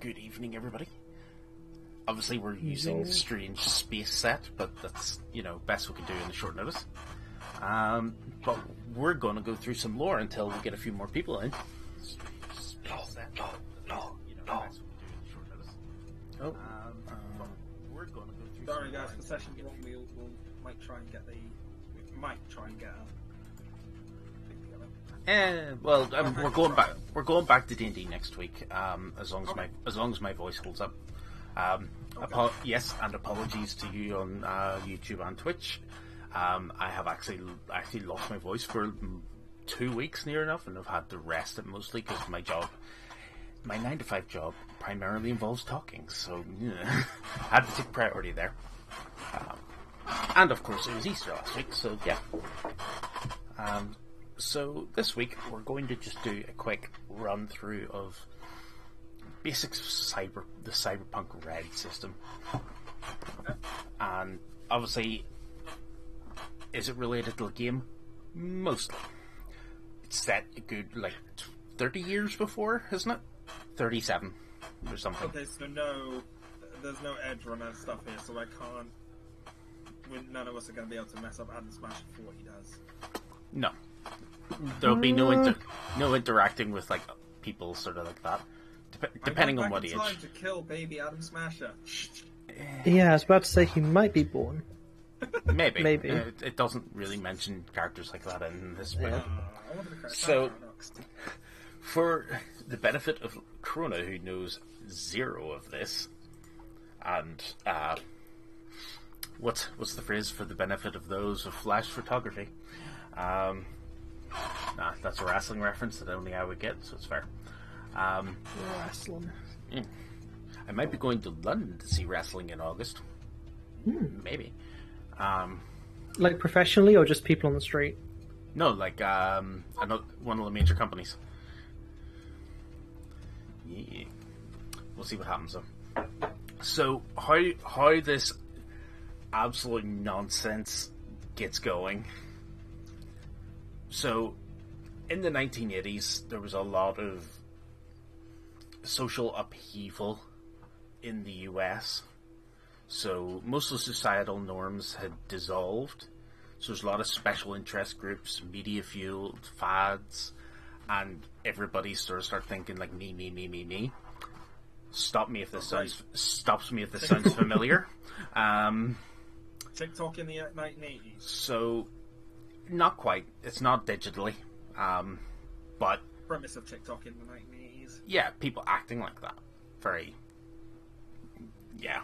Good evening, everybody. Obviously, we're using a strange space set, but that's, best we can do in the short notice. But we're going to go through some lore until we get a few more people in. We're going to go through. Sorry, guys, for session one, we might try and get a we're going back to D&D next week. As long as my voice holds up. Yes, and apologies to you on YouTube and Twitch. I have actually lost my voice for 2 weeks near enough, and I've had to rest it mostly because my 9-to-5 job primarily involves talking, so I had to take priority there. And of course it was Easter last week, so yeah. So this week we're going to just do a quick run through of basics of the Cyberpunk Red system. And obviously, is it related to the game? Mostly. It's set a good 30 years before, isn't it? 37 or something. Okay, so there's no edge runner stuff here, so I can't. None of us are going to be able to mess up Adam Smash for what he does. No. There'll be no interacting with people sort of like that, depending on what age. Time to kill baby Adam Smasher. Yeah, I was about to say he might be born. Maybe. Maybe. It doesn't really mention characters like that in this bit. So, for the benefit of Corona, who knows zero of this, and what's the phrase for the benefit of those of flash photography? That's a wrestling reference that only I would get, so it's fair. Wrestling. I might be going to London to see wrestling in August. Maybe. Professionally, or just people on the street? No, one of the major companies. Yeah. We'll see what happens though. So how this absolute nonsense gets going. So, in the 1980s, there was a lot of social upheaval in the US. So, most of the societal norms had dissolved. So, there's a lot of special interest groups, media-fueled fads, and everybody sort of start thinking me. Stops me if this sounds familiar. TikTok in the 1980s. So, not quite. It's not digitally, but premise of TikTok in the 1980s. Yeah, people acting like that. Very. Yeah.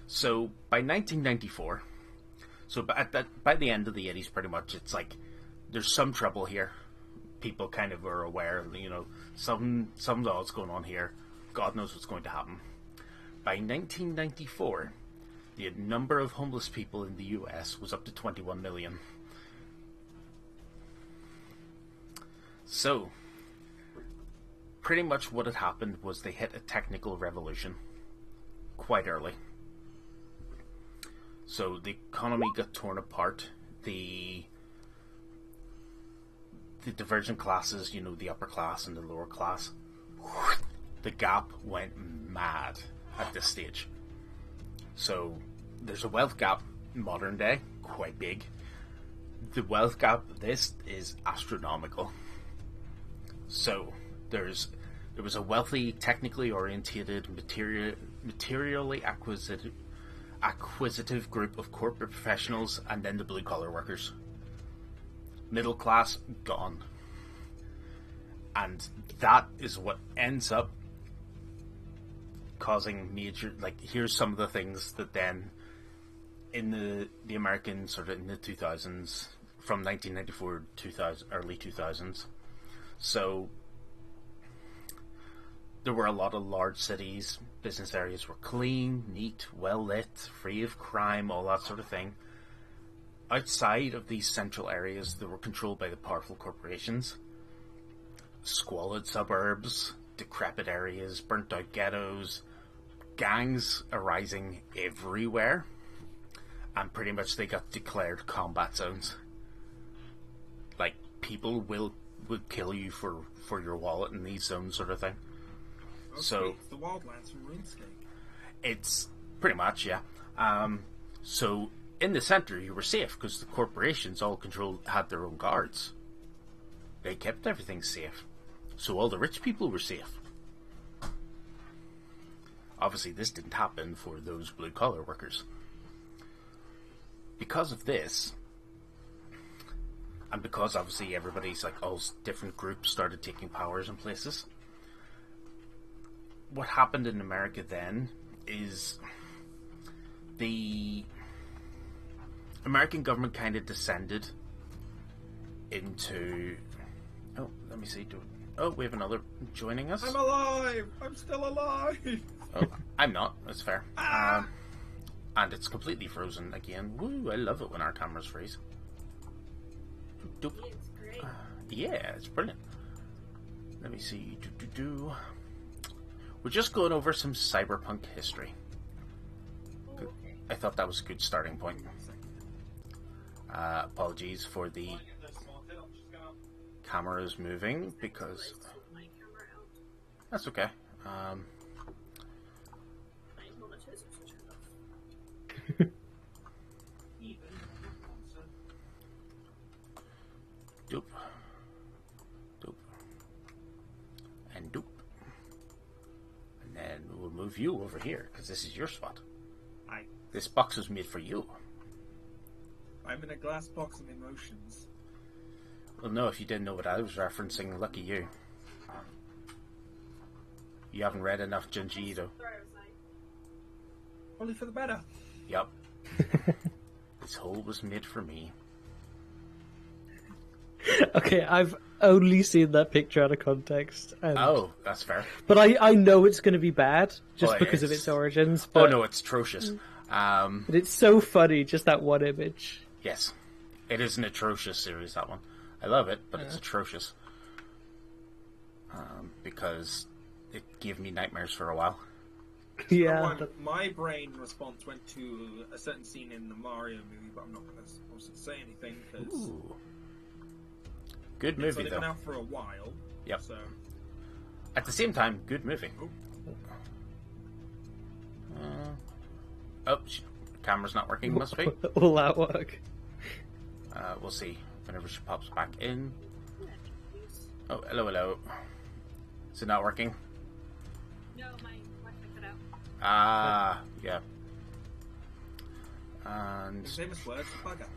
So by 1994, by the end of the 80s, pretty much, it's there's some trouble here. People kind of are aware, something's going on here. God knows what's going to happen. By 1994, the number of homeless people in the US was up to 21 million. So, pretty much what had happened was they hit a technical revolution quite early. So the economy got torn apart. The divergent classes, the upper class and the lower class, the gap went mad at this stage. So there's a wealth gap in modern day, quite big. The wealth gap, this is astronomical. So there was a wealthy, technically orientated, materially acquisitive group of corporate professionals, and then the blue collar workers. Middle class gone, and that is what ends up causing major. Here's some of the things that then in the American sort of in the 2000s, from 1994 to 2000, early 2000s. So there were a lot of large cities, business areas were clean, neat, well lit, free of crime, all that sort of thing. Outside of these central areas, they were controlled by the powerful corporations. Squalid suburbs, decrepit areas, burnt out ghettos, gangs arising everywhere, and pretty much they got declared combat zones. People would kill you for your wallet in these zones, sort of thing. So it's the Wildlands from RuneScape. it's pretty much, yeah. So in the center, you were safe because the corporations all had their own guards. They kept everything safe, so all the rich people were safe. Obviously, this didn't happen for those blue-collar workers. Because of this, and because obviously everybody's like all different groups started taking powers in places, what happened in America then is the American government kind of descended into... Oh, let me see. Oh, we have another joining us. I'm alive! I'm still alive! Oh, I'm not. That's fair. Ah! And it's completely frozen again. Woo, I love it when our cameras freeze. Doop. It's great. Yeah, it's brilliant. Let me see. We're just going over some cyberpunk history. Oh, okay. I thought that was a good starting point. Apologies for the cameras moving because... My camera out. That's okay. I know that is switch it off. Doop. Doop. And doop. And then we'll move you over here, because this is your spot. Hi. This box was made for you. I'm in a glass box of emotions. Well, no, if you didn't know what I was referencing, lucky you. You haven't read enough Junji Ito. Sorry, I was like, Only for the better. Yup. This hole was made for me. Okay, I've only seen that picture out of context. And... Oh, that's fair. But I know it's going to be bad, just Oh, it because of is. its origins. Oh But, no, it's atrocious. but it's so funny, just that one image. Yes. It is an atrocious series, that one. I love it, but it's atrocious. Because it gave me nightmares for a while. Yeah. My brain response went to a certain scene in the Mario movie, but I'm not going to say anything because Ooh. Good it's movie, only been though. out for a while. Yep. So At the same time, good movie. Camera's not working, must be. All that work. We'll see whenever she pops back in. please. Oh, hello, hello. Is it not working? No, my Wi-Fi cut out. Ah, yeah. And famous words, bugger.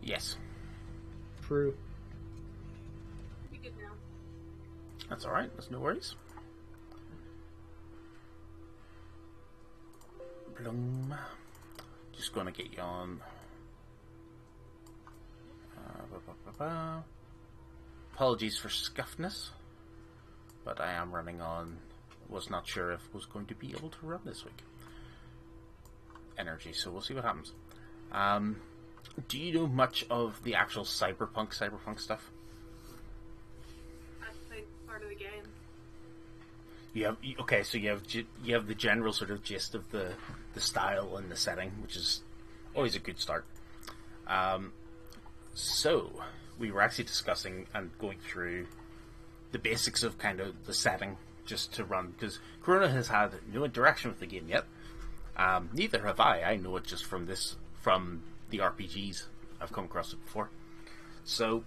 yes, True. Be good now. that's alright. There's no worries. Bloom. Just gonna get you on. Apologies for scuffness, but I am running on. Was not sure if I was going to be able to run this week. Energy, so we'll see what happens. Do you know much of the actual cyberpunk stuff? I played part of the game. You have okay, so you have the general sort of gist of the style and the setting, which is always a good start. So we were actually discussing and going through the basics of kind of the setting just to run, because Corona has had no interaction with the game yet. Neither have I. I know it just from the RPGs. I've come across it before. So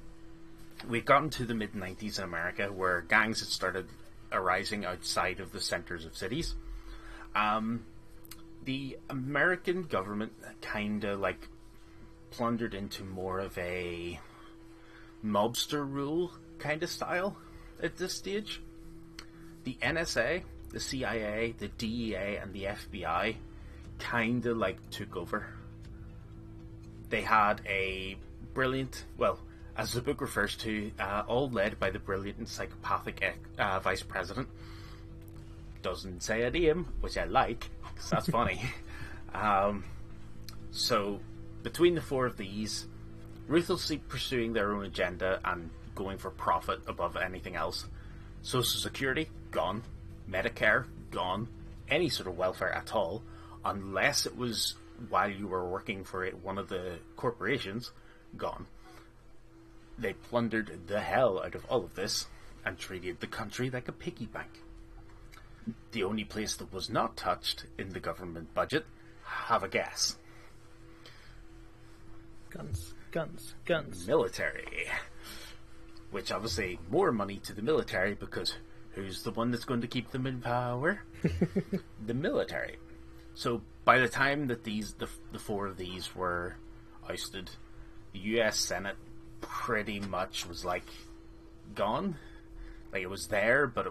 we've gotten to the mid-90s in America, where gangs had started arising outside of the centers of cities. The American government kind of like plundered into more of a mobster rule kind of style at this stage. The NSA, the CIA, the DEA, and the FBI kind of like took over. They had a brilliant, well, as the book refers to, all led by the brilliant and psychopathic vice president. Doesn't say a name, which I like, because that's funny. So, between the four of these, ruthlessly pursuing their own agenda and going for profit above anything else. Social Security, gone. Medicare, gone. Any sort of welfare at all, unless it was while you were working for one of the corporations, gone. They plundered the hell out of all of this and treated the country like a piggy bank. The only place that was not touched in the government budget, have a guess. Guns, guns, guns. Military. Which obviously more money to the military, because who's the one that's going to keep them in power? The military. So by the time that the four of these were ousted, the US Senate pretty much was like gone. Like, it was there, but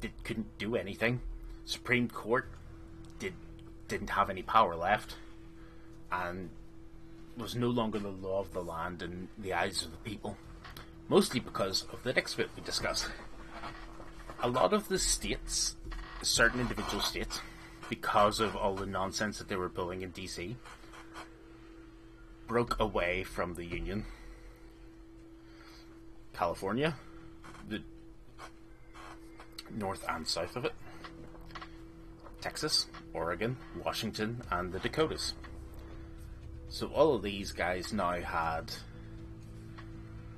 it couldn't do anything. Supreme Court didn't have any power left, and was no longer the law of the land in the eyes of the people. Mostly because of the next bit we discussed. A lot of the states, certain individual states, because of all the nonsense that they were pulling in DC, broke away from the Union. California, the north and south of it, Texas, Oregon, Washington, and the Dakotas. So all of these guys now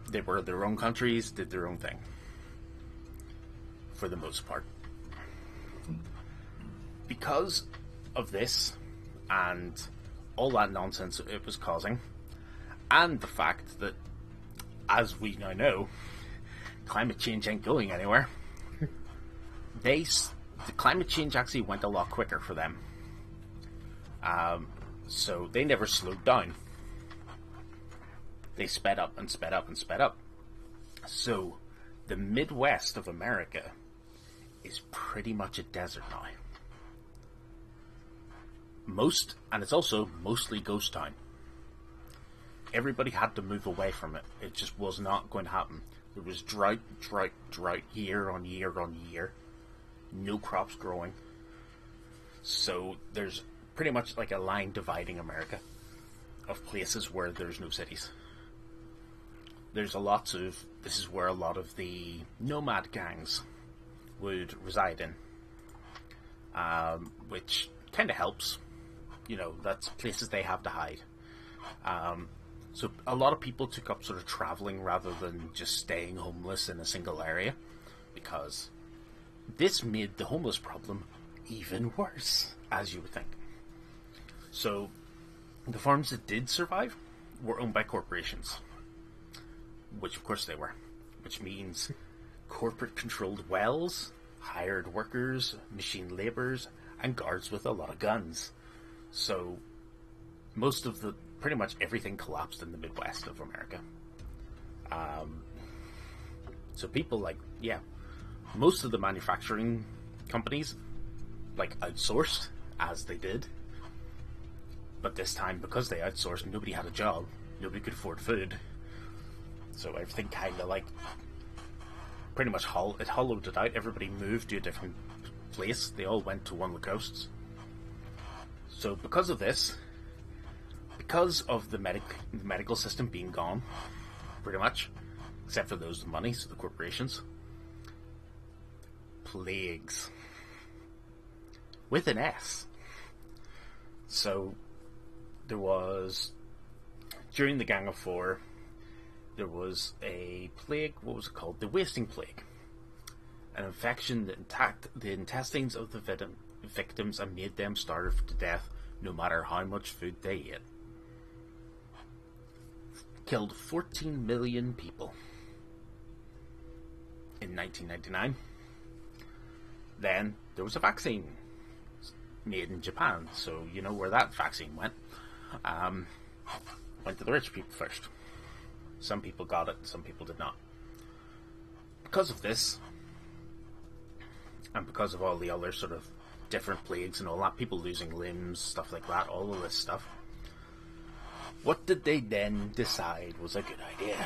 they were their own countries, did their own thing. For the most part. Because of this, and all that nonsense it was causing, and the fact that, as we now know, climate change ain't going anywhere, the climate change actually went a lot quicker for them. So they never slowed down. They sped up and sped up and sped up. So the Midwest of America is pretty much a desert now. And it's also mostly ghost town. Everybody had to move away from it. It just was not going to happen. There was drought, year on year on year. No crops growing. So there's pretty much like a line dividing America of places where there's no cities. This is where a lot of the nomad gangs would reside in. Which kind of helps. You know, that's places they have to hide. So a lot of people took up sort of traveling rather than just staying homeless in a single area, because this made the homeless problem even worse, as you would think. So the farms that did survive were owned by corporations, which of course they were, which means corporate-controlled wells, hired workers, machine laborers, and guards with a lot of guns. So pretty much everything collapsed in the Midwest of America. So people most of the manufacturing companies outsourced, as they did. But this time, because they outsourced, nobody had a job. Nobody could afford food. So everything kind of pretty much hollowed it out. Everybody moved to a different place. They all went to one of the coasts. So because of this, because of the medical system being gone, pretty much, except for those with money, so the corporations, plagues. With an S. So there was, during the Gang of Four, there was a plague. What was it called? The Wasting Plague. An infection that attacked the intestines of the victims and made them starve to death no matter how much food they ate. Killed 14 million people in 1999. Then there was a vaccine made in Japan, so you know where that vaccine went. Went to the rich people first. Some people got it, some people did not. Because of this, and because of all the other sort of different plagues and all that, people losing limbs, stuff like that, all of this stuff, what did they then decide was a good idea?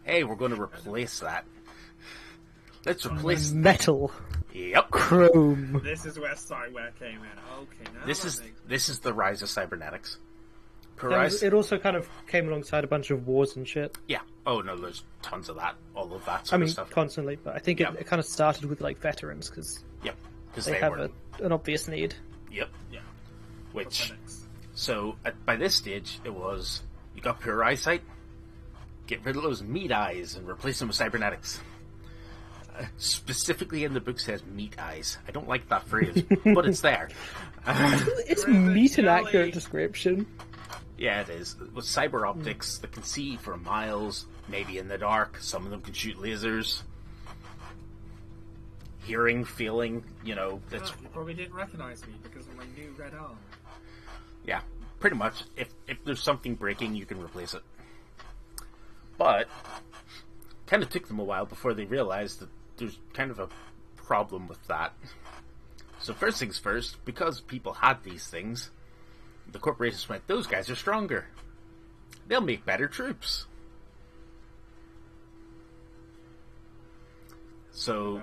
Hey, we're going to replace that. Let's replace metal. Yep. Chrome. This is where Cyware came in. Okay, now this is the rise of cybernetics. It also kind of came alongside a bunch of wars and shit. Yeah. Oh no, there's tons of that. All of that sort of stuff. Constantly, but I think it kind of started with veterans because they have an obvious need. Yep. Yeah. Which, so by this stage, it was, you got poor eyesight, get rid of those meat eyes and replace them with cybernetics. Specifically in the book says meat eyes. I don't like that phrase, but it's there. Is meat an accurate description? Yeah, it is. With cyber optics that can see for miles, maybe in the dark, some of them can shoot lasers. Hearing, feeling, you probably didn't recognize me because of my new red arm. Yeah, pretty much. If there's something breaking, you can replace it. But kind of took them a while before they realized that there's kind of a problem with that. So first things first, because people had these things, the corporations went, those guys are stronger. They'll make better troops. So,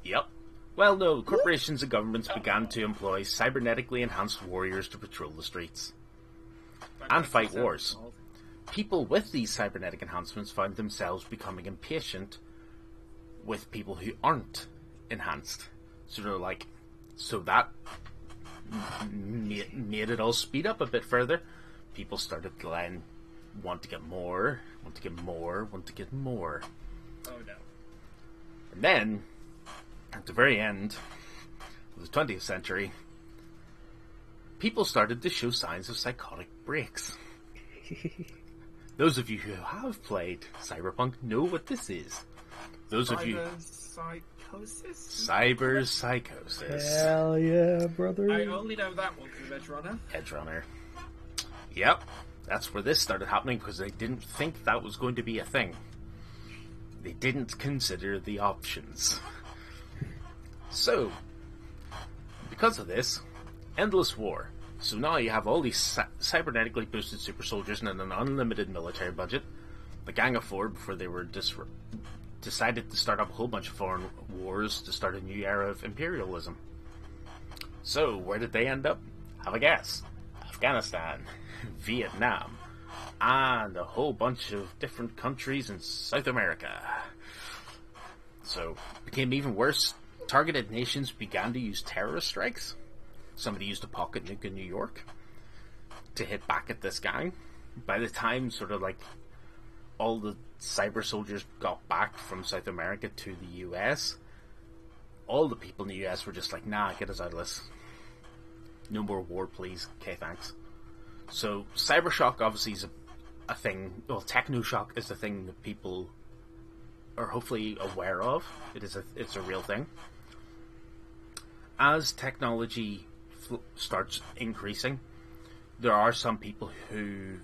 yep. Well, no, corporations and governments began to employ cybernetically enhanced warriors to patrol the streets and fight wars. People with these cybernetic enhancements found themselves becoming impatient with people who aren't enhanced. So they're like, so that made it all speed up a bit further. People started to want to get more, want to get more, want to get more. Oh no. And then, at the very end of the 20th century, people started to show signs of psychotic breaks. Those of you who have played Cyberpunk know what this is. Those of you... Cyber psychosis. Hell yeah, brother. I only know that one from Edge Runner. Edge Runner. Yep. That's where this started happening because they didn't think that was going to be a thing. They didn't consider the options. So, because of this, endless war. So now you have all these cybernetically boosted super soldiers and an unlimited military budget. The Gang of Four, before they were decided to start up a whole bunch of foreign wars to start a new era of imperialism. So, where did they end up? Have a guess. Afghanistan, Vietnam, and a whole bunch of different countries in South America. So, it became even worse. Targeted nations began to use terrorist strikes. Somebody used a pocket nuke in New York to hit back at this gang. By the time sort of like all the cyber soldiers got back from South America to the US, all the people in the US were just like, nah, get us out of this. No more war, please. Okay, thanks. So, cybershock obviously is a thing. Well, technoshock is the thing that people are hopefully aware of. It's a real thing. As technology starts increasing, there are some people who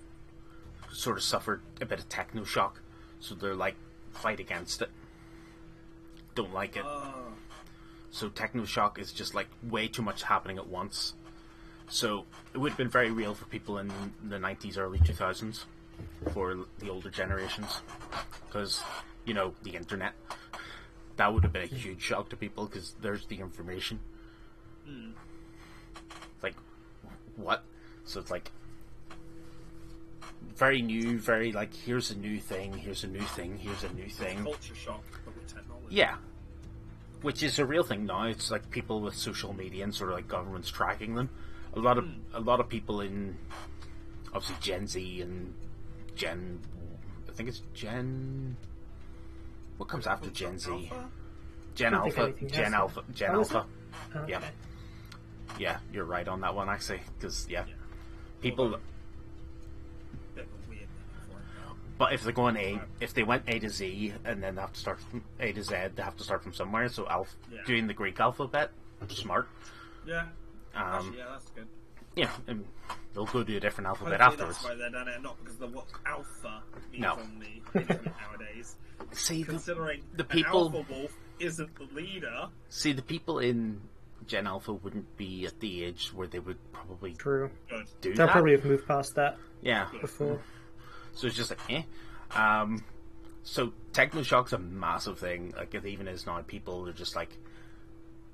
sort of suffered a bit of technoshock, so they're like, fight against it. Don't like it. So technoshock is just like way too much happening at once. So it would have been very real for people in the 90s, early 2000s, for the older generations, because, you know, the internet, that would have been a huge shock to people, because there's the information. Like, what? So it's like very new, very like, here's a new thing, here's a new thing, here's a new thing. Culture shock, but with technology. Yeah. Which is a real thing now. It's like people with social media and sort of like governments tracking them. A lot of people in obviously Gen Z and I think it's Gen. What comes after Gen Z? Alpha? Gen Alpha. Oh, okay. Yeah. Yeah, you're right on that one actually, because people. Bit of a weird metaphor. But if they're going if they went A to Z and then they have to start from A to Z, they have to start from somewhere. So doing the Greek alphabet, smart. Yeah. Actually, yeah, that's good. Yeah, and they'll go do a different alphabet Hopefully afterwards. That's why they're done it, not because of what alpha means No. on the internet nowadays. See, Considering the people, an alpha wolf isn't the leader. See, the people in Gen Alpha wouldn't be at the age where they would probably True. do They'll that. probably have moved past that Yeah. before. So it's just like, so technoshock's a massive thing. Like, it even is now. People are just like,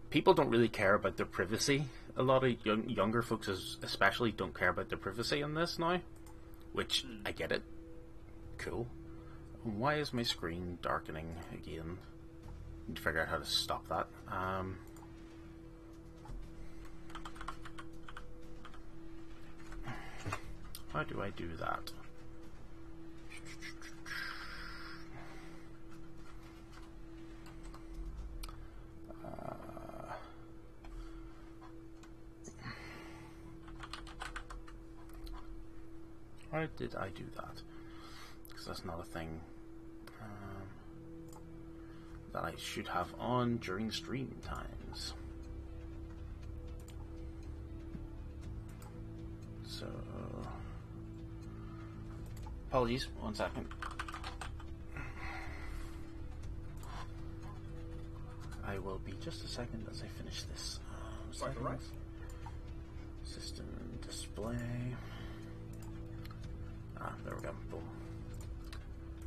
people don't really care about their privacy. A lot of younger folks, especially, don't care about their privacy in this now, which I get it. Cool. Why is my screen darkening again? Need to figure out how to stop that. How do I do that? how did I do that? Because that's not a thing that I should have on during stream times. So, apologies, 1 second. I will be just a second as I finish this. System display. There we go. Boom.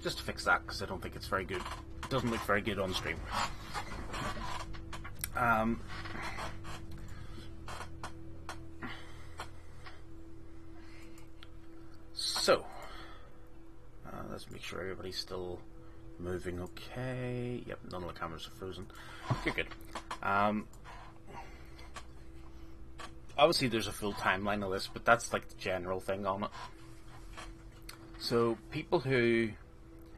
Just to fix that, because I don't think it's very good. It doesn't look very good on stream. So, let's make sure everybody's still moving okay. Yep, none of the cameras are frozen. Okay, good. Obviously there's a full timeline of this, but that's like the general thing on it. So, people who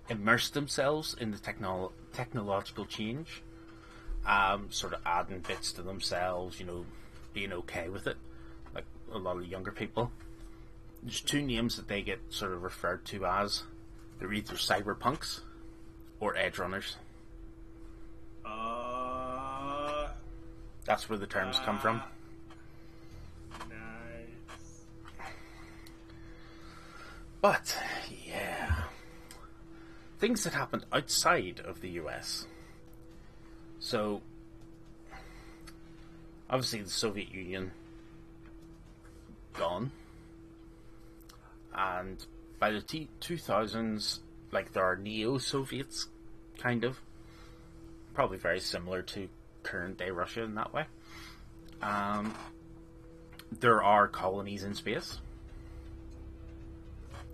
immerse themselves in the technological change, sort of adding bits to themselves, you know, being okay with it, like a lot of younger people. There's two names that they get sort of referred to as. They're either cyberpunks or edge runners. That's where the terms come from. Nice. But, yeah. Things that happened outside of the US. So, obviously the Soviet Union, gone. And by the 2000s, like, there are neo-Soviets, kind of. Probably very similar to current-day Russia in that way. There are colonies in space.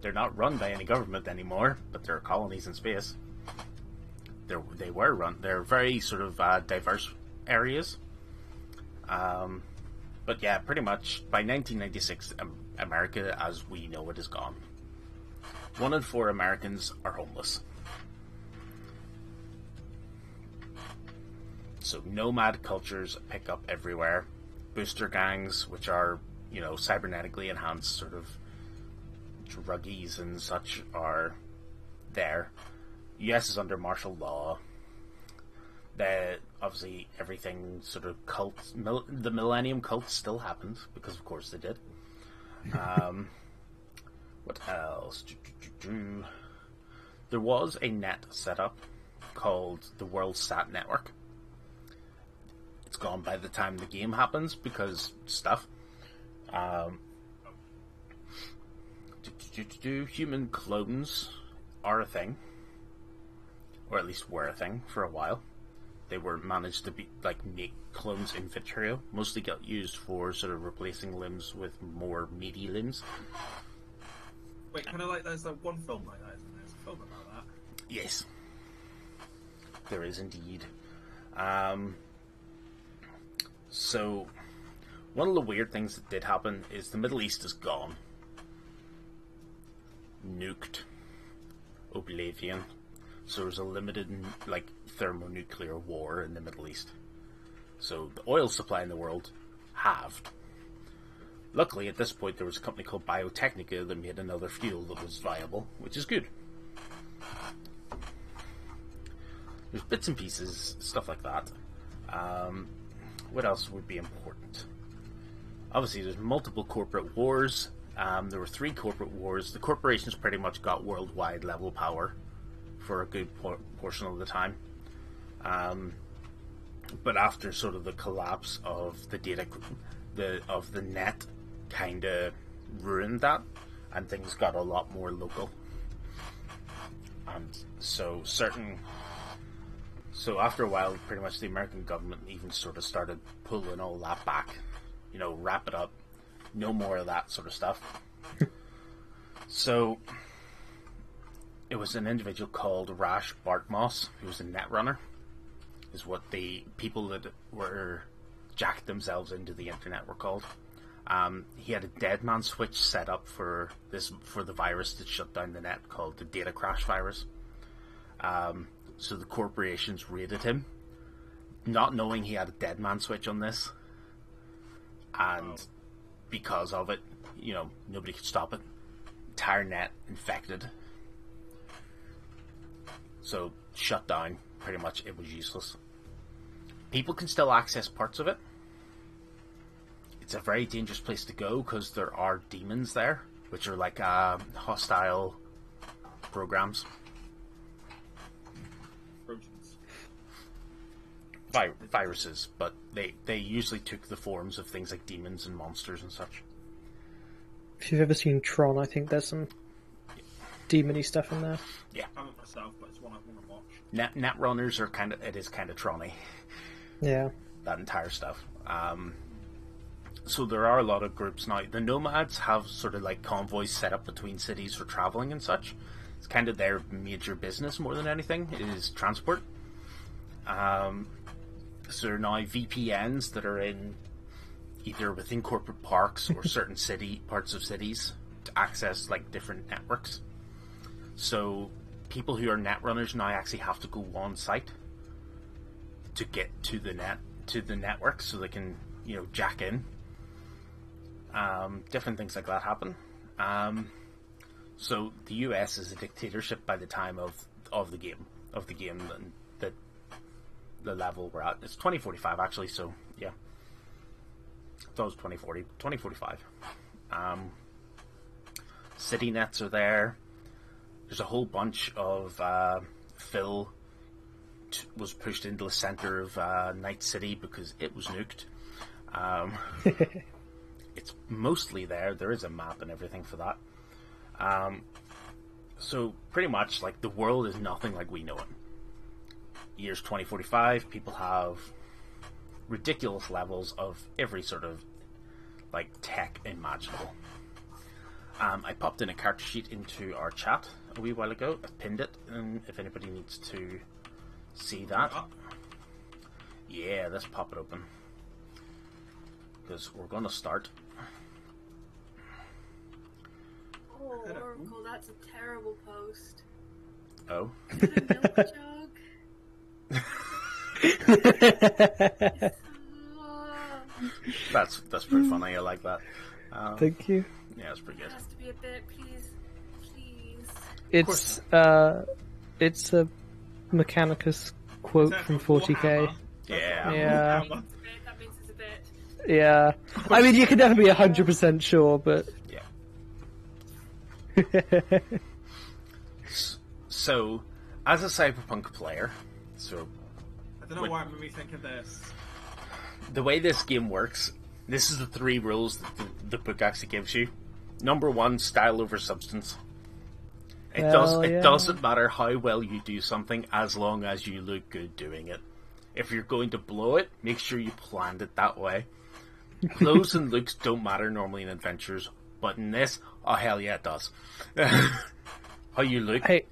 They're not run by any government anymore, but there are colonies in space. They were run. They're very sort of diverse areas. But yeah, pretty much by 1996, America as we know it is gone. 1 in 4 Americans are homeless. So nomad cultures pick up everywhere. Booster gangs, which are, you know, cybernetically enhanced sort of druggies and such, are there. US is under martial law. Obviously everything sort of the Millennium Cult still happened, because of course they did. What else? There was a net set up called the World Sat Network. It's gone by the time the game happens because stuff. Human clones are a thing, or at least were a thing for a while. They were managed to be make clones in vitro. Mostly got used for sort of replacing limbs with more meaty limbs. Wait, kind of like there's that one film like that, isn't there? There's a film about that. Yes, there is indeed. So, one of the weird things that did happen is the Middle East is gone. Nuked. Oblivion. So there's a limited, thermonuclear war in the Middle East. So the oil supply in the world halved. Luckily, at this point, there was a company called Biotechnica that made another fuel that was viable, which is good. There's bits and pieces, stuff like that. What else would be important? Obviously, there's multiple corporate wars. There were 3 corporate wars. The corporations pretty much got worldwide level power for a good portion of the time. But after sort of the collapse of the net kind of ruined that, and things got a lot more local. And so after a while, pretty much the American government even sort of started pulling all that back. You know, wrap it up. No more of that sort of stuff. So, it was an individual called Rash Bartmoss, who was a netrunner, is what the people that were jacked themselves into the internet were called. He had a dead man switch set up for the virus that shut down the net, called the data crash virus. So the corporations raided him, not knowing he had a dead man switch on this, and because of it, you know, nobody could stop it. entire net infected. So, shut down. Pretty much, it was useless. People can still access parts of it. It's a very dangerous place to go because there are demons there, which are like hostile programs. Viruses, but they usually took the forms of things like demons and monsters and such. If you've ever seen Tron, I think there's some demony stuff in there. Yeah, I haven't myself, but it's one I want to watch. Netrunners are kind of Tron-y. Yeah, that entire stuff. So there are a lot of groups now. The Nomads have sort of like convoys set up between cities for traveling and such. It's kind of their major business more than anything is transport. So there are now VPNs that are in either within corporate parks or certain parts of cities to access like different networks. So people who are netrunners now actually have to go on site to get to the network so they can, jack in. Different things like that happen. So the US is a dictatorship by the time of the game and the level we're at. It's 2045 actually, so yeah. I thought it was 2045. City nets are there. There's a whole bunch of Phil was pushed into the center of Night City because it was nuked. It's mostly there. There is a map and everything for that. So pretty much like the world is nothing like we know it. Years 2045, people have ridiculous levels of every sort of like tech imaginable. I popped in a character sheet into our chat a wee while ago. I've pinned it, and if anybody needs to see that, yeah, let's pop it open because we're going to start. Oh, Oracle, that's a terrible post. Oh. Is it a milk jug? That's pretty funny. I like that. Thank you. Yeah, it's pretty good. It has to be a bit, please. It's a Mechanicus quote from 40k. Yeah. That means it's a bit. Yeah. I mean, you can never be 100% sure, but yeah. So, as a Cyberpunk player, I don't know why it made me think of this. The way this game works, this is the 3 rules that the book actually gives you. Number 1, style over substance. It doesn't matter how well you do something as long as you look good doing it. If you're going to blow it, make sure you planned it that way. Clothes and looks don't matter normally in adventures, but in this, oh hell yeah it does. How you look. Hey,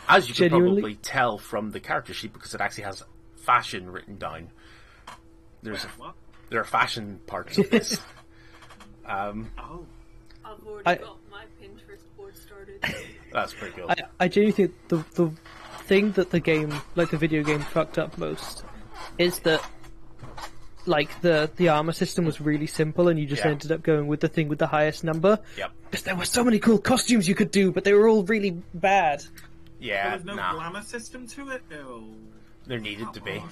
as you can probably tell from the character sheet, because it actually has fashion written down. There are fashion parts of this. I've already got my Pinterest board started. That's pretty cool. I genuinely think the thing that the game, like the video game, fucked up most is that like the armor system was really simple and you just ended up going with the thing with the highest number. Yep. Because there were so many cool costumes you could do, but they were all really bad. Yeah, there's no glamour system to it? No. There needed to be.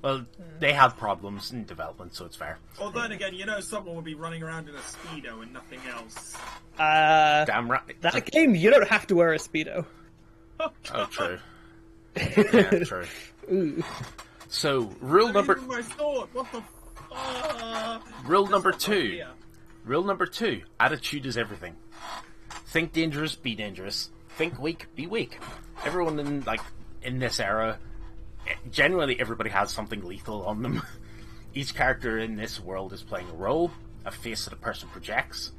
Well, they had problems in development, so it's fair. Well, then again, someone would be running around in a Speedo and nothing else. Damn right. That game, you don't have to wear a Speedo. Oh, true. Yeah, true. Ooh. So, rule number... my thought. What the Rule number 2. Rule number 2. Attitude is everything. Think dangerous, be dangerous. Think weak, be weak. Everyone in this era... Generally, everybody has something lethal on them. Each character in this world is playing a role, a face that a person projects.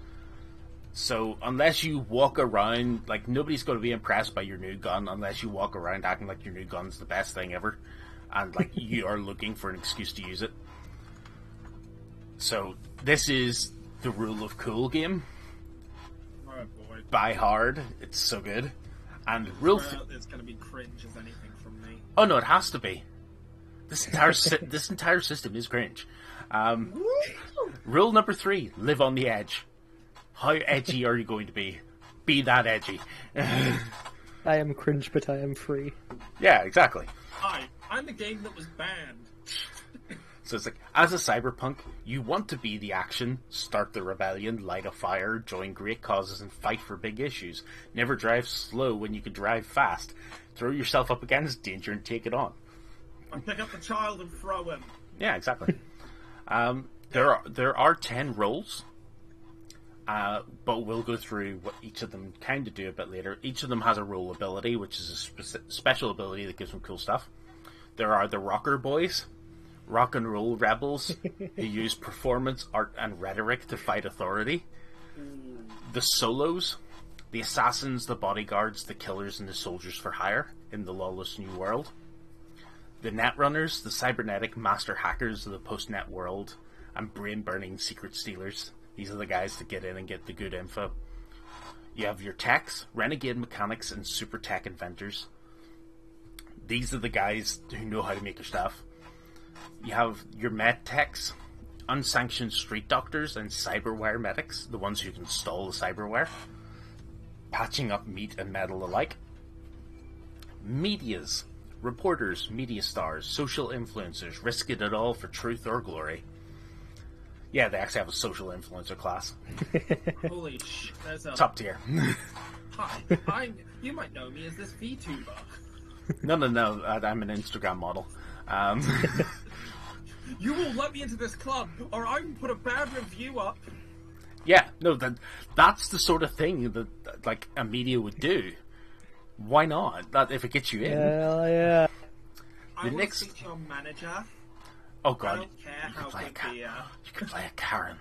So, unless you walk around, nobody's going to be impressed by your new gun unless you walk around acting like your new gun's the best thing ever. And, you are looking for an excuse to use it. So, this is the rule of cool game. Oh, boy. Buy hard. It's so good. And it's going to be cringe as anything from me. Oh no, it has to be. This entire system is cringe. Rule number 3: live on the edge. How edgy are you going to be? Be that edgy. I am cringe, but I am free. Yeah, exactly. Hi, I'm the game that was banned. So it's like, as a cyberpunk, you want to be the action, start the rebellion, light a fire, join great causes, and fight for big issues. Never drive slow when you can drive fast. Throw yourself up against danger and take it on. And pick up the child and throw him. Yeah, exactly. There are 10 roles, but we'll go through what each of them kind of do a bit later. Each of them has a role ability, which is a special ability that gives them cool stuff. There are the rocker boys, rock and roll rebels who use performance, art, and rhetoric to fight authority. The solos, the assassins, the bodyguards, the killers, and the soldiers for hire in the lawless new world. The netrunners, the cybernetic master hackers of the post-net world, and brain-burning secret stealers. These are the guys that get in and get the good info. You have your techs, renegade mechanics, and super tech inventors. These are the guys who know how to make your stuff. You have your med techs, unsanctioned street doctors, and cyberware medics, the ones who can install the cyberware, patching up meat and metal alike. Medias, reporters, media stars, social influencers, risk it at all for truth or glory. Yeah, they actually have a social influencer class. Holy shit, that's a... Top tier. Hi, you might know me as this VTuber. No, I'm an Instagram model. You will let me into this club, or I will put a bad review up. Yeah, no, that's the sort of thing that like a media would do. Why not? That if it gets you in. Hell yeah. I will speak to your manager. Oh god, I don't care how good the... you could play a Karen.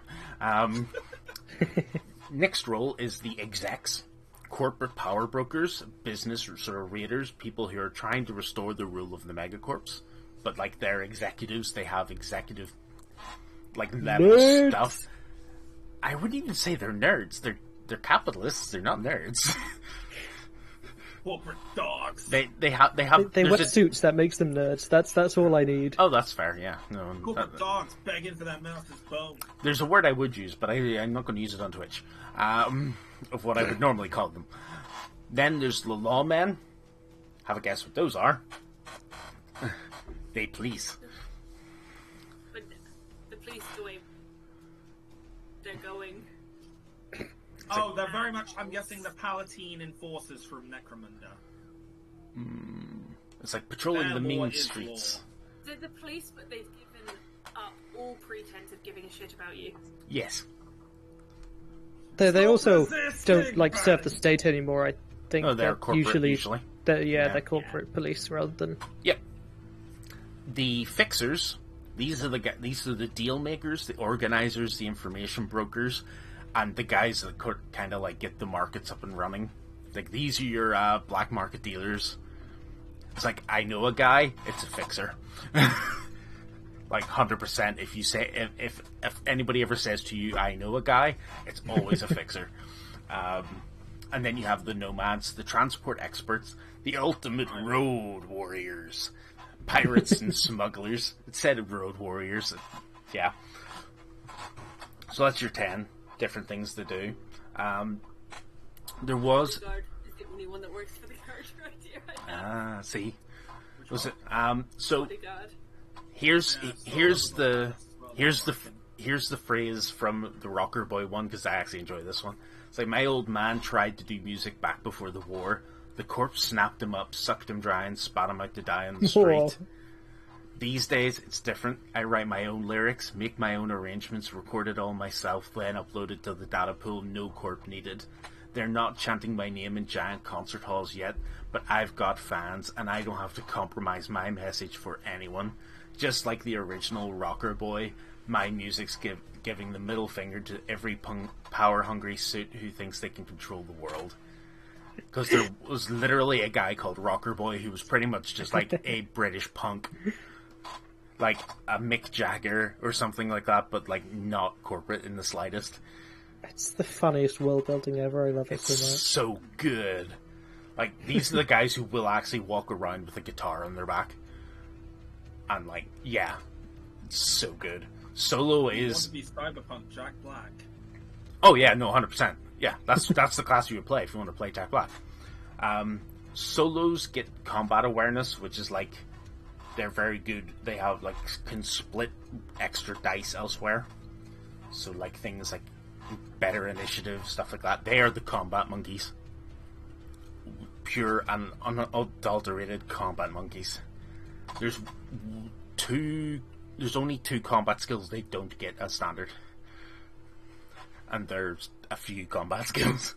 Next role is the execs, corporate power brokers, business sort of raiders, people who are trying to restore the rule of the megacorps. But like they're executives, they have executive like level Nerds. stuff. I wouldn't even say they're nerds. They're capitalists. They're not nerds. Corporate dogs. They They wear suits, that makes them nerds. That's all I need. Oh, that's fair. Yeah, no. Corporate dogs begging for that master's bone. There's a word I would use, but I'm not going to use it on Twitch. Of what I would normally call them. Then there's the lawmen. Have a guess what those are. They police. But the police the way they're going. Oh, they're very much, I'm guessing, the Palatine enforcers from Necromunda. It's like patrolling Their the law mean is streets. law. They're the police, but they've given up all pretense of giving a shit about you. Yes. They also resisting, don't like serve the state anymore. I think Oh, they're corporate usually. They're corporate police rather than. Yep. The fixers. These are the deal makers, the organizers, the information brokers, and the guys that kind of like get the markets up and running. Like these are your black market dealers. It's like I know a guy. It's a fixer. Like 100%. If you say if anybody ever says to you, "I know a guy," it's always a fixer. And then you have the nomads, the transport experts, the ultimate road warriors, pirates and smugglers. It said road warriors. Yeah. So that's your 10 different things to do. There was. Bodyguard is the only one that works for the character idea right now. See. Was it? So Bodyguard. here's the phrase from the Rocker Boy one, because I actually enjoy this one. It's like, my old man tried to do music back before the war. The corpse snapped him up, sucked him dry, and spat him out to die on the street. These days, it's different. I write my own lyrics, make my own arrangements, record it all myself, then upload it to the data pool, no corp needed. They're not chanting my name in giant concert halls yet, but I've got fans, and I don't have to compromise my message for anyone. Just like the original Rocker Boy, my music's giving the middle finger to every power-hungry suit who thinks they can control the world. Because there was literally a guy called Rocker Boy who was pretty much just like a British punk. Like a Mick Jagger or something like that, but like not corporate in the slightest. It's the funniest world building ever. I love it so much. It's so good. Like, these are the guys who will actually walk around with a guitar on their back. And like, yeah, it's so good. Solo You want is... to be Cyberpunk Jack Black. Oh yeah, no, 100%. Yeah, that's the class you would play if you want to play Jack Black. Solos get combat awareness, which is like they're very good. They have like can split extra dice elsewhere. So like things like better initiative, stuff like that. They are the combat monkeys. Pure and unadulterated combat monkeys. There's only 2 combat skills they don't get as standard. And there's a few combat skills.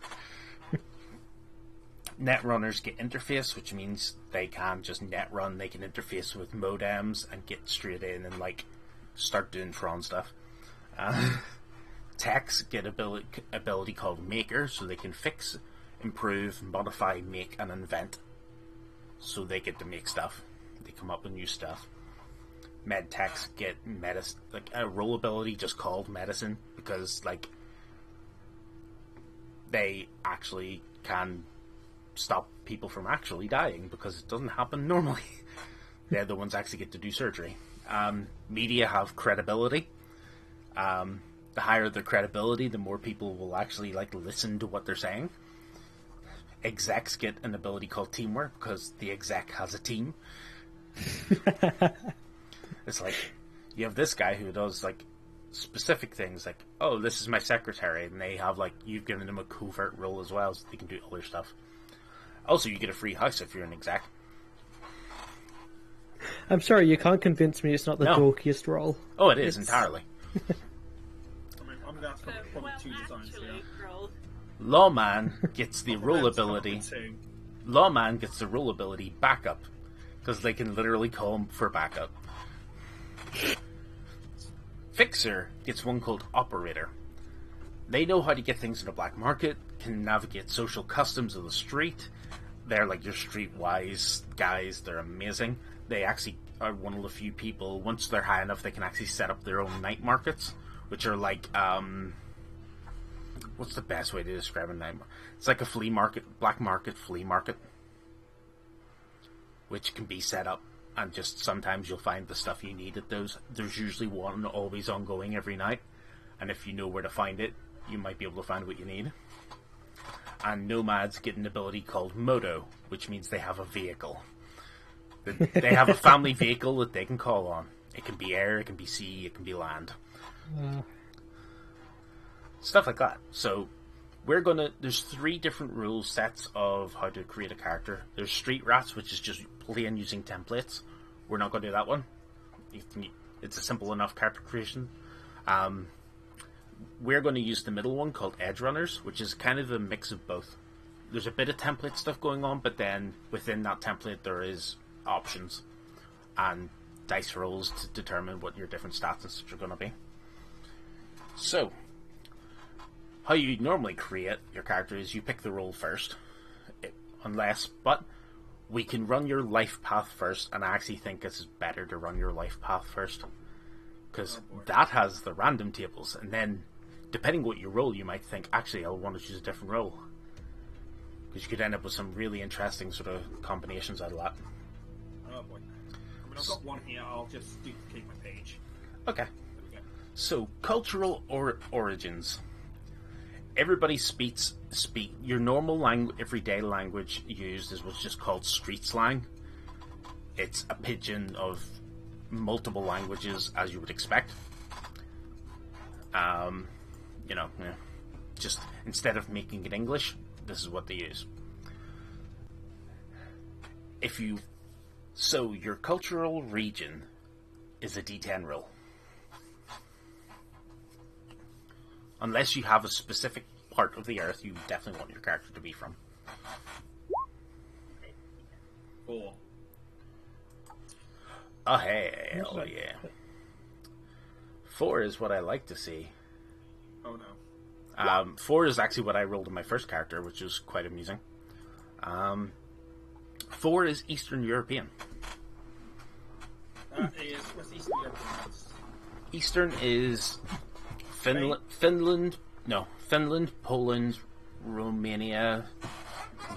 Netrunners get interface, which means they can just net run. They can interface with modems and get straight in and like start doing Tron stuff. Techs get ability called Maker, so they can fix, improve, modify, make, and invent. So they get to make stuff. They come up with new stuff. Med techs get like a role ability just called medicine, because like they actually can stop people from actually dying, because it doesn't happen normally. They're the ones actually get to do surgery. Media have credibility. The higher their credibility, the more people will actually like listen to what they're saying. Execs get an ability called teamwork, because the exec has a team. It's like you have this guy who does like specific things, like, oh, this is my secretary, and they have like, you've given them a covert role as well, so they can do other stuff. Also, you get a free house if you're an exec. I'm sorry, you can't convince me it's not the dorkiest role. Oh, it is entirely. I'm going to have probably 2 designs here. Lawman gets the role ability. Lawman gets the role ability backup, because they can literally call him for backup. Fixer gets one called Operator. They know how to get things in the black market, can navigate social customs of the street. They're like your streetwise guys. They're amazing. They actually are one of the few people, once they're high enough, they can actually set up their own night markets, which are like, what's the best way to describe a night market? It's like a flea market, black market, flea market, which can be set up, and just sometimes you'll find the stuff you need at those. There's usually one always ongoing every night, and if you know where to find it, you might be able to find what you need. And nomads get an ability called Moto, which means they have a vehicle. They have a family vehicle that they can call on. It can be air, it can be sea, it can be land. Stuff like that. So there's 3 different rule sets of how to create a character. There's Street Rats, which is just plain using templates. We're not going to do that one. It's a simple enough character creation. We're going to use the middle one called Edge Runners, which is kind of a mix of both. There's a bit of template stuff going on, but then within that template there is options and dice rolls to determine what your different stats and such are going to be. So, how you normally create your character is you pick the role first, but we can run your life path first, and I actually think it's better to run your life path first, because that has the random tables, and then depending what you roll, you might think, actually, I want to choose a different role, because you could end up with some really interesting sort of combinations out of that. Oh boy. I mean, I've got one here, I'll just duplicate my page. Okay. So, cultural origins. Everybody speak your normal everyday language used is what's just called street slang. It's a pidgin of multiple languages, as you would expect. Just instead of making it English, this is what they use. So your cultural region is a D10 roll. Unless you have a specific part of the Earth you definitely want your character to be from. 4. Oh, hell yeah. 4 is what I like to see. Oh no. 4 is actually what I rolled in my first character, which was quite amusing. 4 is Eastern European. What's Eastern European? Eastern is Finland, Poland, Romania,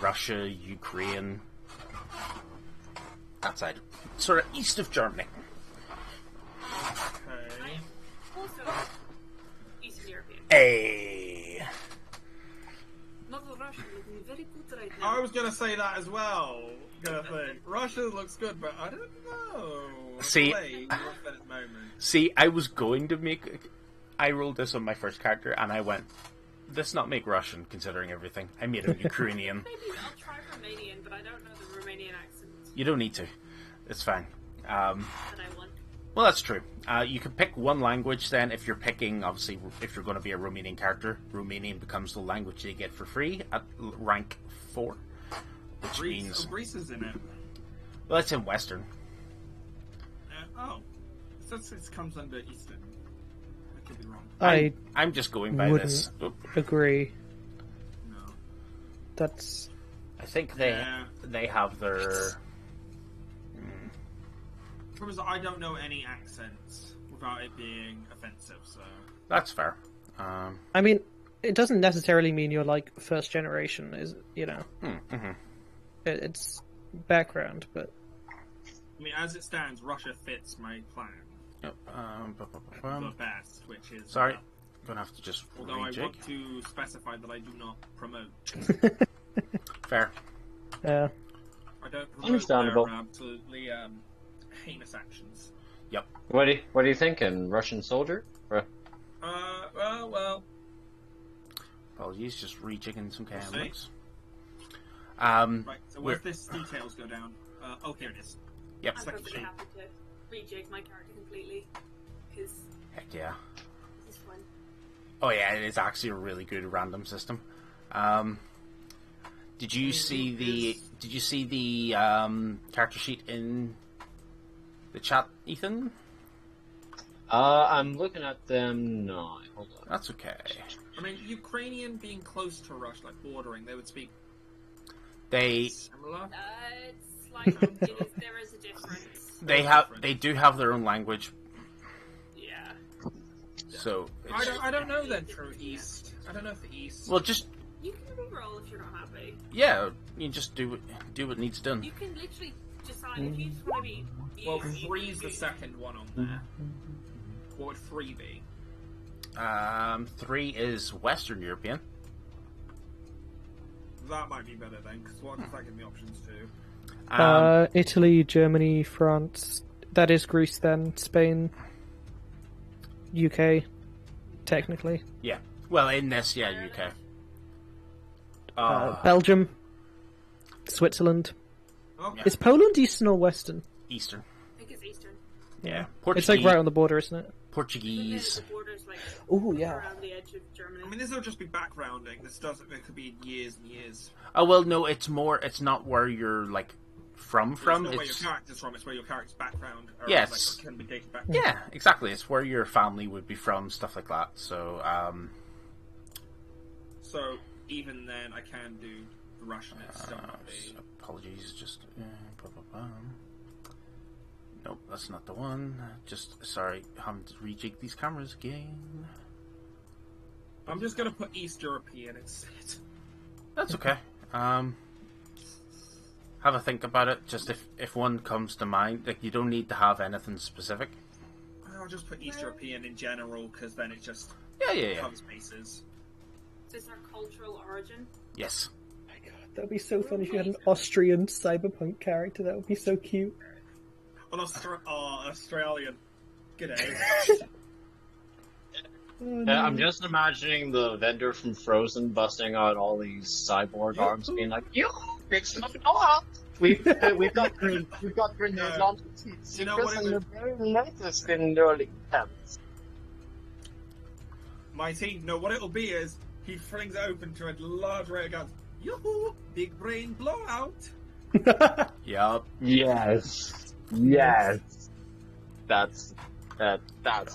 Russia, Ukraine. That side. Sort of east of Germany. Okay. Also, Eastern European. Hey! Russia looking very good right now. I was gonna say that as well. Gonna think Russia looks good, but I don't know. See- Play at this moment. See, I was going to make. I rolled this on my first character, and I went, "This not make Russian, considering everything." I made him Ukrainian. Maybe I'll try Romanian, but I don't know the Romanian accent. You don't need to. It's fine. And I won. Well, that's true. You can pick one language then. If you're picking, obviously, if you're going to be a Romanian character, Romanian becomes the language you get for free at rank 4. Which means... Greece is in it. Well, it's in Western. Oh. So it comes under Eastern. I could be wrong. I'm just going by wouldn't this. Oop. agree. No. That's I think they have their... Because I don't know any accents without it being offensive, so... That's fair. I mean, it doesn't necessarily mean you're like first generation, is it's background, but I mean, as it stands, Russia fits my plan. Yep. The best, which is... Sorry. Gonna have to just although I rejig. want to specify that I do not promote. Fair. yeah. I don't promote Understandable. their absolutely heinous actions. Yep. What are you thinking? Russian soldier? Well... Apologies, just rejigging some We'll see. cameras. Right, so where's this details go down? Oh, here it is. Yep. I'm Second perfectly sheet. happy to rejig my character completely. Because Heck yeah. this is fun. Oh yeah, it is actually a really good random system. Did you see the character sheet in the chat, Ethan? I'm looking at them now. Hold on. That's okay. I mean, Ukrainian being close to Russia, like bordering, they would speak They similar. It's like, there is a difference. they do have their own language, Yeah. so I don't know then for East. I don't know for East. well, just You can re-roll if you're not happy. yeah, you just do what needs done. You can literally decide if you just want to be... Well, you 3's can the be- second one on there. What would 3 be? 3 is Western European. That might be better then, because what does that give me options to? Italy, Germany, France. That is Greece then. Spain, UK, technically. Yeah. Well, in this, yeah, UK. Belgium, Switzerland. Okay. Is Poland Eastern or Western? Eastern. I think it's Eastern. Yeah. It's Portuguese. like right on the border, isn't it? Portuguese. The border's like Oh yeah. around the edge of Germany. I mean, this will just be backgrounding. This doesn't. It could be years and years. Oh well, no, it's more. It's not where you're like from. It's not where your It's character's from. It's where your character's background. Or, Yes. Like, can be dated back. yeah, exactly. It's where your family would be from, stuff like that. So, So even then, I can do the Russian. It's still not be. apologies. Just nope, that's not the one. Just sorry, having to rejig these cameras again. I'm just gonna put East European instead. That's okay. Have a think about it. Just if one comes to mind, like you don't need to have anything specific. I'll just put East European in general, because then it just Yeah. covers bases. Is there cultural origin? Yes. My God, that would be so fun if you had an Austrian cyberpunk character. That would be so cute. An Australian. Good day. Oh, no. I'm just imagining the vendor from Frozen busting out all these cyborg arms, being like, "Yo, big stuff in all we've got grenades on You know what it and was? they're very latest in early attempts." My team, no, what it'll be is he flings it open to a large array of guns. Yoo-hoo! Big brain blowout! Yup. Yes, that's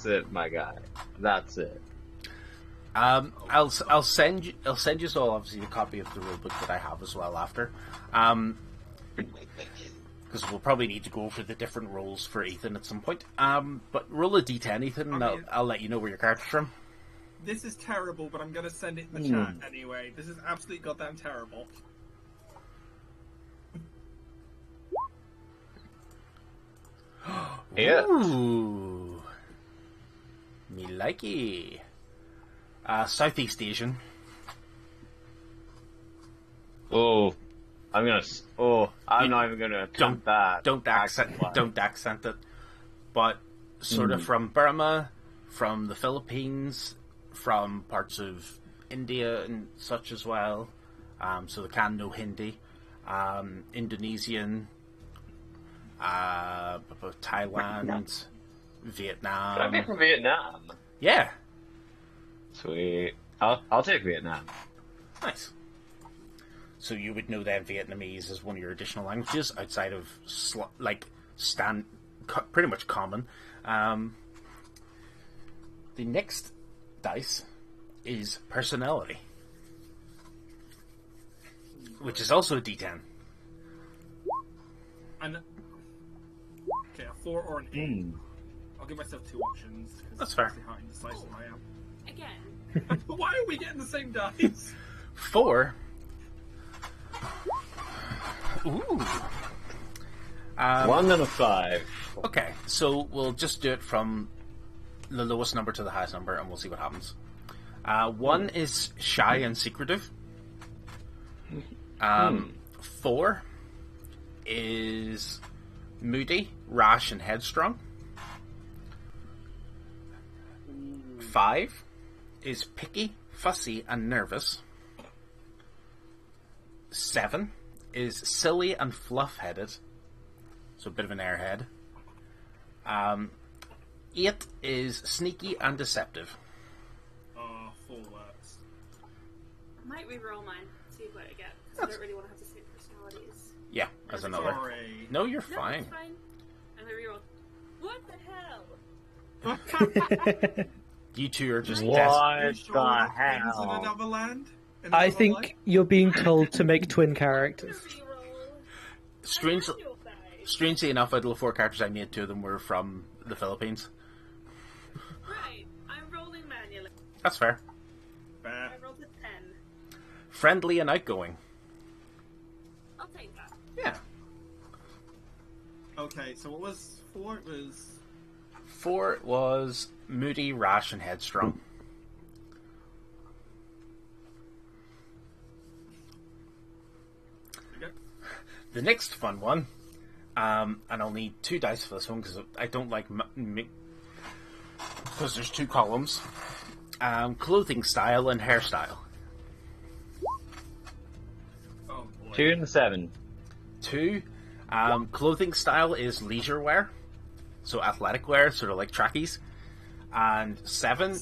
it, my guy. That's it. I'll send you all obviously a copy of the rulebook that I have as well after, because we'll probably need to go over the different roles for Ethan at some point. But roll a d10, Ethan, and I'll let you know where your character's from. This is terrible, but I'm gonna send it in the chat anyway. This is absolutely goddamn terrible. Yeah. Ooh, me likey. Southeast Asian. Oh, I'm not even gonna attempt that. Don't accent it. But sort of from Burma, from the Philippines, from parts of India and such as well. So they can know Hindi, Indonesian, Thailand, Vietnam. Could I be from Vietnam? Yeah, Sweet. I'll take Vietnam. nice. So you would know then Vietnamese as one of your additional languages outside of pretty much common. The next dice is personality, which is also a D10. And okay, a 4 or an 8. I'll give myself 2 options. That's fair. How indecisive I am. Again. Why are we getting the same dice? 4. Ooh. 1 and a 5. Okay, so we'll just do it from the lowest number to the highest number, and we'll see what happens. 1 is shy and secretive. 4 is moody, rash, and headstrong. 5 is picky, fussy, and nervous. 7 is silly and fluff-headed, so a bit of an airhead. 8 is sneaky and deceptive. Oh, 4 works. I might re-roll mine, see what I get, because I don't really want to have the same personalities. Yeah, as another. Sorry. No, you're No, fine. it's fine. And I re-roll. What the hell? You two are just What Are you sure the we're not friends in hell? another land? In I another think life? you're being told to make twin characters. Re-roll. Strangely enough, out of the 4 characters I made, 2 of them were from the Philippines. Right, I'm rolling manually. That's fair. Fair. I rolled a 10. Friendly and outgoing. I'll take that. Yeah. Okay, so what was 4? It was 4 was moody, rash, and headstrong. okay. The next fun one, and I'll need 2 dice for this one because I don't like because there's 2 columns. Clothing style and hairstyle. Oh boy. 2 and 7. 2, clothing style is leisure wear, so athletic wear, sort of like trackies. And 7,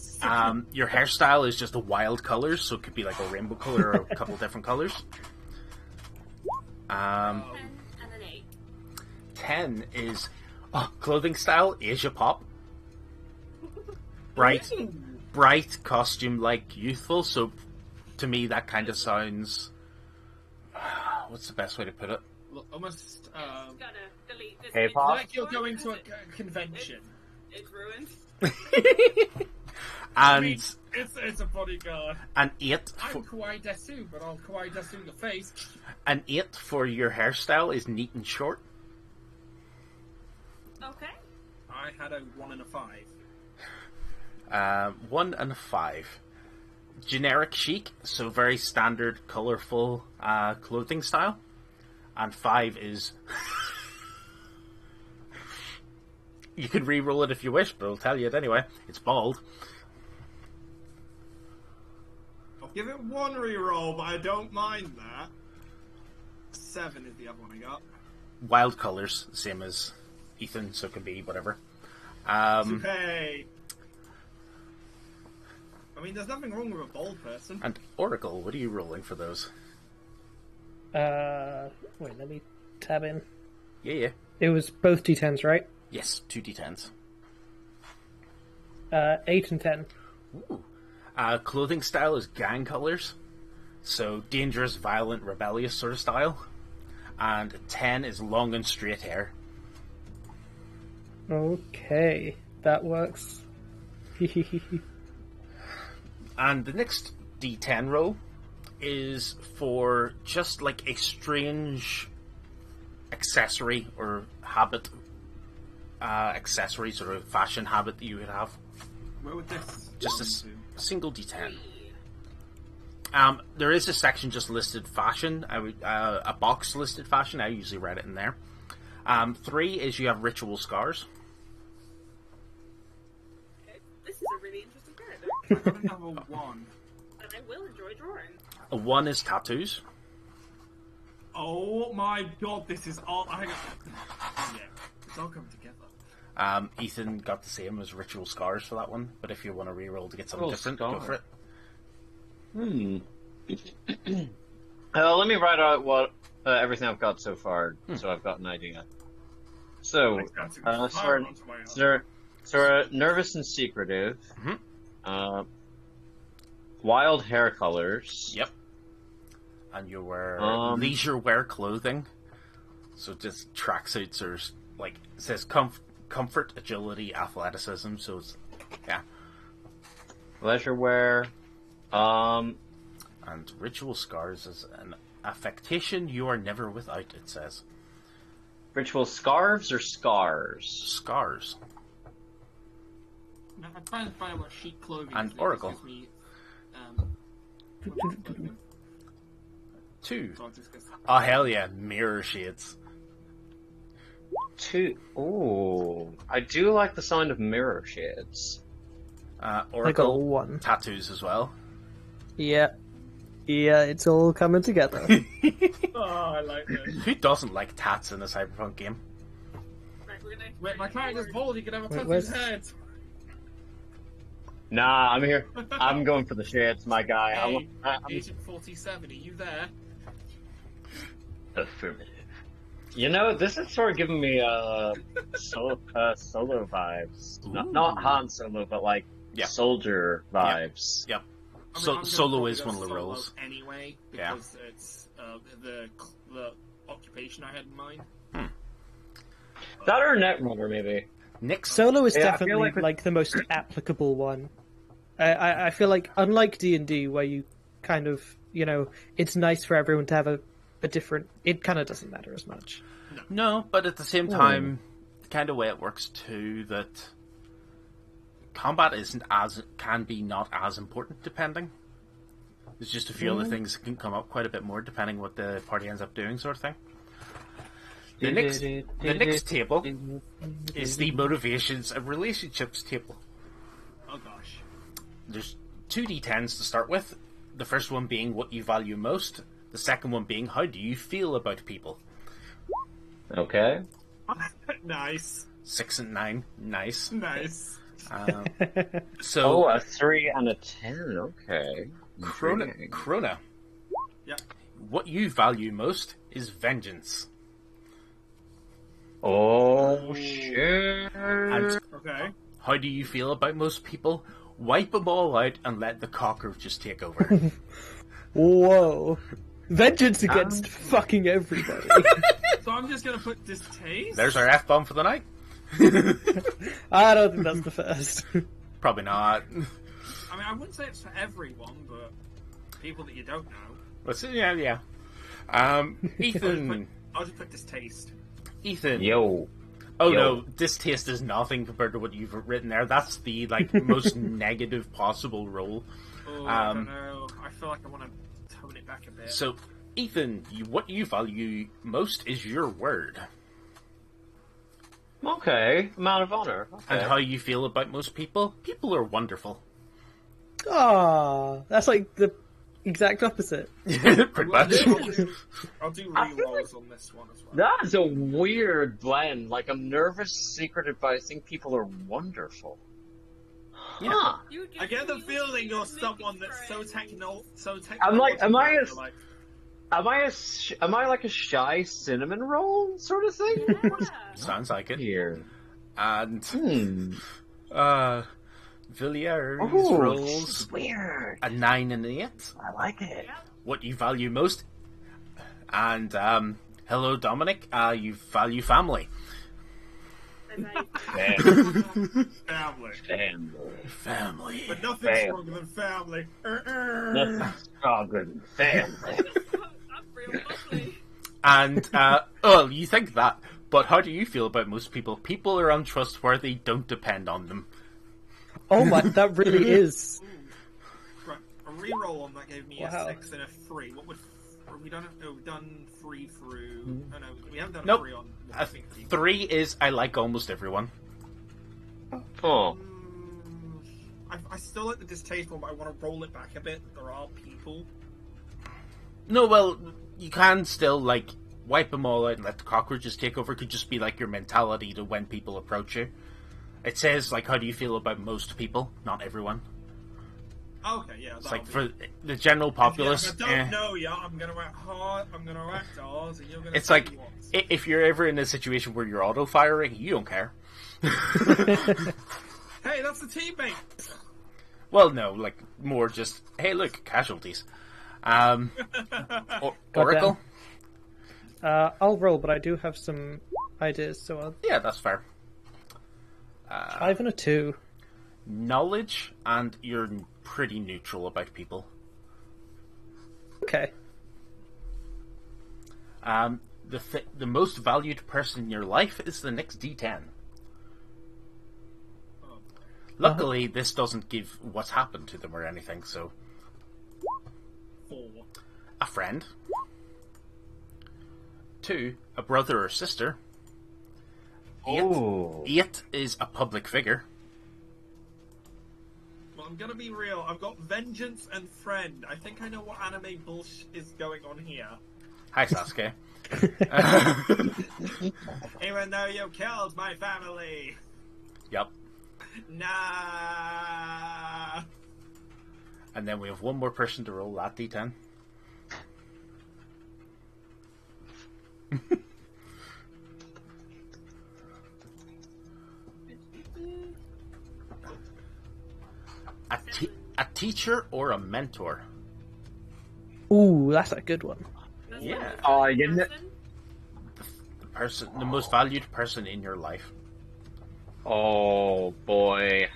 your hairstyle is just a wild colors, so it could be like a rainbow color or a couple different colors. 10 and an 8. 10 is clothing style Asia pop. Bright costume, like youthful. So to me, that kind of sounds. What's the best way to put it? Almost Gotta delete this. K-pop? like you're going to a convention. It's ruined. I mean, And it's a bodyguard. an 8 I'm for, Kawaii Desu, but I'll Kawaii Desu the face. an 8 for your hairstyle is neat and short. Okay. I had a 1 and a 5. 1 and 5. Generic chic, so very standard, colourful clothing style. And 5 is. You can re-roll it if you wish, but I'll tell you it anyway. It's bald. I'll give it 1 reroll, but I don't mind that. 7 is the other one I got. Wild colours, same as Ethan, so it can be whatever. Hey. I mean, there's nothing wrong with a bold person. And Oracle, what are you rolling for those? Wait, let me tab in. Yeah. It was both D10s, right? Yes, 2 d10s. 8 and 10. Ooh. Clothing style is gang colours, so dangerous, violent, rebellious sort of style. And 10 is long and straight hair. Okay, that works. And the next D10 roll is for just like a strange accessory or habit, accessory sort of fashion habit that you would have. Where would this Just go a into? single D10. There is a section just listed fashion. A box listed fashion. I usually read it in there. 3 is you have ritual scars. Okay, this is a really interesting character. I don't have a 1. And I will enjoy drawing. A 1 is tattoos. Oh my god, this is all. Yeah, it's all coming together. Ethan got the same as ritual scars for that one, but if you want to reroll to get something different, Scar. go for it. Let me write out what everything I've got so far, so I've got an idea. So, nervous and secretive. Wild hair colors. Yep. And you wear leisure wear clothing. So just tracksuits or like it says comfort, agility, athleticism. So it's Leisure wear. And ritual scars is an affectation you are never without. It says Ritual scarves or scars? Scars. I'm trying to find out what chic clothing And is. Oracle. Gives me, 2. so I'll just go- Oh hell yeah, mirror shades. 2. Ooh, I do like the sound of mirror shades. I got Oracle 1. tattoos as well. Yeah. Yeah, it's all coming together. Oh, I like this. Who doesn't like tats in a Cyberpunk game? Right, we're gonna. Wait, my character's bald. You can have a Wait, tattoo where's- his head. Nah, I'm here. I'm going for the shades, my guy. Hey, I'm Agent 47, are you there? affirmative. You know, this is sort of giving me solo vibes. Not Han Solo, but like Yeah. soldier vibes. Yep. I mean, So, I'm gonna solo probably is go one of the solo roles. anyway, Yeah. because it's the occupation I had in mind. That or Netrunner, maybe. Nick Solo is Yeah, I feel definitely like like the most applicable one. I feel like, unlike D&D, where you kind of, it's nice for everyone to have a different... It kind of doesn't matter as much. No, but at the same time, the kind of way it works too, that combat can be not as important depending. There's just a few other things that can come up quite a bit more depending what the party ends up doing, sort of thing. The next table is the motivations and relationships table. Oh gosh. There's 2 d10s to start with. The first one being what you value most. The second one being how do you feel about people. Okay. Nice. 6 and 9, nice. Nice. So a 3 and a 10. Okay. Intriguing. Krona. Yeah. What you value most is vengeance. Oh shit! And Okay. how do you feel about most people? Wipe them all out and let the cockroaches take over. Whoa. Vengeance against fucking everybody. So I'm just gonna put distaste. There's our F-bomb for the night. I don't think that's the first. Probably not. I mean, I wouldn't say it's for everyone, but people that you don't know. Let's see, yeah. Ethan. I'll just put distaste. Ethan. Yo. Oh Yo. no, distaste is nothing compared to what you've written there. That's the most negative possible role. Oh, I don't know. I feel like I want to tone it back a bit. So, Ethan, what you value most is your word. Okay. Amount of honor. Okay. And how you feel about most people. People are wonderful. Aw, that's like the exact opposite. Pretty much. I'll do I feel rerolls on this one as well. That is a weird blend. Like, I'm nervous, secretive, but I think people are wonderful. Yeah. Huh. You would I get the you feeling you're make someone it that's so friends. technical. I'm like, am I you're like, am I like a shy cinnamon roll sort of thing? Yeah. Sounds like it. Here. And, Villiers Ooh, rolls this is weird. a 9 and an 8. I like it. What you value most. And, hello, Dominic. You value family. family. Family. But nothing's Family. stronger than family. Nothing's stronger than family. I'm real lovely. And, well, you think that, but how do you feel about most people? People are untrustworthy, don't depend on them. Oh my, that really is. Right, a re-roll on that gave me Wow. a 6 and a 3. What would we've done 3 through? Oh no, we haven't done Nope. 3 on. A 3 is I like almost everyone. Oh. I still like the distasteful, but I want to roll it back a bit. There are people. No, well, you can still, like, wipe them all out and let the cockroaches take over. It could just be, like, your mentality to when people approach you. It says, like, how do you feel about most people, not everyone. Okay, yeah. It's like, for the general populace... If I don't know you, I'm going to act hard, I'm going to act hard, and you're going to It's like, if you're ever in a situation where you're auto-firing, you don't care. Hey, that's the teammate! Well, no, like, more just, hey, look, casualties. Oracle? I'll roll, but I do have some ideas, so I'll... Yeah, that's fair. 5 and a 2. Knowledge, and you're pretty neutral about people. Okay. The most valued person in your life is the next D10. Luckily, this doesn't give what's happened to them or anything, so... 4. A friend. 2, a brother or sister. 8, Oh. 8 is a public figure. Well, I'm gonna be real. I've got vengeance and friend. I think I know what anime bullshit is going on here. Hi, Sasuke. Even though you killed my family. Yep. Nah. And then we have one more person to roll that D10. A teacher or a mentor? Ooh, that's a good one. That's Yeah. not Oh, a you kn- person. The most valued person in your life. Oh boy.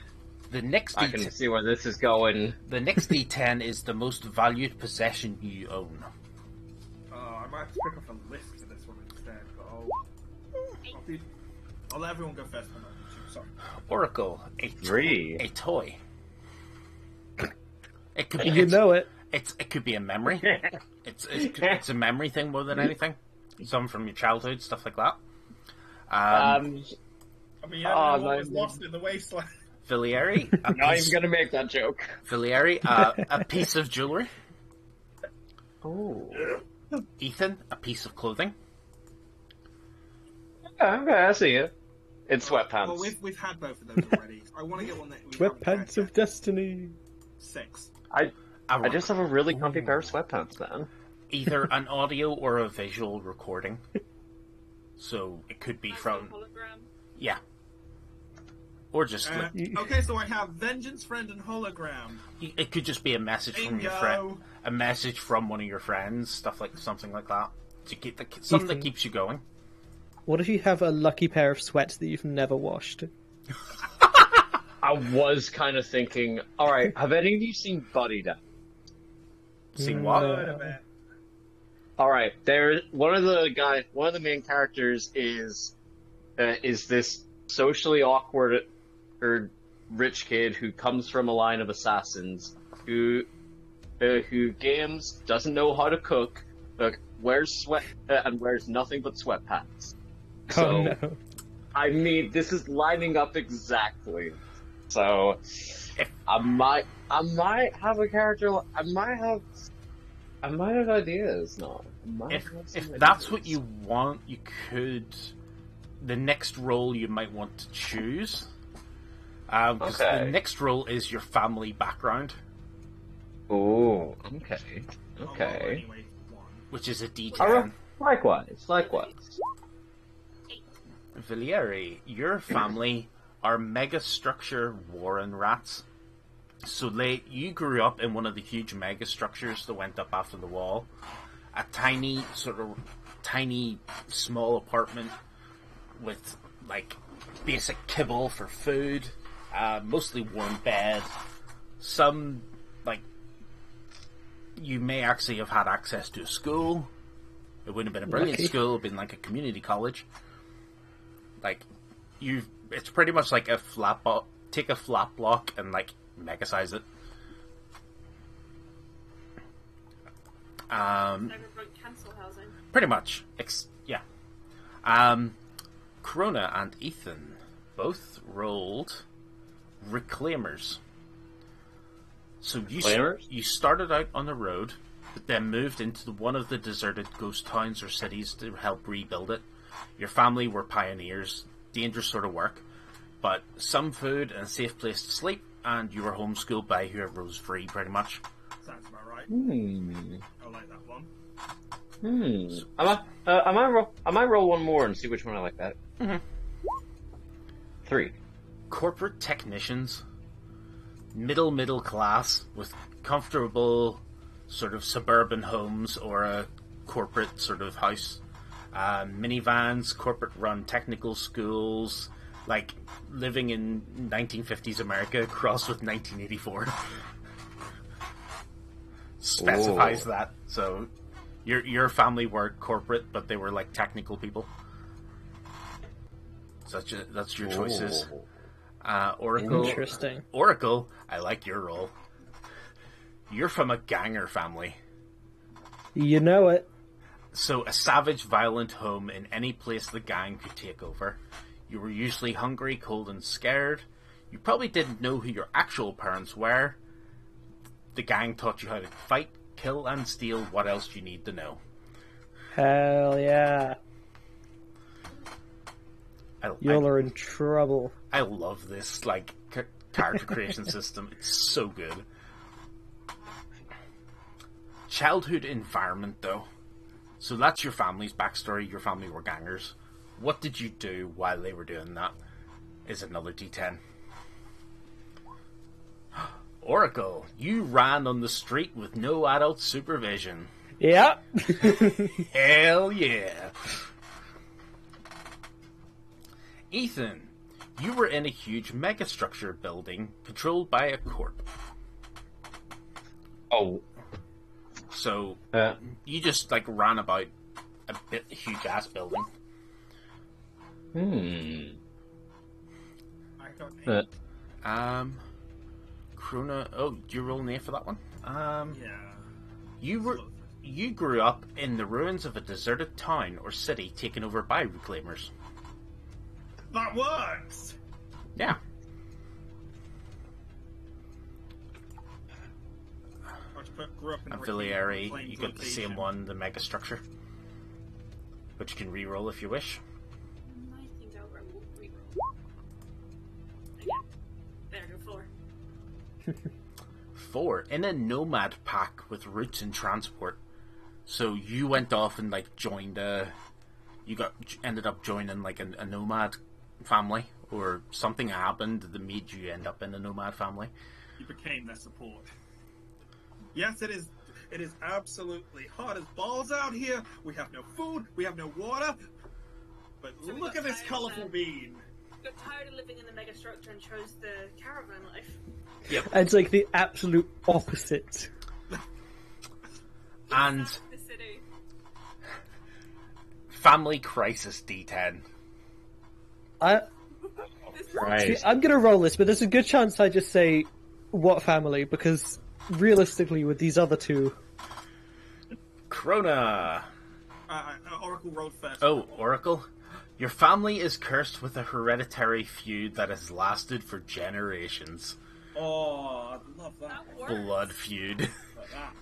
The next I can D10, see where this is going. the next D10 is the most valued possession you own. I might have to pick up a list for this one instead, but I'll let everyone go first. Sorry. Oracle, a 3. a toy. It could be. You know it. It could be a memory. It's a memory thing more than anything. Some from your childhood, stuff like that. I mean, yeah, Oh, no one was no. lost in the wasteland. Filieri, Not even gonna make that joke. a piece of jewelry. Oh. Ethan, a piece of clothing. Okay, I see it. It's sweatpants. Well, we've had both of those already. I want to get one that we haven't Sweatpants had of Destiny. 6. I just have a really comfy pair of sweatpants, man. Either an audio or a visual recording. So it could be Nice from little hologram. yeah, or just like, Okay, so I have vengeance, friend, and hologram. it could just be a message from your Bingo. friend, a message from one of your friends, something like that to keep something that Ethan. keeps you going. What if you have a lucky pair of sweats that you've never washed? I was kind of thinking, alright, have any of you seen Buddy Down? See what? No. Alright, one of the main characters is this socially awkward or rich kid who comes from a line of assassins who games, doesn't know how to cook, but wears nothing but sweatpants. So, Oh no. I mean, this is lining up exactly. So, I might have a character. I might have ideas. No, If that's what you want, you could. The next role you might want to choose. 'Cause Okay. the next role is your family background, Oh, okay, Oh, okay. anyway, 1. which is a D10. Alright, likewise. Vilieri, your family are mega structure Warren rats. So you grew up in one of the huge mega structures that went up after the wall. A tiny, small apartment with, like, basic kibble for food, mostly warm bed. Some, like, you may actually have had access to a school. It wouldn't have been a brilliant Lucky. school, it would have been like a community college. Like, it's pretty much like a take a flat block and, like, mega size it. Cyberpunk cancel housing. Pretty much. Yeah. Corona and Ethan both rolled Reclaimers. So you started out on the road, but then moved into one of the deserted ghost towns or cities to help rebuild it. Your family were pioneers, dangerous sort of work, but some food and a safe place to sleep, and you were homeschooled by whoever was free, pretty much. Sounds about right. I like that one. I might roll one more and see which one I like better. 3. Corporate technicians, middle class, with comfortable sort of suburban homes or a corporate sort of house. Minivans, corporate-run technical schools, like living in 1950s America crossed with 1984. Specifies that. So your family were corporate, but they were like technical people. So that's your choices. Oracle. Interesting. Oracle, I like your role. You're from a ganger family. You know it. So a savage, violent home in any place the gang could take over. You were usually hungry, cold, and scared. You probably didn't know who your actual parents were. The gang taught you how to fight, kill, and steal. What else do you need to know? Hell yeah. Y'all are in trouble. I love this, like, character creation system. It's so good. Childhood environment, though. So that's your family's backstory. Your family were gangers. What did you do while they were doing that? Is another D10. Oracle, you ran on the street with no adult supervision. Yeah. Hell yeah. Ethan, you were in a huge megastructure building controlled by a corp. Oh. So, you just, like, ran about a huge-ass building. I got 8. Krona... Oh, do you roll an 8 for that one? Yeah. You grew up in the ruins of a deserted town or city taken over by Reclaimers. That works! Yeah. Grew up in Auxiliary, Flames you got the location. same one, the mega structure. But you can re-roll if you wish. I think I'll re-roll. Again. Better do 4. 4. In a nomad pack with roots in transport. So you went off and, like, joined ended up joining, like, a nomad family. Or something happened that made you end up in a nomad family. You became their support. Yes, it is. It is absolutely hot as balls out here. We have no food. We have no water. But So we look got at this tired colourful then. bean. Got tired of living in the megastructure and chose the caravan life. It's like the absolute opposite. And Back to the city. family crisis D10. Right. I'm gonna roll this, but there's a good chance I just say what family, because realistically with these other two... Krona. Oracle rolled first. Oh, Oracle. Your family is cursed with a hereditary feud that has lasted for generations. Oh, I love that. That works. Blood feud. Like that.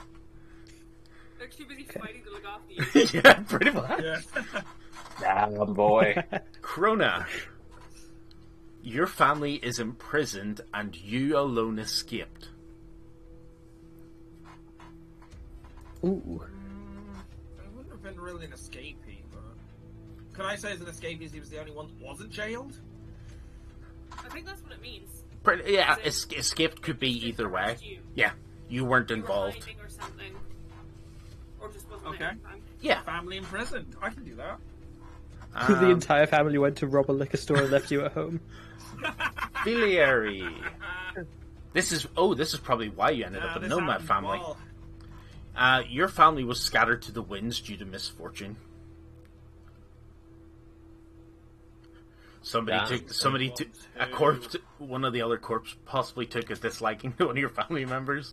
They're too busy fighting to look after you. Yeah, pretty much. Yeah. Damn, boy. Krona. Your family is imprisoned and you alone escaped. Ooh. It wouldn't have been really an escapee, but... Can I say as an escapee he was the only one that wasn't jailed? I think that's what it means. Yeah, As in- escaped could be either way. You. Yeah, you weren't You were involved. hiding or something. Or just wasn't Okay. there. Fine. Yeah. Family imprisoned. I can do that. The entire family went to rob a liquor store and left you at home. Biliary. This is probably why you ended up in This Nomad happened family. well. Your family was scattered to the winds due to misfortune. A corpse, one of the other corpse possibly took a disliking to one of your family members.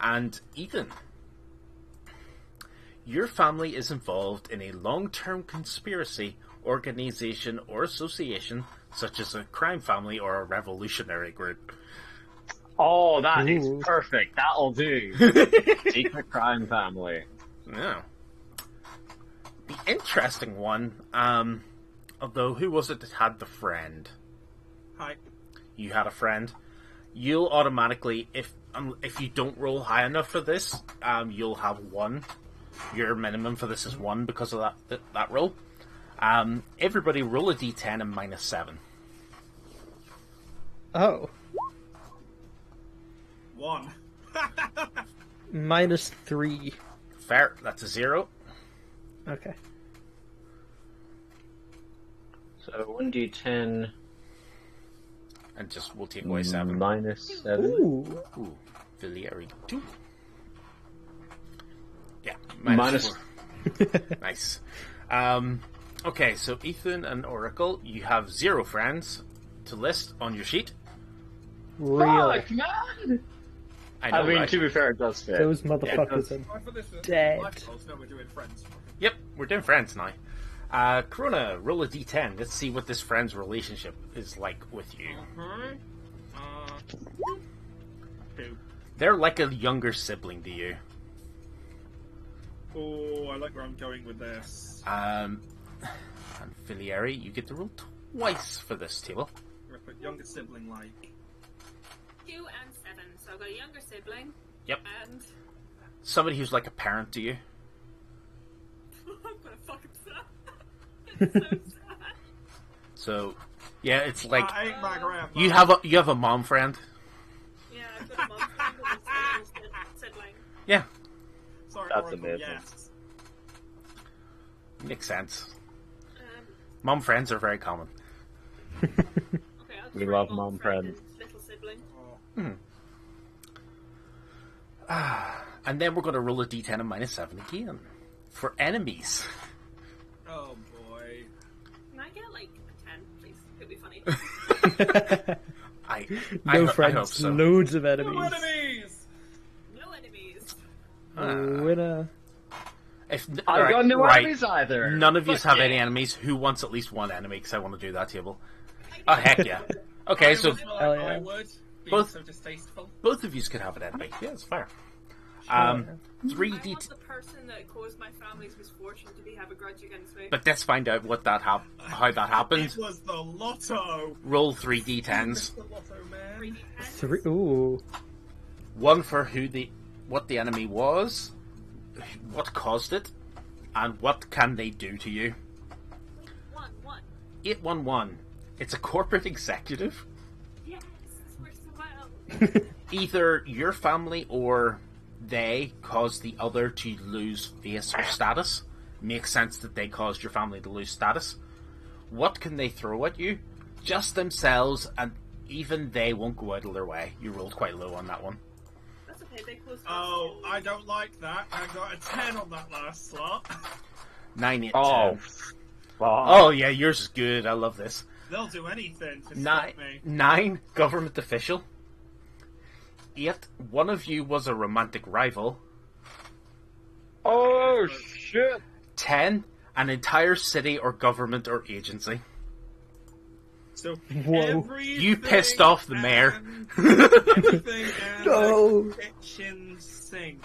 And Ethan, your family is involved in a long-term conspiracy, organization, or association, such as a crime family or a revolutionary group. Oh, that is Ooh. perfect. That'll do. Secret crime family. Yeah. The interesting one, although who was it that had the friend? Hi. You had a friend. You'll automatically, if you don't roll high enough for this, you'll have 1. Your minimum for this is 1 because of that roll. Everybody roll a d10 and -7. Oh. 1. -3. Fair, that's a 0. Okay. So 1d10 And just, we'll take away 7. -7. Ooh. Ooh, Villieri 2. Yeah, Minus- -4. Nice. Okay, so Ethan and Oracle, you have 0 friends to list on your sheet. Really? Fuck, man! I know, I mean, right? to be fair, it does fit. Those motherfuckers are I thought this was dead. lifestyles. No, we're doing friends. Yep, we're doing friends now. Corona, roll a d10. Let's see what this friend's relationship is like with you. Two. They're like a younger sibling to you. Oh, I like where I'm going with this. And Filieri, you get to roll twice for this table. We're gonna put younger sibling like. 2 and 7. So I've got a younger sibling. Yep. And Somebody who's like a parent to you. I'm gonna fucking sad. It's so sad. So, yeah, it's like I ain't my grandma. you have a mom friend. Yeah, I've got a mum friend with a sibling. Yeah, Sorry, That's Oracle, amazing. yes. makes sense. Um, Mom friends are very common. okay, I'll We just love write mum friend friends. and little sibling. And then we're going to roll a d10 and -7 again for enemies. Oh boy. Can I get like a 10, please? It'd be funny. I No I friends, hope so. loads of No enemies. enemies! No enemies. Winner. If I've right, got no right. enemies either. None of you Fuck have yeah. any enemies. Who wants at least 1 enemy? Because I want to do that table. Oh heck yeah! Okay, so Hell yeah. I would. Being Both- so distasteful. both of you could have an enemy. Yeah, it's fair. 3 I d. want the person that caused my family's misfortune to have a grudge against me. But let's find out what how that happened. It was the lotto. Roll 3 d10s. The lotto man. 3. Ooh. 1 for what the enemy was, what caused it, and what can they do to you. 1. 811. It's a corporate executive. Yes, this works so well. Either your family or they caused the other to lose face or status. Makes sense that they caused your family to lose status. What can they throw at you? Just themselves, and even they won't go out of their way. You rolled quite low on that one. That's okay, they caused Oh, I don't like that. I got a 10 on that last slot. 9, 8, 10. Oh, fuck. Oh yeah, yours is good. I love this. They'll do anything to Nine, stop me. 9 government official. 8, one of you was a romantic rival. Oh, shit. 10, an entire city or government or agency. So Whoa. everything You pissed off the mayor. and- everything and No. the kitchen sink.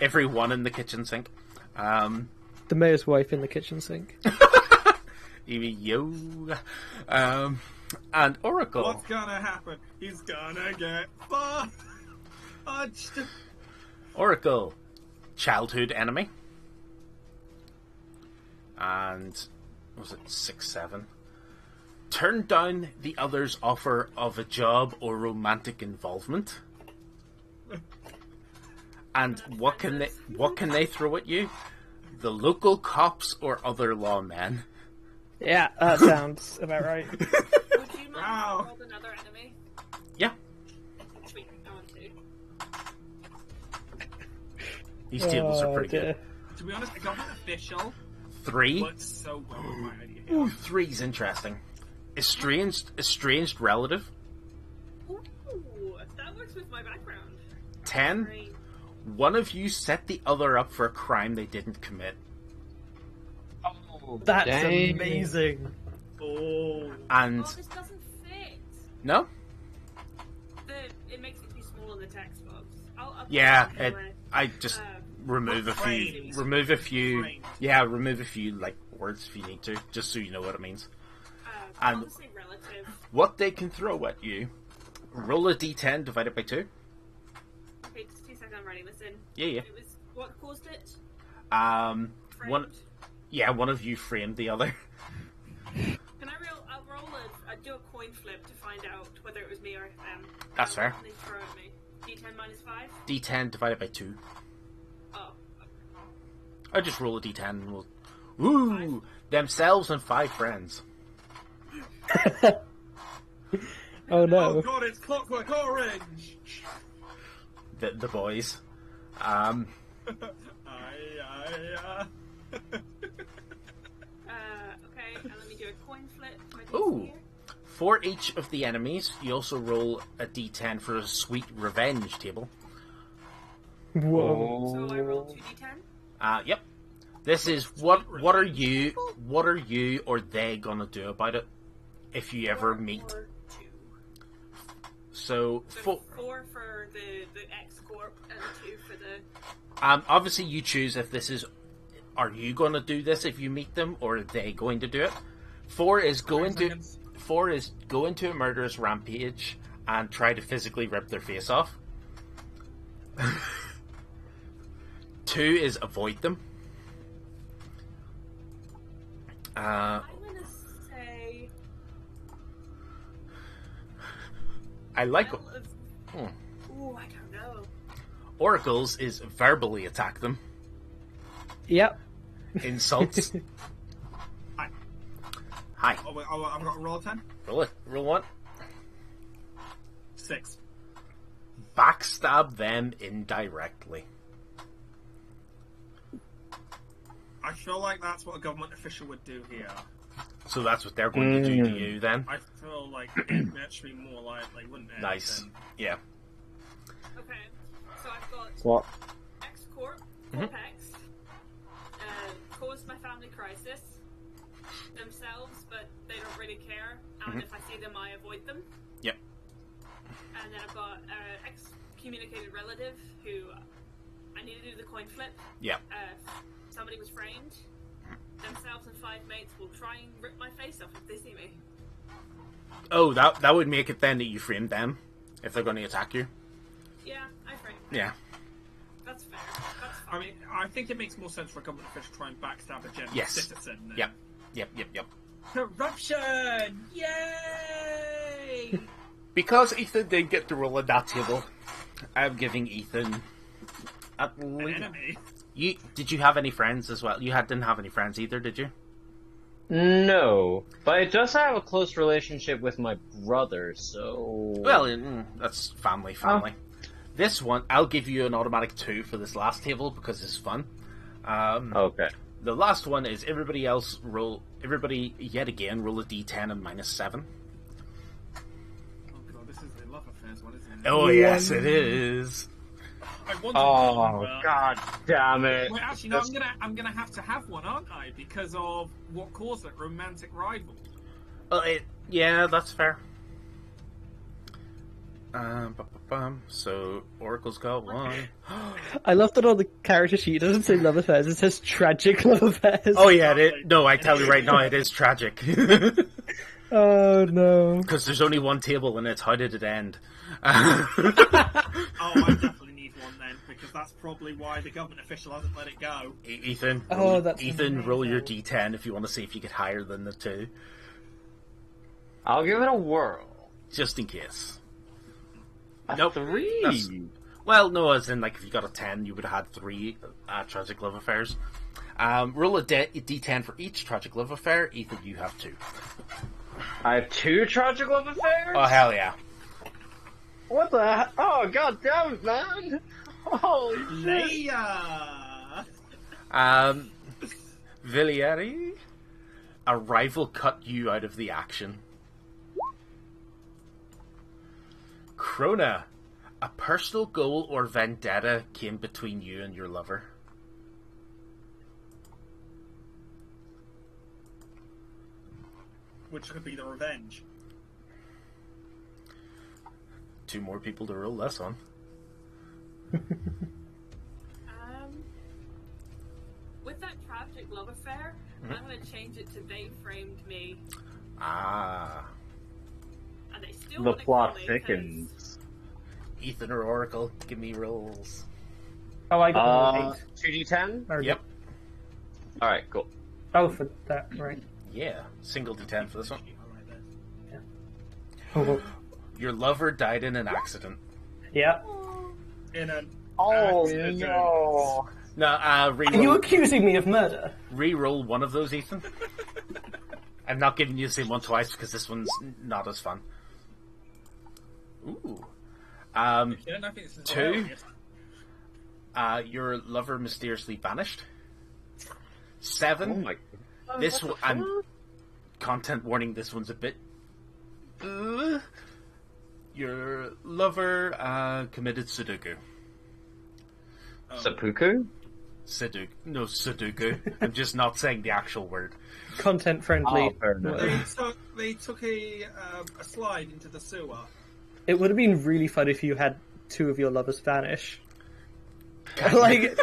Everyone in the kitchen sink. The mayor's wife in the kitchen sink. Yo. And Oracle. What's gonna happen? He's gonna get fudged. Oracle. Childhood enemy. And was it 6, 7? Turn down the other's offer of a job or romantic involvement. And what can they throw at you? The local cops or other lawmen. Yeah, that sounds about right. Would you mind Wow. if I rolled another enemy? Yeah, Sweet, I want to. these tables are pretty dear. To be honest, I got an official. 3. Works so well with my idea. Ooh, 3's interesting. Estranged relative. Ooh, that works with my background. 10. Great. One of you set the other up for a crime they didn't commit. Oh, That's dang. amazing. Oh. And Oh, this doesn't fit. no? It makes it too small in the text box. I'll Yeah, put it anyway. I just remove a few. frames. Remove a few. Frames. Yeah, remove a few like words if you need to, just so you know what it means. And- Honestly, relative. What they can throw at you. Roll a d10 divided by 2. Okay, just 2 seconds. I'm writing this in. Yeah. It was what caused it. One. Framed. Yeah, one of you framed the other. Can I'll roll a do a coin flip to find out whether it was me or them. That's fair. They throw at me. D10 minus 5. D10 divided by 2. Oh. I just roll a d10 and we'll. Woo! Themselves and 5 friends. Oh no. Oh god, it's Clockwork Orange! The boys. I, Okay, and let me do a coin flip. My dice Ooh. here. For each of the enemies, you also roll a d10 for a sweet revenge table. Whoa. So I roll 2d10. Yep. This is what are you or they gonna do about it if you ever meet. Or 2. So So 4 for the X Corp and 2 for the. obviously you choose if this is, are you gonna do this if you meet them or are they going to do it? 4 is go into a murderous rampage and try to physically rip their face off. 2 is avoid them. I'm gonna say. I like Well of- Ooh, I don't know. oracles is verbally attack them. Yep. Insults. Hi. Hi. Oh, wait, I've got a roll 10? Roll it. Roll 1. 6. Backstab them indirectly. I feel like that's what a government official would do here. So that's what they're going to do to you then. I feel like it'd actually be more likely, wouldn't it? Nice. than- Yeah. Okay, so I've got What? X Corp, Mhm. Corpex, caused my family crisis themselves, but they don't really care. And if I see them, I avoid them. Yep. And then I've got excommunicated relative who I need to do the coin flip. Yep. Somebody was framed. Themselves and 5 mates will try and rip my face off if they see me. Oh, that would make it then that you framed them if they're going to attack you. Yeah, I framed them. Yeah. That's fair. That's fine. I mean, I think it makes more sense for a government official to try and backstab a general Yes. citizen. than- Yep. Yep. Corruption! Yay! Because Ethan did get to roll at that table, I'm giving Ethan at An least. enemy. Did you have any friends as well? You didn't have any friends either, did you? No, but I just have a close relationship with my brother, so. Well, that's family. This one, I'll give you an automatic 2 for this last table because it's fun. Okay. The last one is everybody yet again roll a d10 and minus 7. Oh god, this is the love affairs one, isn't it? Oh yes, it is. I wanted Oh, one, but- god damn it. Wait, actually, no, I'm gonna have to have one, aren't I? Because of what caused it, romantic rival. Yeah, that's fair. So Oracle's got 1. I love that on the character sheet it doesn't say love affairs, it says tragic love affairs. Oh yeah, no, I tell you right now, it is tragic. Oh no. Because there's only one table and it's how did it end? Oh, I definitely need one then, because that's probably why the government official hasn't let it go. Ethan, Oh, that's roll your d10 if you want to see if you get higher than the 2. I'll give it a whirl. Just in case. A Nope. 3. That's- Well, no, as in, like, if you got a 10, you would have had 3 tragic love affairs. Roll a d10 for each tragic love affair. Ethan, you have 2. I have 2 tragic love affairs? Oh, hell yeah. What the hell? Oh, god damn it, man! Holy shit! Leia! Villieri, a rival cut you out of the action. Krona, A personal goal or vendetta came between you and your lover. Which could be the revenge. 2 more people to roll less on. With that tragic love affair, I'm going to change it to they framed me. Ah. And they still The want to plot kill me thickens. Ethan or Oracle, give me rolls. Oh, I got 2d10? Or- Yep. Alright, cool. Oh, for that, right. Yeah, single D10 for this one. Alright then. Oh, Your lover died in an accident. yeah. In an Oh, accident. no. No, Are you re-roll, accusing me of murder? re-roll one of those, Ethan. I'm not giving you the same one twice because this one's not as fun. Ooh. Yeah, I think this is 2. hilarious. Your lover mysteriously vanished. Oh 7. my god. This one, and content warning. This one's a bit. Your lover committed Sudoku. Seppuku? Sudoku. No, Sudoku. I'm just not saying the actual word. Content friendly. Oh, fair enough. They took a slide into the sewer. It would have been really fun if you had 2 of your lovers vanish. Like,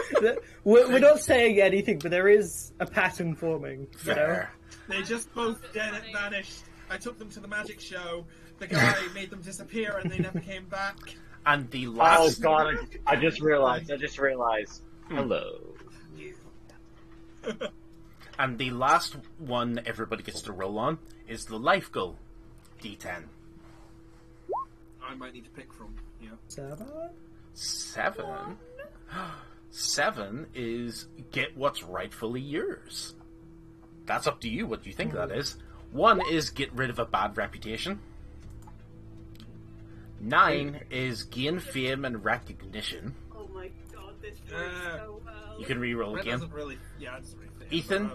we're not saying anything, but there is a pattern forming. You know? Fair. They just both vanished. I took them to the magic show. The guy made them disappear, and they never came back. And the Oh last. god, I just realized. Hello. And the last one everybody gets to roll on is the life goal. D10. I might need to pick from. Yeah. 7. 7 is get what's rightfully yours. That's up to you what you think that is. 1 is get rid of a bad reputation. 9 is gain fame and recognition. Oh my god, this works so well. You can re-roll Red again. doesn't really. Yeah, it doesn't really fit. Ethan?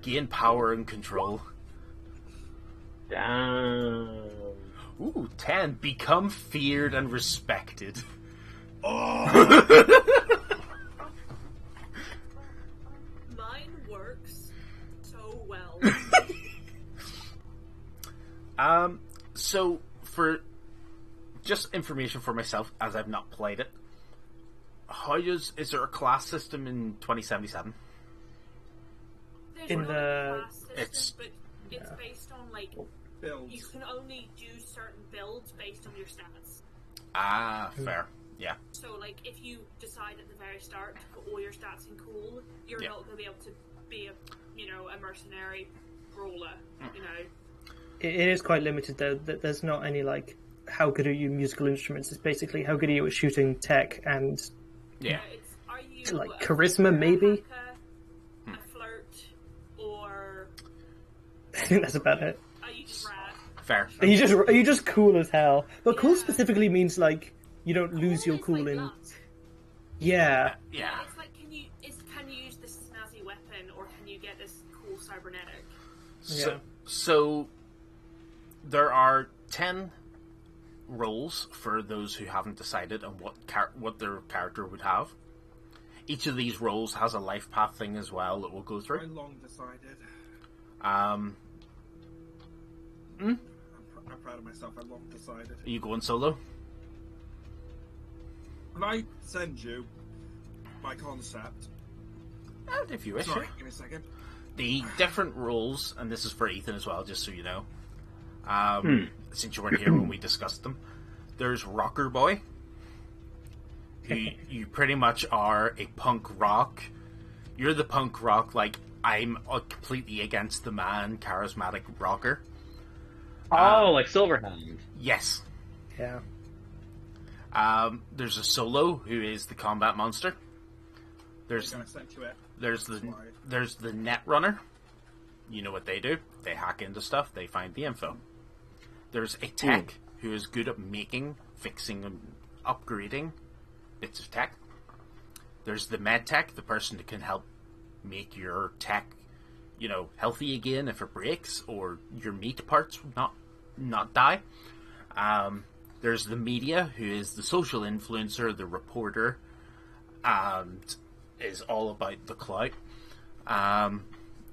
Gain power and control. Damn. Ooh, 10. Become feared and respected. Mine works so well. So for just information for myself, as I've not played it, is there a class system in 2077? There's In not the- a class system, it's- but it's based on like you Builds. can only do certain builds based on your stats. Ah, fair. Yeah. So like if you decide at the very start to put all your stats in cool, you're Yeah. not going to be able to be a mercenary brawler. You know. It is quite limited though. That there's not any like how good are you musical instruments. It's basically how good are you at shooting tech and Yeah. It's, are you like a charisma, fighter, maybe? a hacker, a flirt, or I think that's about it. are you just rad? Fair. Are you just cool as hell? But cool specifically means like you don't lose your It's cool like in. luck. Yeah. Yeah. It's like can you use this snazzy weapon or can you get this cool cybernetic? So there are 10 roles for those who haven't decided on what their character would have. Each of these roles has a life path thing as well that we'll go I through. long decided. Um, I'm proud of myself. I long decided. are you going solo? Can I send you my concept? If you wish. Sorry, give me a second. The different roles, and this is for Ethan as well, just so you know, since you weren't here when we discussed them. There's Rocker Boy, who you pretty much are a punk rock. You're the punk rock, like, I'm completely against the man, charismatic rocker. Oh, like Silverhand. Yes. Yeah. There's a Solo, who is the combat monster. There's I'm gonna send you it. there's the Net Runner. You know what they do? They hack into stuff. They find the info. There's a tech who is good at making, fixing, and upgrading bits of tech. There's the med tech, the person that can help make your tech, healthy again if it breaks or your meat parts not die. There's the media, who is the social influencer, the reporter, and is all about the clout.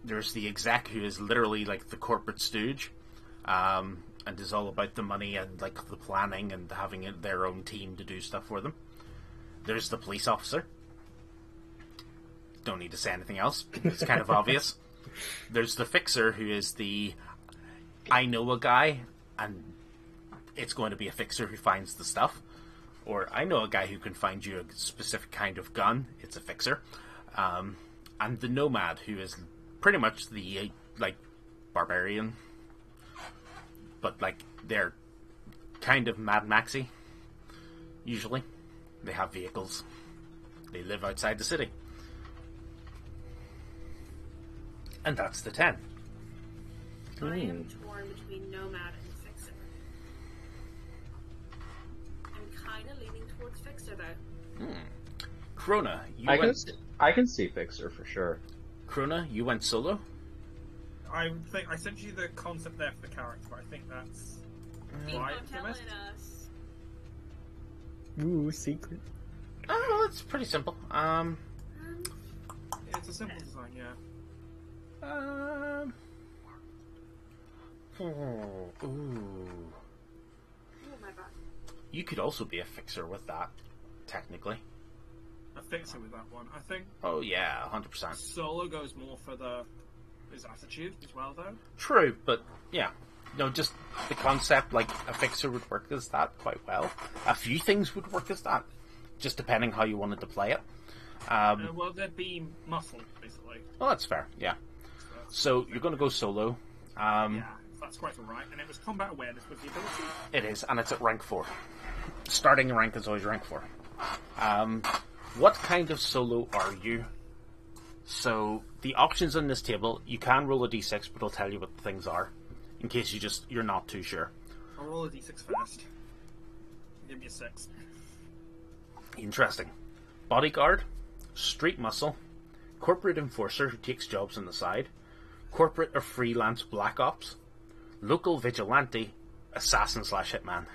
There's the exec, who is literally like the corporate stooge, and is all about the money and like the planning and having their own team to do stuff for them. There's the police officer. Don't need to say anything else. It's kind of obvious. There's the fixer, who is the I know a guy, and it's going to be a fixer who finds the stuff. Or I know a guy who can find you a specific kind of gun. It's a fixer. And the nomad, who is pretty much the like barbarian, but like they're kind of Mad Maxy. Usually, they have vehicles. They live outside the city. And that's the 10. I am torn between Nomad and Fixer. I'm kind of leaning towards Fixer, though. Krona, I can see Fixer for sure. Krona, you went solo? I think I sent you the concept there for the character, but I think that's Keep right on for telling this. us. Ooh, secret. Oh, it's pretty simple. It's a simple design, yeah. Ooh. Oh, my bad. You could also be a fixer with that, technically. A fixer with that one. I think Oh yeah, 100%. Solo goes more for his attitude as well, though. True, but yeah. No, just the concept, like, a fixer would work as that quite well. A few things would work as that, just depending how you wanted to play it. Well, there'd be muscle, basically. Well, that's fair, yeah. So, you're going to go solo. Yeah, that's quite alright. And it was combat awareness with the ability. It is, and it's at rank 4. Starting rank is always rank 4. What kind of solo are you? So, the options on this table, you can roll a d6, but I'll tell you what the things are, in case you're not too sure. I'll roll a d6 first. Give me a 6. Interesting. Bodyguard, street muscle, corporate enforcer who takes jobs on the side, corporate or freelance black ops, local vigilante, assassin / hitman.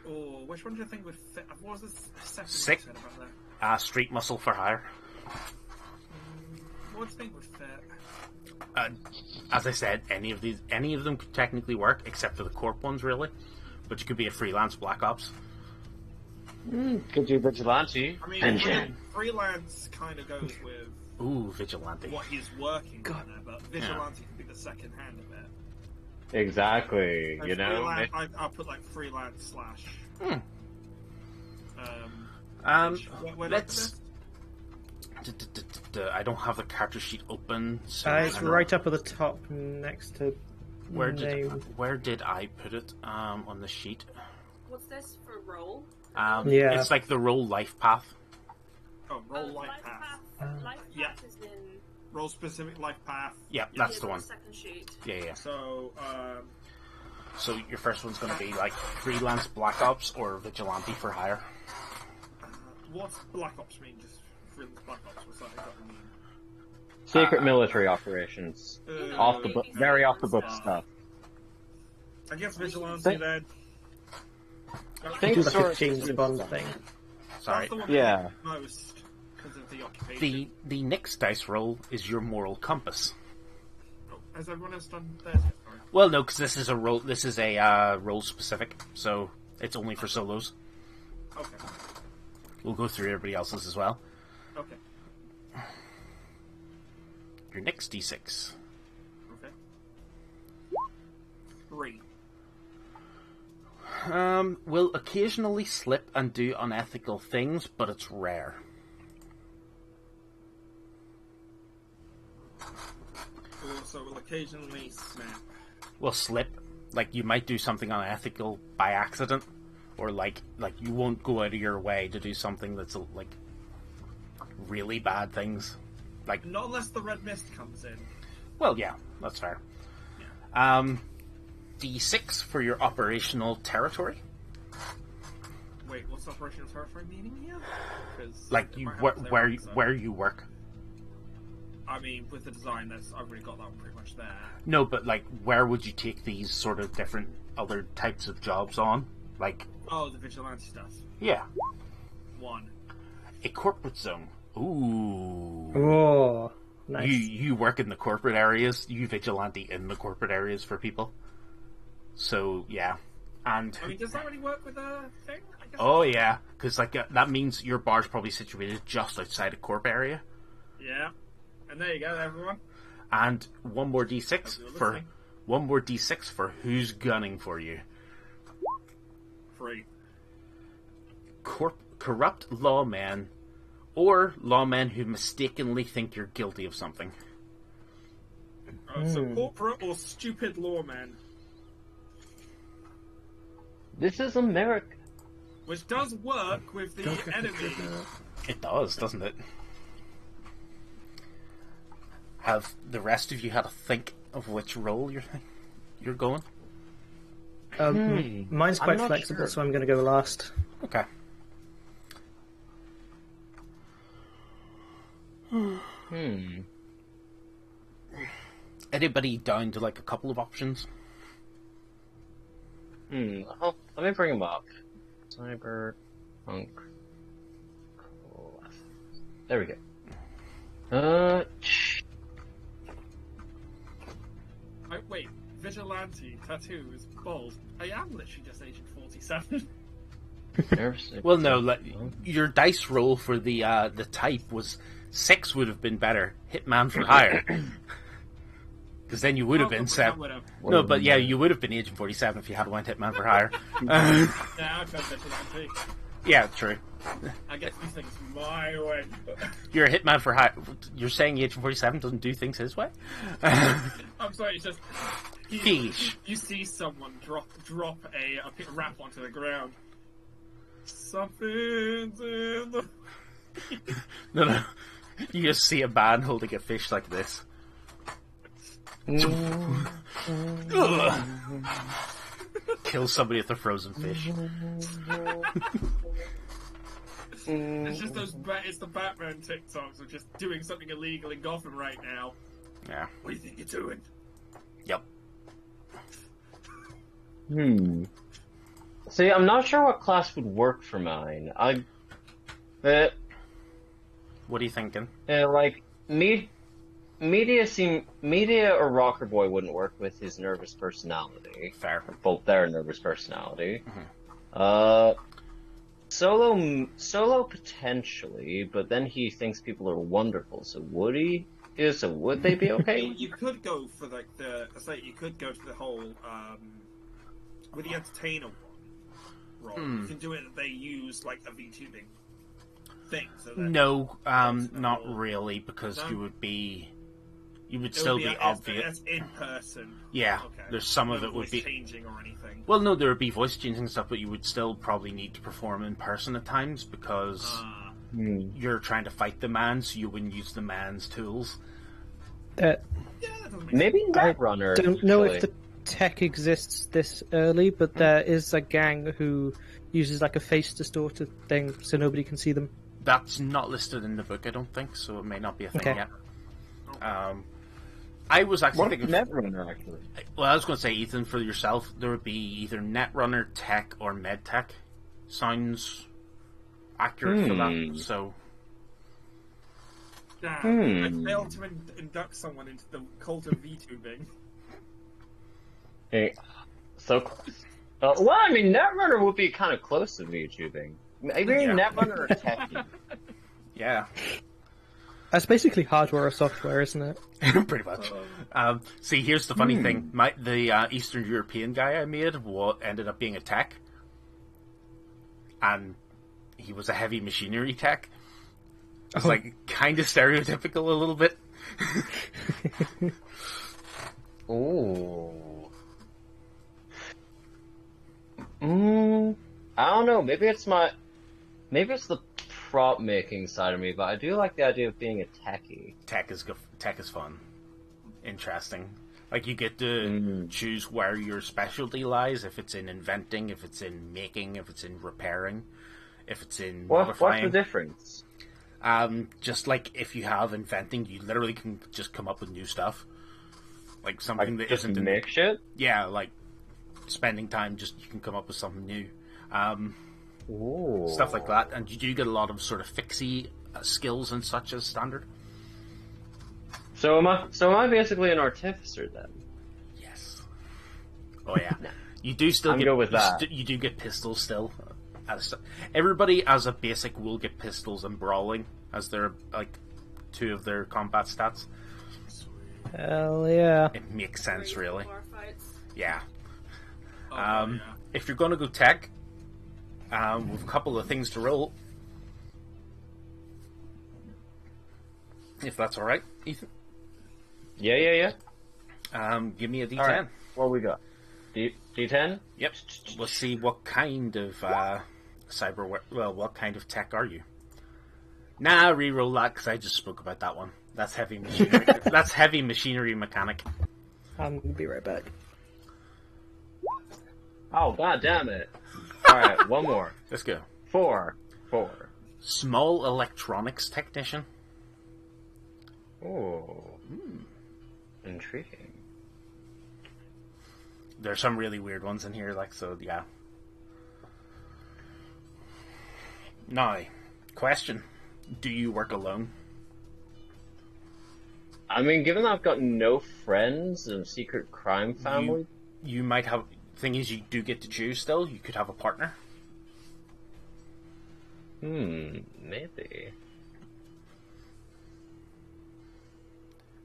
Oh, which one do you think would fit? What was the second Sick. you said about that? Street muscle for hire. What do you think would fit? As I said, any of them could technically work, except for the corp ones, really. But you could be a freelance black ops. Could do vigilante. I mean, Engine. freelance kind of goes with Ooh, vigilante. what he's working on there, but vigilante could be the second hand of it. Exactly. And You know. freelance, I'll put like freelance slash. Where Let's. I don't have the character sheet open, so It's right up at the top next to where name. did I put it on the sheet? What's this for role? Yeah. It's like the role life path. Oh, roll Oh, life path. Life Yeah. path is in Roll specific life path. Yeah, that's the one. second sheet. Yeah. So, So your first one's going to be like freelance black ops or vigilante for hire. what's Black Ops mean? Just freelance Black Ops? What's that exactly mean? Secret military operations. Off the very off the book Uh, stuff. I guess vigilante Think- then. Think Do like a sort of- James Bond thing. Sorry. That's the one Yeah. I like most because of the occupation. The next dice roll is your moral compass. Oh, has everyone else done theirs yet? Sorry. Well, no, because this is a role. This is a role specific, so it's only for solos. Okay. We'll go through everybody else's as well. Okay. Your next d6. Okay. 3. Will occasionally slip and do unethical things, but it's rare. Also, will occasionally snap. Will slip, like you might do something unethical by accident, or like you won't go out of your way to do something that's like really bad things. Like, Not unless the red mist comes in. well, yeah, that's fair. D6 for your operational territory. Wait, what's operational territory meaning here? 'Cause Like it you, might have where to say where, right, so- where you work. I mean, with the design, I've already got that one pretty much there. No, but like, where would you take these sort of different other types of jobs on? Like, Oh, the vigilante stuff. yeah, 1. a corporate zone. Ooh. Oh, nice. You work in the corporate areas. You vigilante in the corporate areas for people. So yeah, and I mean, does that really work with a thing? I guess oh yeah, because like that means your bar's probably situated just outside a corp area. Yeah. And there you go, everyone. And one more d6 Hope you're for listening. who's gunning for you. 3. Corrupt lawmen, or lawmen who mistakenly think you're guilty of something. So corporate or stupid lawmen, This is America. which does work with the enemy. It does, doesn't it? Have the rest of you had a think of which role you're going? Mine's I'm quite not flexible, sure. so I'm going to go last. Okay. Anybody down to like a couple of options? Oh, let me bring him up. Cyberpunk. There we go. Wait, vigilante, tattoos, bald. I am literally just Agent 47. Well, no. Like, your dice roll for the type was 6 would have been better. Hitman for hire. Because then you would have been set. No, but yeah, you would have been Agent 47 if you had went Hitman for hire. Yeah, I've done vigilante. Yeah, true. I get these things my way. You're a Hitman for hire. You're saying Agent 47 doesn't do things his way? I'm sorry, it's just Yeesh. you see someone drop a wrap onto the ground. Something's in the. No. You just see a man holding a fish like this. Ugh. Kill somebody with a frozen fish. It's just it's the Batman TikToks of just doing something illegal in Gotham right now. Yeah. What do you think you're doing? Yep. See, I'm not sure what class would work for mine. What are you thinking? Like media or Rocker Boy wouldn't work with his nervous personality. Fair. Both their nervous personality. Solo potentially, but then he thinks people are wonderful. So would he? Yeah, so would they be okay? You could go for you could go to the whole with the entertainer one role. You can do it that they use like a VTubing thing. So that No, not really, because No? you would still be obvious. That's in person. Yeah, Okay. there's some of No it would voice be. changing or anything. Well, no, there would be voice changing stuff, but you would still probably need to perform in person at times because you're trying to fight the man, so you wouldn't use the man's tools. Yeah, that doesn't make Maybe Netrunner. Don't know if actually. the tech exists this early, but there is a gang who uses like a face distorted thing so nobody can see them. That's not listed in the book, I don't think, so it may not be a thing Okay. yet. I was actually What thinking. Netrunner actually? Well, I was going to say, Ethan, for yourself, there would be either Netrunner, Tech, or MedTech. Sounds accurate for that. So, I failed to induct someone into the cult of VTubing. Hey, so close. Well, I mean, Netrunner would be kind of close to VTubing. Maybe Netrunner or Techie. yeah, That's basically hardware or software, isn't it? pretty much. See, here's the funny thing. The Eastern European guy I made ended up being a tech. And he was a heavy machinery tech. It's like kind of stereotypical a little bit. Ooh. I don't know. Maybe it's the prop making side of me, but I do like the idea of being a techie. Tech is fun, interesting. Like you get to choose where your specialty lies. If it's in inventing, if it's in making, if it's in repairing, if it's in What's modifying. the difference? Just like if you have inventing, you literally can just come up with new stuff. Like something that Just isn't in make shit? yeah, like spending time, just you can come up with something new. Ooh. Stuff like that. And you do get a lot of sort of fixie skills and such as standard. So am I basically an artificer then? Yes. Oh yeah. You do still I'm get good with that. You do get pistols still. Everybody as a basic will get pistols and brawling as their like 2 of their combat stats. Hell yeah. It makes sense, really. Bar fights. Yeah. Oh, yeah. If you're going to go tech, with a couple of things to roll, if that's all right, Ethan. Yeah. Give me a D10. All right. What we got? D10? Yep. Let's see what kind of what kind of tech are you? Nah, re-roll that because I just spoke about that one. That's heavy machinery. That's heavy machinery mechanic. I'm gonna be right back. Oh, god damn it. Alright, one more. Let's go. 4. Small electronics technician. Oh. Intriguing. There's some really weird ones in here, like, so, yeah. Now, question. Do you work alone? I mean, given that I've got no friends and secret crime family... You might have... Thing is, you do get to choose still. You could have a partner. Maybe.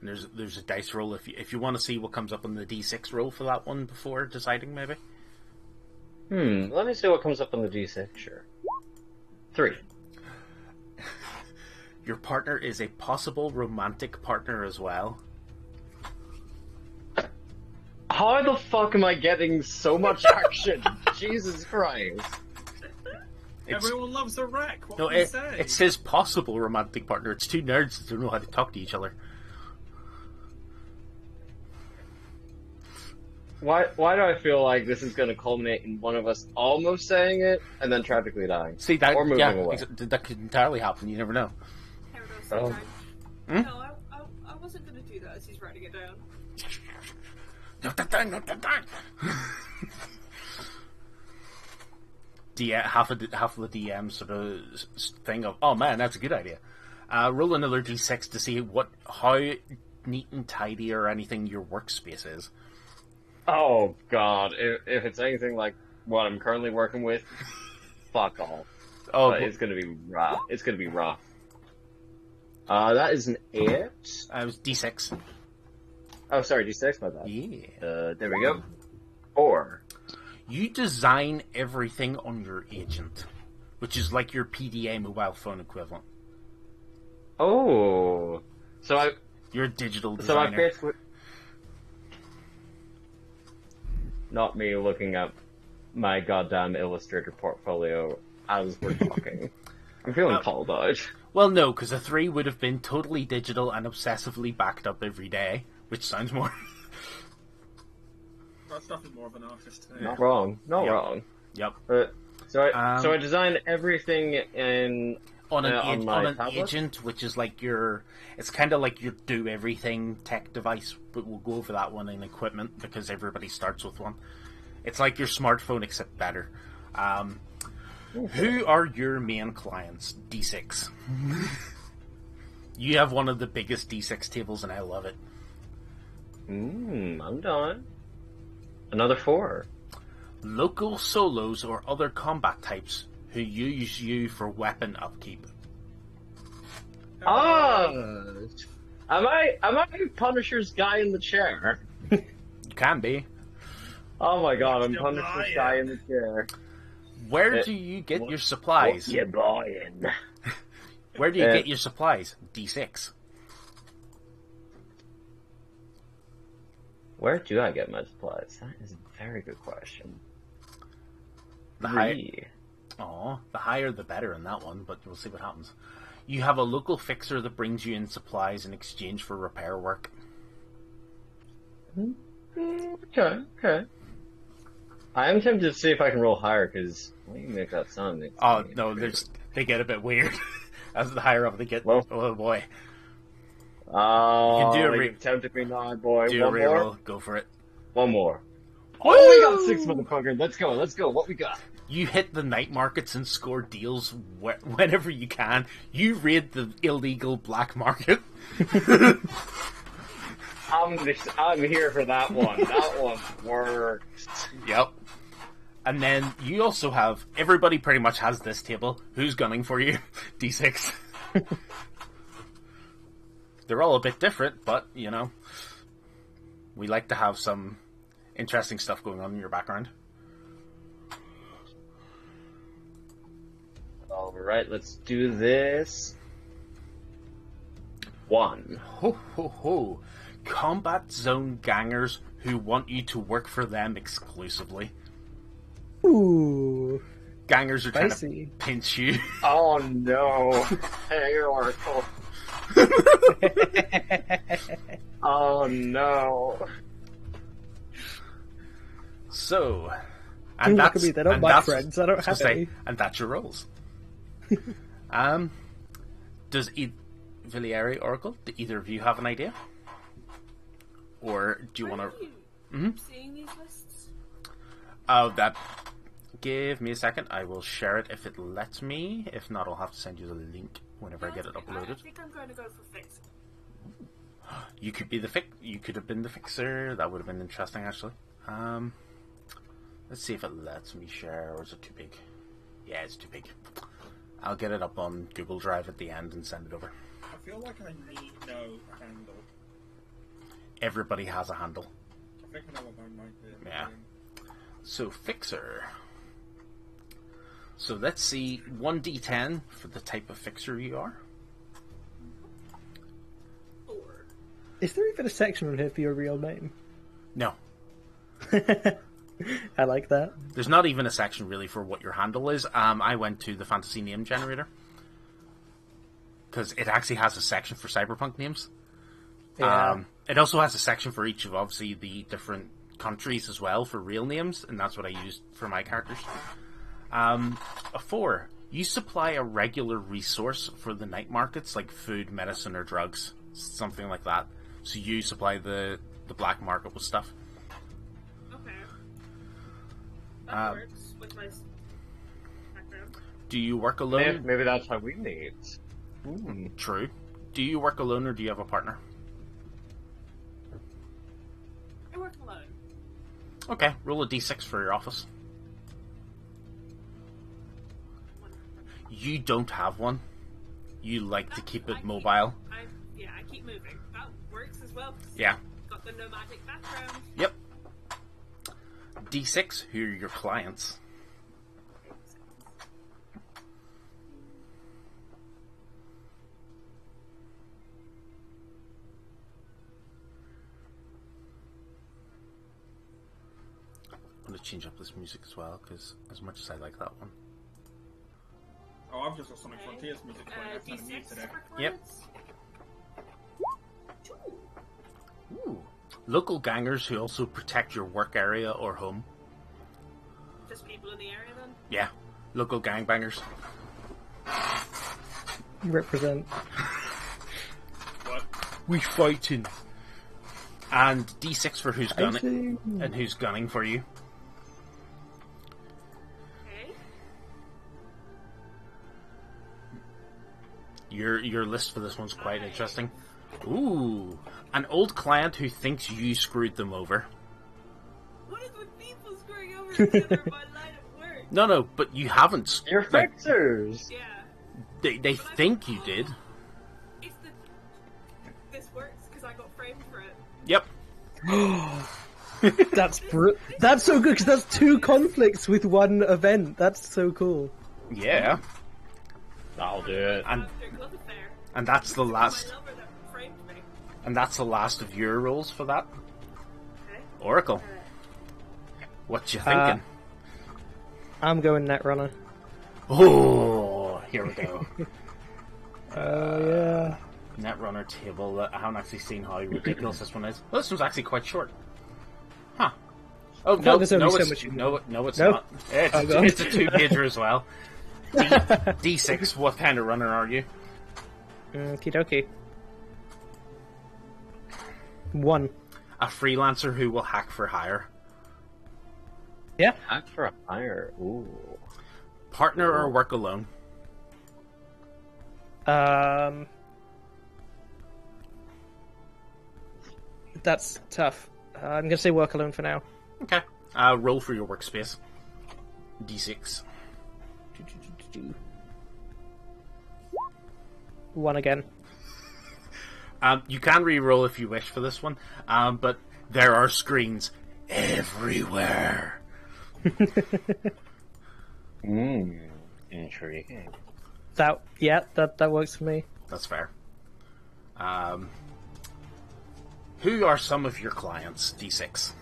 And there's a dice roll if you want to see what comes up on the D6 roll for that one before deciding, maybe. Let me see what comes up on the D6, sure. 3. Your partner is a possible romantic partner as well. How the fuck am I getting so much action? Jesus Christ. Everyone loves a wreck. What No, can you say? it says possible romantic partner. It's 2 nerds that don't know how to talk to each other. Why do I feel like this is going to culminate in one of us almost saying it and then tragically dying? See, that, or moving yeah, away. that could entirely happen. You never know. Here we go, Oh. sunshine. No, I wasn't going to do that as he's writing it down. Not that thing, not that thing. Half of the DM sort of thing of, oh man, that's a good idea. Roll another D6 to see how neat and tidy or anything your workspace is. Oh god, if it's anything like what I'm currently working with, fuck off. Oh, But it's gonna be rough. It's gonna be rough. That is an 8. it was D6. Oh, sorry, D6, my bad. Yeah. There we go. 4. You design everything on your agent, which is like your PDA mobile phone equivalent. Oh. You're a digital So I designer. basically... Not me looking at my goddamn Illustrator portfolio as we're talking. I'm feeling called out. Well, no, because a 3 would have been totally digital and obsessively backed up every day, which sounds more... That's definitely more of an artist. Not wrong. Not Yep. wrong. Yep. So I designed everything in On an, on my on an tablet? agent, which is like your... It's kind of like your do-everything tech device, but we'll go over that one in equipment, because everybody starts with one. It's like your smartphone, except better. Who are your main clients? D6. You have one of the biggest D6 tables, and I love it. I'm done. Another 4. Local solos or other combat types who use you for weapon upkeep. Am I Punisher's guy in the chair? You can be. Oh my god, I'm Still Punisher's lying. guy in the chair. Where do you get your supplies? What you buying? Where do you get your supplies? D6. Where do I get my supplies? That is a very good question. The higher the better in that one, but we'll see what happens. You have a local fixer that brings you in supplies in exchange for repair work. Okay. I am tempted to see if I can roll higher, because when you make that sound... Oh, no, they get a bit weird. As the higher up they get, Well. oh boy. Oh, You can do a you've tempted me now, boy. Do a One more? reroll, go for it. One more. Oh, we got 6, motherfucker. Let's go. What we got? You hit the night markets and score deals whenever you can. You raid the illegal black market. I'm here for that one. That one works. Yep. And then you also have, everybody pretty much has this table. Who's gunning for you? D6. They're all a bit different, but, you know, we like to have some interesting stuff going on in your background. Alright, let's do this. 1. Ho, ho, ho. Combat zone gangers who want you to work for them exclusively. Ooh. Gangers are trying Spicy. to pinch you. Oh no. Hey, Oracle. Oh no. So, Look at me, they're not my friends. I don't have any. And that's your rolls. Does Villieri, Oracle, do either of you have an idea? Or do you want to... Seeing these lists? Oh, that... Give me a second. I will share it if it lets me. If not, I'll have to send you the link whenever I get it uploaded. I think I'm going to go for fix. You could be the You could have been the fixer. That would have been interesting, actually. Let's see if it lets me share, or is it too big? Yeah, it's too big. I'll get it up on Google Drive at the end and send it over. I feel like I need no handle. Everybody has a handle. I think I know what mine might be. Yeah. So, fixer. So let's see, 1d10 for the type of fixer you are. 4. Is there even a section on here for your real name? No. I like that. There's not even a section really for what your handle is. I went to the fantasy name generator. Because it actually has a section for cyberpunk names. Yeah. It also has a section for each of, obviously, the different countries as well for real names, and that's what I used for my characters. A 4. You supply a regular resource for the night markets, like food, medicine, or drugs. Something like that. So you supply the black market with stuff. Okay. That works with my background. Do you work alone? Maybe that's what we need. True. Do you work alone or do you have a partner? I work alone. Okay, roll a d6 for your office. You don't have one. You like to keep it mobile. I keep moving. That works as well. Yeah. Got the nomadic background. Yep. D6, who are your clients? I'm going to change up this music as well, because as much as I like that one. Oh, I've just got Sonic Frontiers music playing. I've turned it mute D6 today. for Yep. clients. Ooh. Local gangers who also protect your work area or home. Just people in the area then? Yeah. Local gangbangers. Represent. What? We fighting. And D6 for who's gunning Fighting. and who's gunning for you. Okay. Your list for this one's quite interesting. Ooh, an old client who thinks you screwed them over. What is with people screwing over each other in my line of work? No, but you haven't. You're Like, fixers. Yeah. they But I think thought, you did. It's this works because I got framed for it. Yep. That's so good because that's 2 conflicts with 1 event. That's so cool. Yeah. I'll do it. And After Glove Affair. and that's the My last. lover that framed me. And that's the last of your rolls for that. Okay. Oracle, what you thinking? I'm going Netrunner. Oh, here we go. Oh yeah. Netrunner table. I haven't actually seen how ridiculous this one is. Well, this one's actually quite short. Huh. Oh, no, there's only no, so it's, much you can- no, it's No? not. It's, Oh, God. it's a 2-pager as well. D6, what kind of runner are you? Okie dokie. 1. A freelancer who will hack for hire. Yeah. Hack for a hire. Ooh. Partner or work alone? That's tough. I'm gonna say work alone for now. Okay. Roll for your workspace. D6. One again. You can re-roll if you wish for this one, but there are screens everywhere. Intriguing. That works for me. That's fair. Who are some of your clients? D6.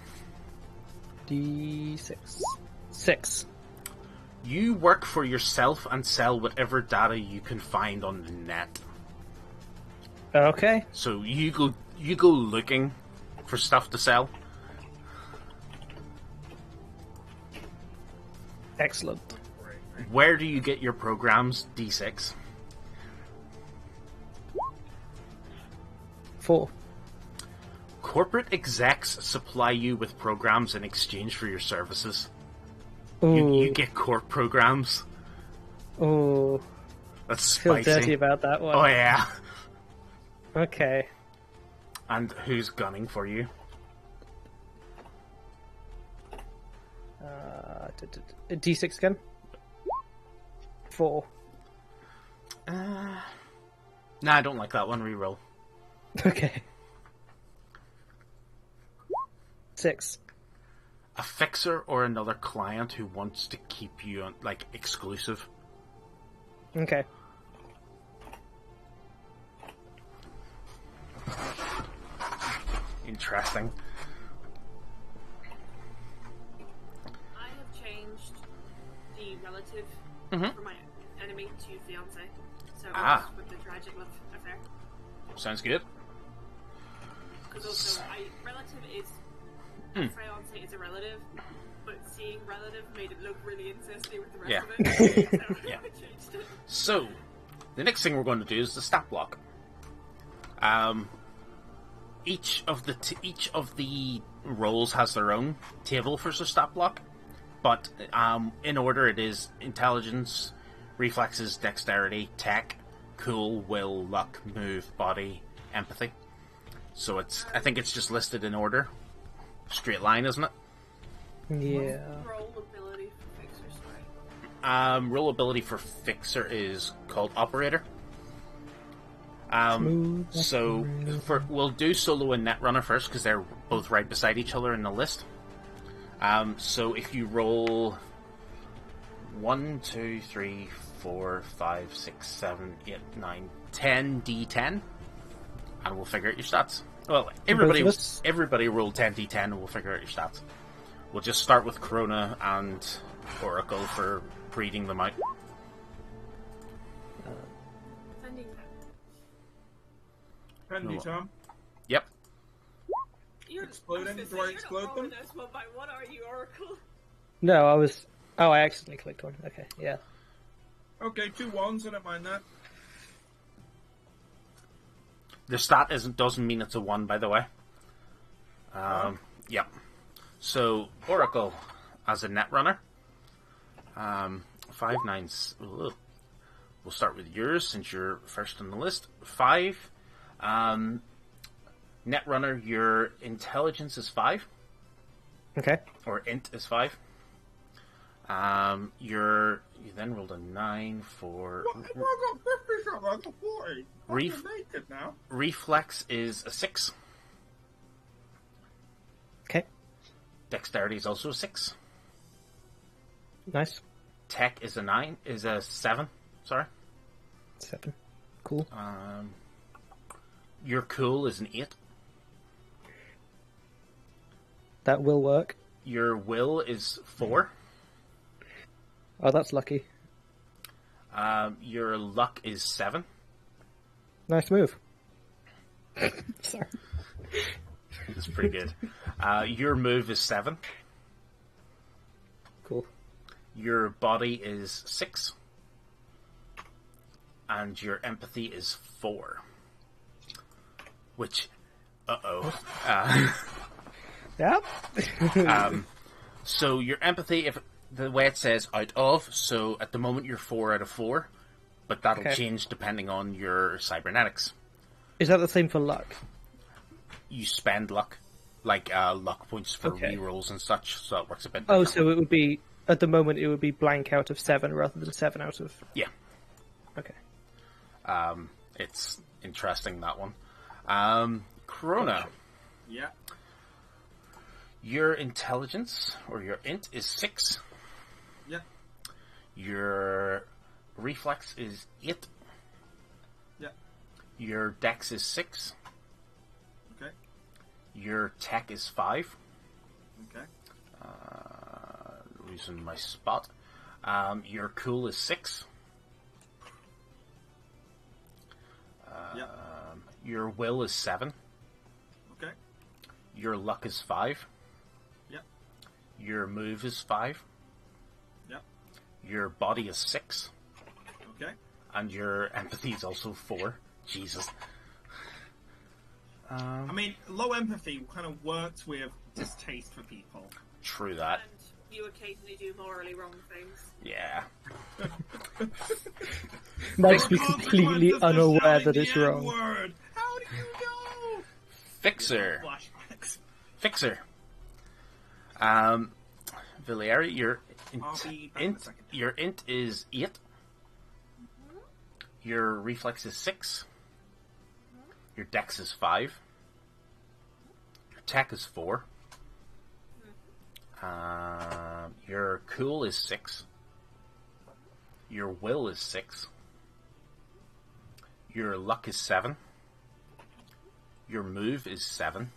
D6. 6. You work for yourself and sell whatever data you can find on the net. Okay. So you go looking for stuff to sell. Excellent. Where do you get your programs? D6. 4. Corporate execs supply you with programs in exchange for your services. Ooh. You get corp programs. Ooh. That's I feel spicy. dirty about that one. Oh yeah. Okay. And who's gunning for you? D6 again. 4. Nah, I don't like that one. Reroll. Okay. 6. A fixer or another client who wants to keep you exclusive. Okay. Interesting. I have changed the relative from my enemy to fiance. So with the tragic love affair. Sounds good. Because also, relative is fiance is a relative, but seeing relative made it look really incesty with the rest of it. So Yeah. I changed it. So, the next thing we're going to do is the stat block. Each of the roles has their own table for the stat block, but in order it is intelligence, reflexes, dexterity, tech, cool, will, luck, move, body, empathy. So I think it's just listed in order. Straight line, isn't it? Yeah. Roll ability for fixers, right? Roll ability for fixer is called operator. So we'll do solo and netrunner first because they're both right beside each other in the list. So if you roll 1, 2, 3, 4, 5, 6, 7, 8, 9, 10 D10, and we'll figure out your stats. Well, everybody roll 10 D10 and we'll figure out your stats. We'll just start with Corona and Oracle for reading them out. Handy, Tom. Yep. You're Exploding? Do I explode them? This one by one, are you, Oracle? No, I was... Oh, I accidentally clicked on. Okay, yeah. Okay, 2 1s, I don't mind that. The stat doesn't mean it's a 1, by the way. Yep. So, Oracle, as a netrunner, 5 9s. Ugh. We'll start with yours, since you're first on the list. 5. Netrunner, your intelligence is 5. Okay. Or int is 5. You then rolled a 9 for... Reflex is a 6. Okay. Dexterity is also a 6. Nice. Tech is a 7. Sorry. 7. Cool. Your cool is an 8. That will work. Your will is 4. Oh, that's lucky. Your luck is 7. Nice move. Sorry. That's pretty good. Your move is 7. Cool. Your body is 6. And your empathy is 4. Which, Yep. So your empathy, if the way it says out of, so at the moment you're 4 out of 4, but that'll change depending on your cybernetics. Is that the same for luck? You spend luck, like luck points for rerolls and such, so it works a bit differently. Oh, so it would be, at the moment, it would be blank out of 7 rather than 7 out of... Yeah. Okay. It's interesting, that one. Corona. Yeah. Your intelligence, or your int, is 6. Yeah. Your reflex is 8. Yeah. Your dex is 6. Okay. Your tech is 5. Okay. Losing my spot. Your cool is 6. Yeah. Your will is 7. Okay. Your luck is 5. Yeah. Your move is 5. Yeah. Your body is 6. Okay. And your empathy is also 4. Jesus. I mean, low empathy kind of works with distaste for people. True that. And you occasionally do morally wrong things. Yeah. Makes me completely unaware that it's wrong. Word. How do you know? Fixer. Flashbacks. Fixer. Valeria, your I'll be back in a second. your int is 8. Your reflex is 6. Your dex is 5. Your tech is 4. Your cool is 6. Your will is 6. Your luck is 7. Your move is 7.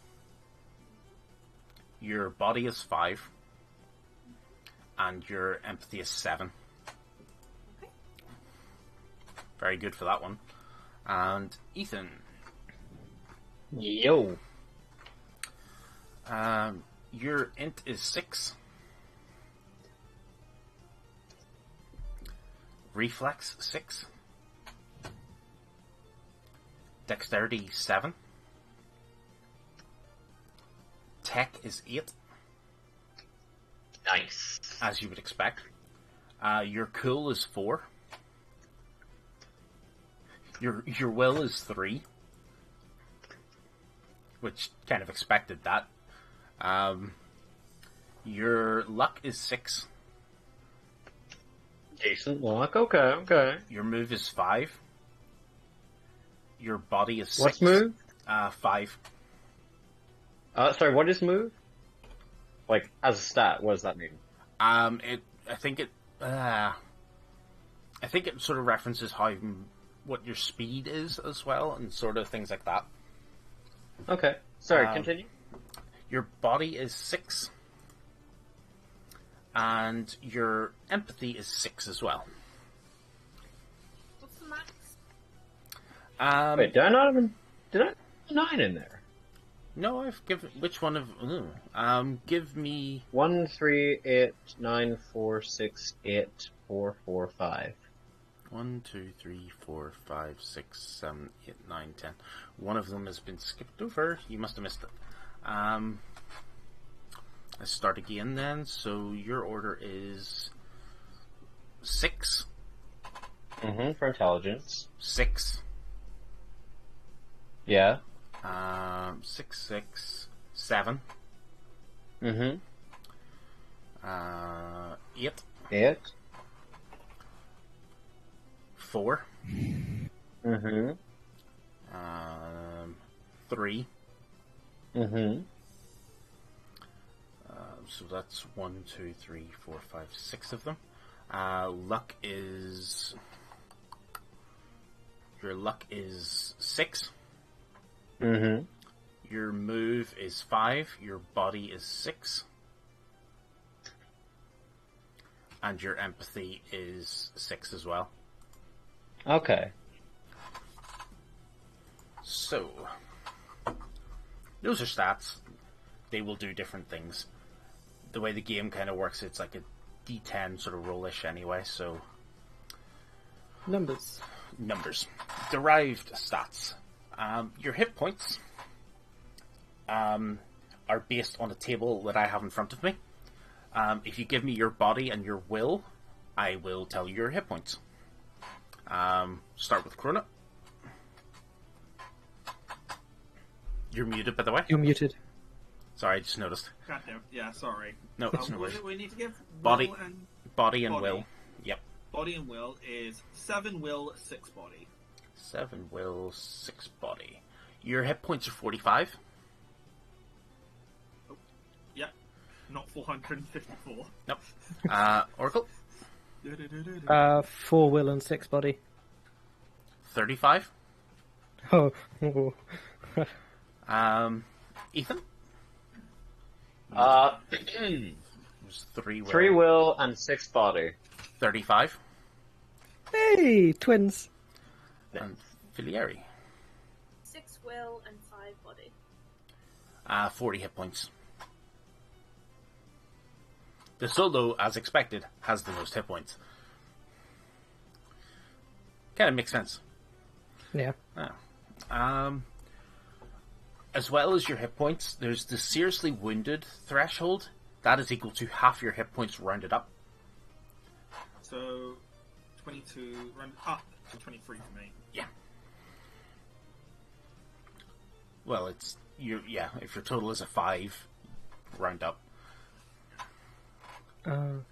Your body is 5. And your empathy is 7. Okay. Very good for that one. And Ethan. Yo. Your int is 6. Reflex 6. Dexterity 7. Tech is 8. Nice. As you would expect. Your cool is 4. Your will is 3. Which kind of expected that. Your luck is 6. Decent luck. Okay. Your move is 5. Your body is 6. What's move? 5. Sorry, what is move? Like, as a stat, what does that mean? I think it sort of references what your speed is as well, and sort of things like that. Okay. Sorry, continue. Your body is 6. And your empathy is 6 as well. What's the max? Wait, did I have a 9 in there? No, I've given... Which one of... give me... 1, 3, 8, 9, 4, 6, 8, 4, 4, 5. 1, 2, 3, 4, 5, 6, 7, 8, 9, 10. One of them has been skipped over. You must have missed it. Let's start again then. So your order is 6. Mm-hmm, for intelligence. 6. Yeah. 6, 6, 7. Mm-hmm. 8. 8. 4. Mm-hmm. 3. Mm-hmm. So that's 1, 2, 3, 4, 5, 6 of them. Luck is... Your luck is 6. Mm-hmm. Your move is 5. Your body is 6. And your empathy is 6 as well. Okay. So, those are stats. They will do different things. The way the game kind of works, it's like a D10 sort of roll-ish anyway, so... Numbers. Derived stats. Your hit points are based on a table that I have in front of me. If you give me your body and your will, I will tell you your hit points. Start with Krona. You're muted, by the way. You're muted. Sorry, I just noticed. Goddamn. Yeah, sorry. No, it's no What worries. do we need to give? Body. Will and Body and Body. will. Yep. body and will is 7 will, 6 body. 7 will, 6 body. Your hit points are 45. Oh, yep. Not 454. Nope. Oracle? 4 will and 6 body. 35. Oh. Ethan? Three There's 3 will. will and 6 body. 35. Hey, twins. And Filieri. 6 will and 5 body. 40 hit points. The solo, as expected, has the most hit points. Kind of makes sense. Yeah. As well as your hit points, there's the seriously wounded threshold. That is equal to half your hit points rounded up. So, 22, run up to 23 for me. Yeah. Well, it's if your total is a 5, round up. Because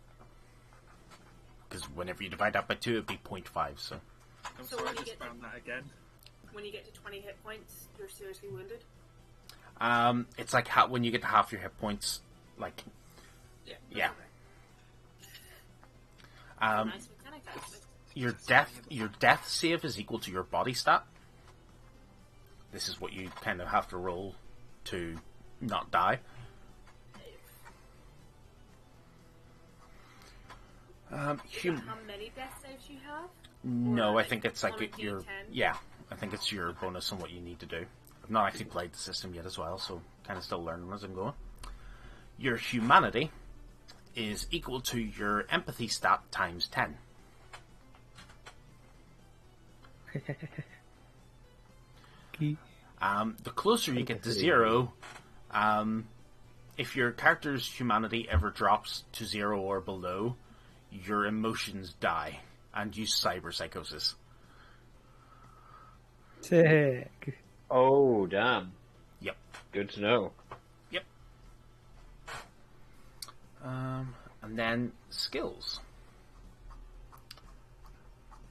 whenever you divide that by 2, it'd be 0.5, so... I'm So sorry, when I you just get found that again. When you get to 20 hit points, you're seriously wounded. It's like when you get to half your hit points, like... Yeah. Nice mechanic, actually. Your death save is equal to your body stat. This is what you kind of have to roll to not die. How many death saves you have? No, Or, I think it's like on a your... D10? Yeah, I think it's your bonus on what you need to do. I've not actually played the system yet as well, so kind of still learning as I'm going. Your humanity is equal to your empathy stat times 10. The closer you get to 0, if your character's humanity ever drops to 0 or below, your emotions die and use cyberpsychosis. Sick. Oh, damn. Yep. Good to know. Yep. And then skills.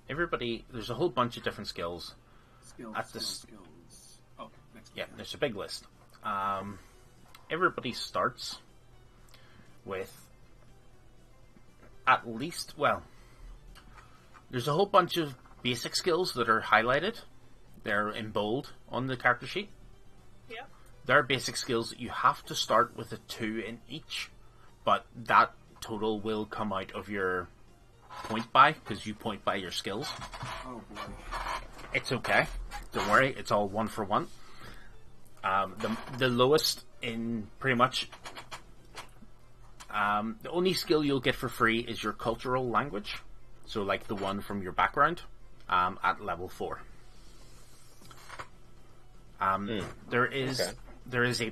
Everybody, there's a whole bunch of different skills. Skills, At this- skills. Oh, next Yeah, there's a big list. Everybody starts with at least, well, there's a whole bunch of basic skills that are highlighted. They're in bold on the character sheet. Yeah. There are basic skills that you have to start with a 2 in each, but that total will come out of your point by, because you point by your skills. Oh boy. It's okay. Don't worry. It's all 1 for 1. The lowest in pretty much... the only skill you'll get for free is your cultural language. So like the one from your background at level 4. There is a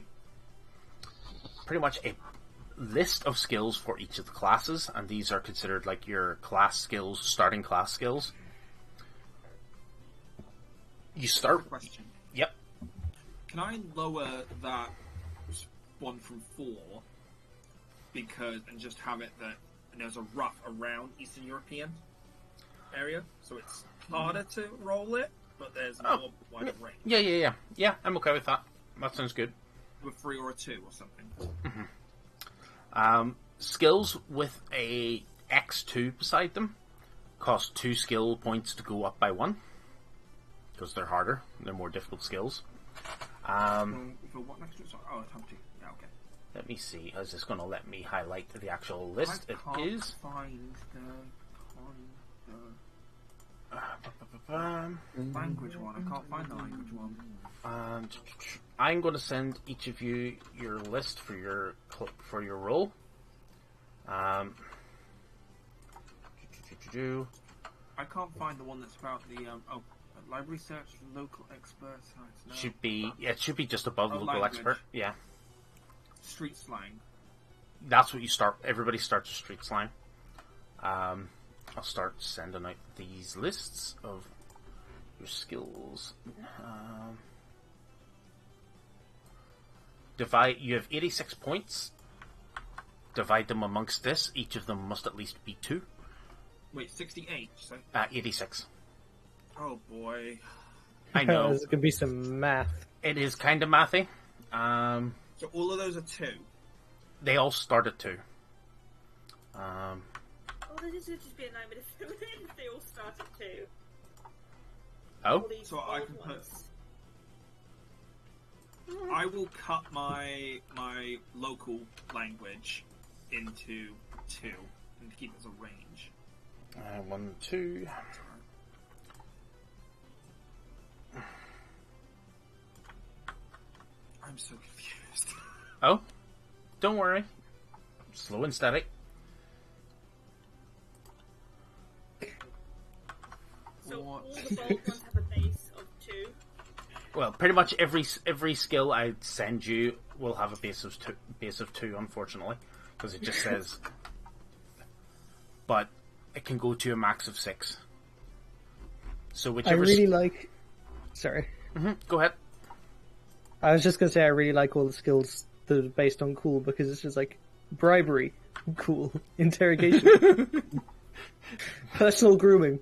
pretty much a list of skills for each of the classes, and these are considered like your class skills, starting class skills. You start. Question. Yep. Can I lower that 1 from 4 and just have it that there's a rough around Eastern European area, so it's harder to roll it, but there's more wider range. Yeah. I'm okay with that. That sounds good. With 3 or a 2 or something. Skills with a X2 beside them cost 2 skill points to go up by 1 because they're harder. They're more difficult skills. For what next? Oh, it's time 2. Yeah, okay. Let me see. Is this going to let me highlight the actual list? I It can't is. find the language one. I can't find the language one. I'm going to send each of you your list for your role. I can't find the one that's about the library search for local expert sites. No. It should be just above local language. expert. Yeah. Street slang. that's what you start. Everybody starts with street slime. I'll start sending out these lists of your skills. Divide. You have 86 points. Divide them amongst this. Each of them must at least be 2. Wait, 68. So... 86. Oh boy. I know. There's gonna be some math. It is kind of mathy. So all of those are 2. They all start at 2. Oh, this would just be a nightmare if they all start at 2. Oh? All these So I old can put... ones. I will cut my local language into 2 and keep it as a range. 1, 2. I'm so confused. Oh? Don't worry. Slow and steady. So What? all the bold ones have a base of 2. Well, pretty much every skill I send you will have a base of 2, unfortunately, because it just says. But it can go to a max of 6. So I whichever. really like. Sorry. Go ahead. I was just gonna say I really like all the skills that are based on cool because it's just like bribery, cool, interrogation, personal grooming,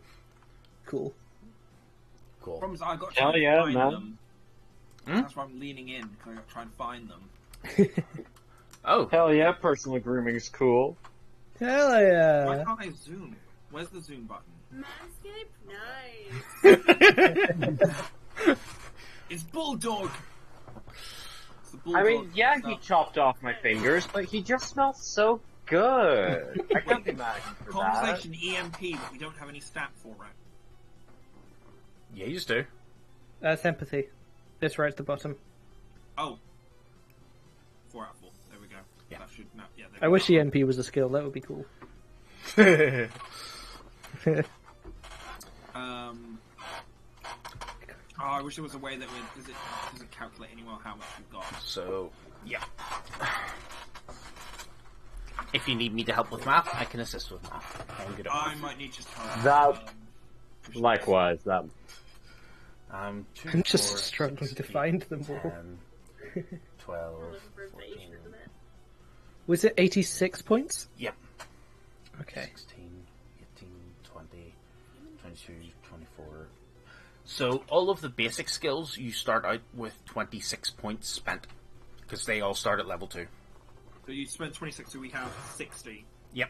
cool. Cool. Problem is, I got to Hell try and yeah, find man. them. Hmm? That's why I'm leaning in, because I got to try and find them. Oh, Hell yeah, personal grooming's cool. Hell Why yeah! can't I zoom? Where's the zoom button? Manscape, nice. It's Bulldog! It's the I mean, Bulldog yeah, he stuff. chopped off my fingers, but he just smells so good. I can't be mad at him for that. Conversation EMP, but we don't have any stat for it. yeah, you do. That's empathy. This right at the bottom. Oh. 4 out of 4. There we go. Yeah. That should, no, yeah, there I we wish go. ENP was a skill. That would be cool. Oh, I wish there was a way that would... Does it calculate anywhere how much we've got? So, yeah. If you need me to help with math, I can assist with math. I'm good at I math. might need just help. That- Likewise, that. 2, I'm just 4, struggling 6, to 8, find them all. 10, 12, I'm looking for information 14. at the minute. Was it 86 points? Yep. Okay. 16, 18, 20, 22, 24. So all of the basic skills, you start out with 26 points spent. Because they all start at level 2. So you spent 26, so we have 60. Yep.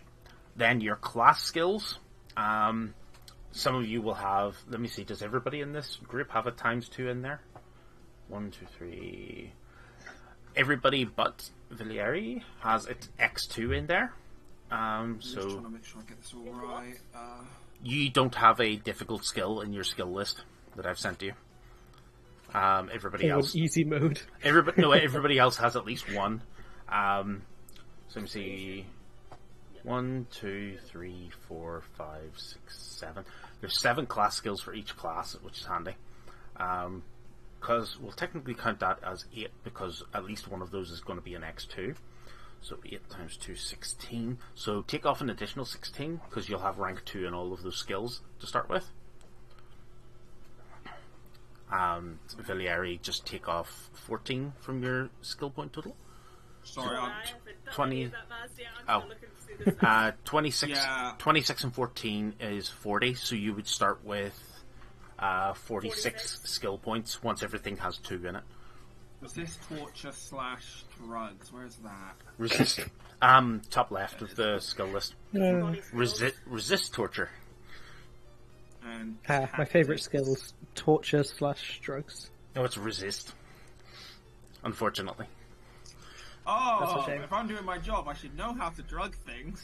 Then your class skills. Some of you will have... Let me see, does everybody in this group have a ×2 in there? 1, 2, 3... Everybody but Villieri has its X2 in there. I'm just So trying to make sure I get this all right. you don't have a difficult skill in your skill list that I've sent you. Everybody Oh, else... easy mode. Everybody else has at least one. So let me see. 1, 2, 3, 4, 5, 6, 7. There's 7 class skills for each class, which is handy. Because we'll technically count that as 8 because at least one of those is going to be an X2. So 8 times 2, 16. So take off an additional 16 because you'll have rank 2 in all of those skills to start with. Villieri, just take off 14 from your skill point total. Sorry, I I'm... haven't done 20 any of that maths yet. I'm Oh. still looking to see this. 26, Yeah. 26 and 14 is 40, so you would start with 46 46. skill points once everything has 2 in it. Was this torture / drugs? Where's that? Resist. Top left of the skill list. Body skills. Resist torture. And My favourite skills: torture / drugs. No, it's resist. Unfortunately. Oh, That's a shame. if I'm doing my job, I should know how to drug things.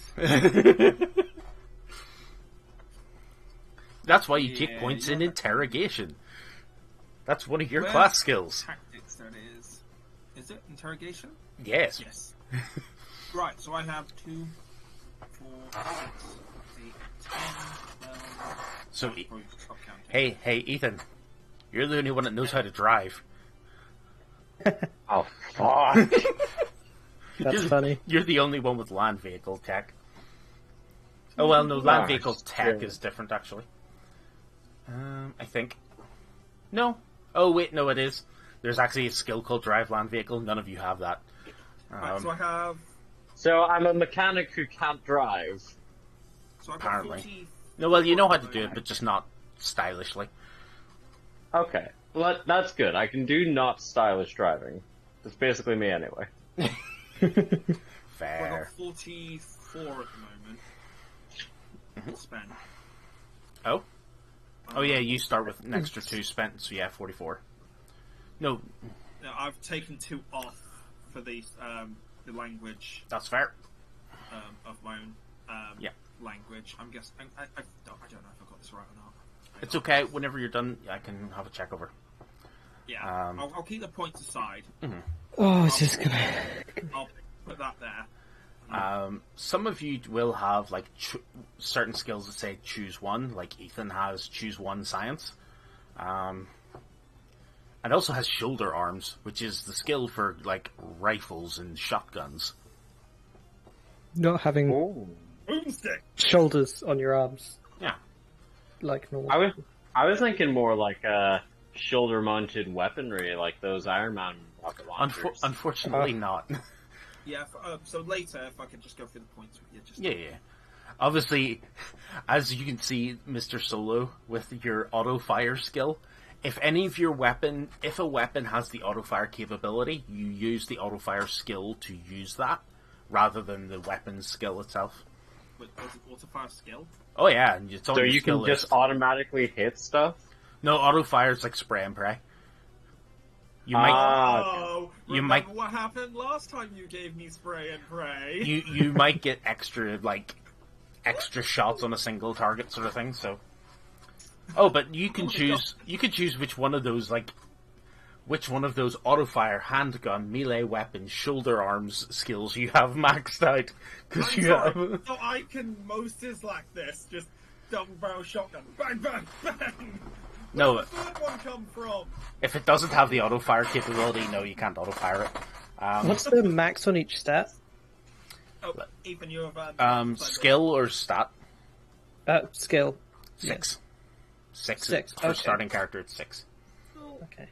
That's why you take Yeah, points you're in right. interrogation. That's one of your Where's class skills. Tactics, that is. Is it interrogation? Yes. Yes. Right, so I have 2, 4, 6, 8, 10, 12. So, Probably stop counting. hey, Ethan. You're the only one that knows how to drive. Oh, fuck. That's funny. You're the only one with land vehicle tech. Oh well, no, land vehicle tech is different actually. I think. No. Oh wait, no, it is. There's actually a skill called drive land vehicle. None of you have that. Right, so I have. So I'm a mechanic who can't drive. So I've Apparently. got 40. No, well, you know how to do it, but just not stylishly. Okay, well that's good. I can do not stylish driving. It's basically me anyway. I've Fair. got 44 at the moment. Spent. Oh? Oh yeah, you start with an extra 2 spent, so yeah, 44. No, No, I've taken 2 off for the language that's fair. of my own Yeah. language. I'm guessing. I don't know if I got this right or not. It's okay, whenever you're done, I can have a check over. Yeah, I'll keep the points aside. Oh, it's just gonna. I'll put that there. Some of you will have like certain skills that say choose one, like Ethan has choose one science. And also has shoulder arms, which is the skill for like rifles and shotguns. Not having Boomstick. shoulders on your arms Yeah. like normal. I was thinking more like shoulder-mounted weaponry, like those Iron Man rocket launchers. Unfortunately not. Yeah. So later, if I could just go through the points with you, just Yeah. Obviously, as you can see, Mr. Solo, with your auto-fire skill, if a weapon has the auto-fire capability, you use the auto-fire skill to use that, rather than the weapon's skill itself. With auto-fire skill. Oh yeah, and it's on So your you skill can just list. automatically hit stuff? No, auto-fire is like spray and pray. You might... Oh, You remember might- what happened last time you gave me spray and pray? you might get extra shots on a single target sort of thing. So, but you can choose. You can choose which one of those auto fire, handgun, melee weapon, shoulder arms skills you have maxed out because I'm you sorry. have. So I can most is like this, just double barrel shotgun, bang bang bang. No, Where's the third one come from? if it doesn't have the auto fire capability, no, you can't auto fire it. What's the max on each stat? Oh, Ethan, you have Skill or stat? Skill. 6. 6 6, for okay. starting character. It's 6. So, Okay.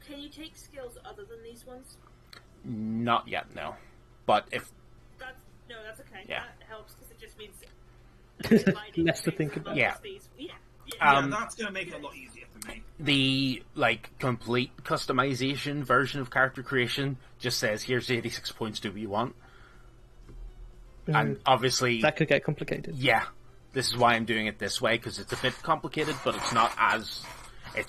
can you take skills other than these ones? Not yet, no. But if That's okay. Yeah. That helps because it just means dividing Less to things think about. amongst Yeah. these. Yeah. Yeah, that's gonna make it a lot easier for me. the complete customization version of character creation just says here's 86 points, do what you want. And obviously That could get complicated. yeah, this is why I'm doing it this way, because it's a bit complicated, but it's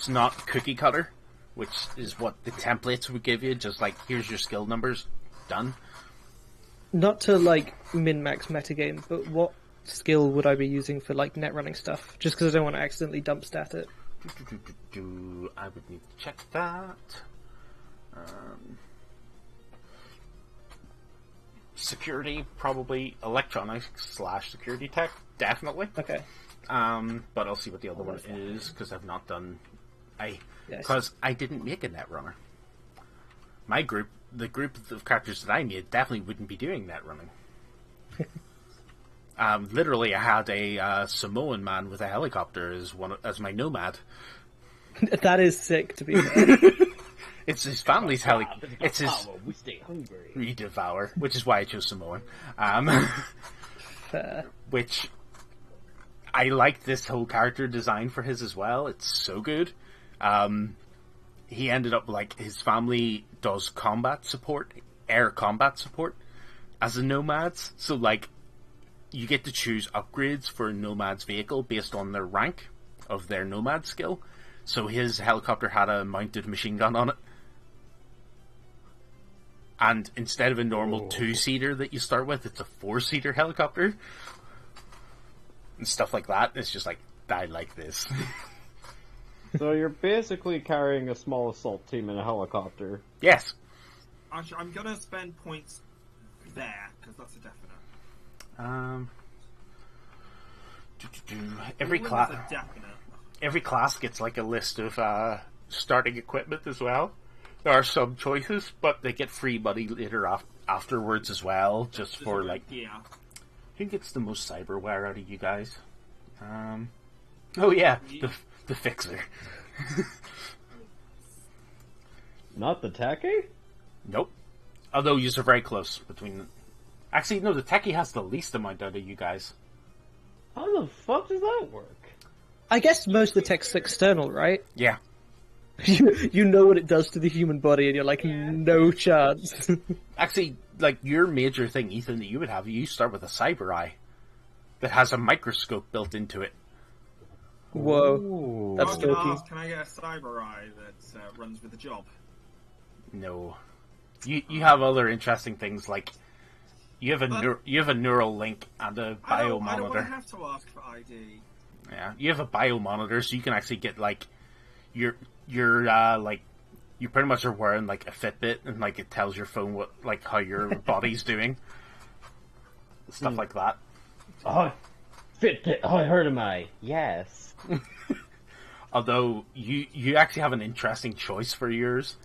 not cookie cutter, which is what the templates would give you, just like here's your skill numbers, done. Not to min-max metagame, but what skill would I be using for net running stuff? Just because I don't want to accidentally dump stat it. I would need to check that. Security, probably electronics / security tech, definitely. Okay. But I'll see what the other one is, because I've not done... Because I didn't make a Netrunner. My group, the group of characters that I made, definitely wouldn't be doing Netrunning. Literally, I had a Samoan man with a helicopter as my nomad. That is sick, to be fair. It's his family's helicopter. It's his... We stay hungry. We devour, which is why I chose Samoan. Fair. Which... I like this whole character design for his as well. It's so good. He ended up, his family does combat support, air combat support, as a nomads. So, you get to choose upgrades for a nomad's vehicle based on their rank of their nomad skill. So his helicopter had a mounted machine gun on it. And instead of a normal 2-seater that you start with, it's a 4-seater helicopter. And stuff like that. It's just I like this. So you're basically carrying a small assault team in a helicopter. Yes. Actually, I'm gonna spend points there, because that's a definite. Every Blue class... is a definite. Every class gets a list of starting equipment as well. There are some choices, but they get free money later afterwards as well, just for like Yeah. who gets the most cyberware out of you guys? Oh yeah, the fixer. Not the techie? Nope. Although you're very close between. Actually, no, the techie has the least amount out of you guys. How the fuck does that work? I guess most of the tech's external, right? Yeah. You know what it does to the human body, and you're like, no chance. Actually, like your major thing, Ethan, that you would have, you start with a cyber eye that has a microscope built into it. Whoa, Ooh. that's I was gonna dorky. ask, can I get a cyber eye that runs with the job? No, you have other interesting things like you have a neural link and a I don't want biomonitor. to have to ask for ID. Yeah, you have a biomonitor, so you can actually get like your like you pretty much are wearing like a Fitbit, and like it tells your phone what like how your body's doing, stuff like that. Oh, Fitbit. Oh, I heard of my. Yes. Although you actually have an interesting choice for yours,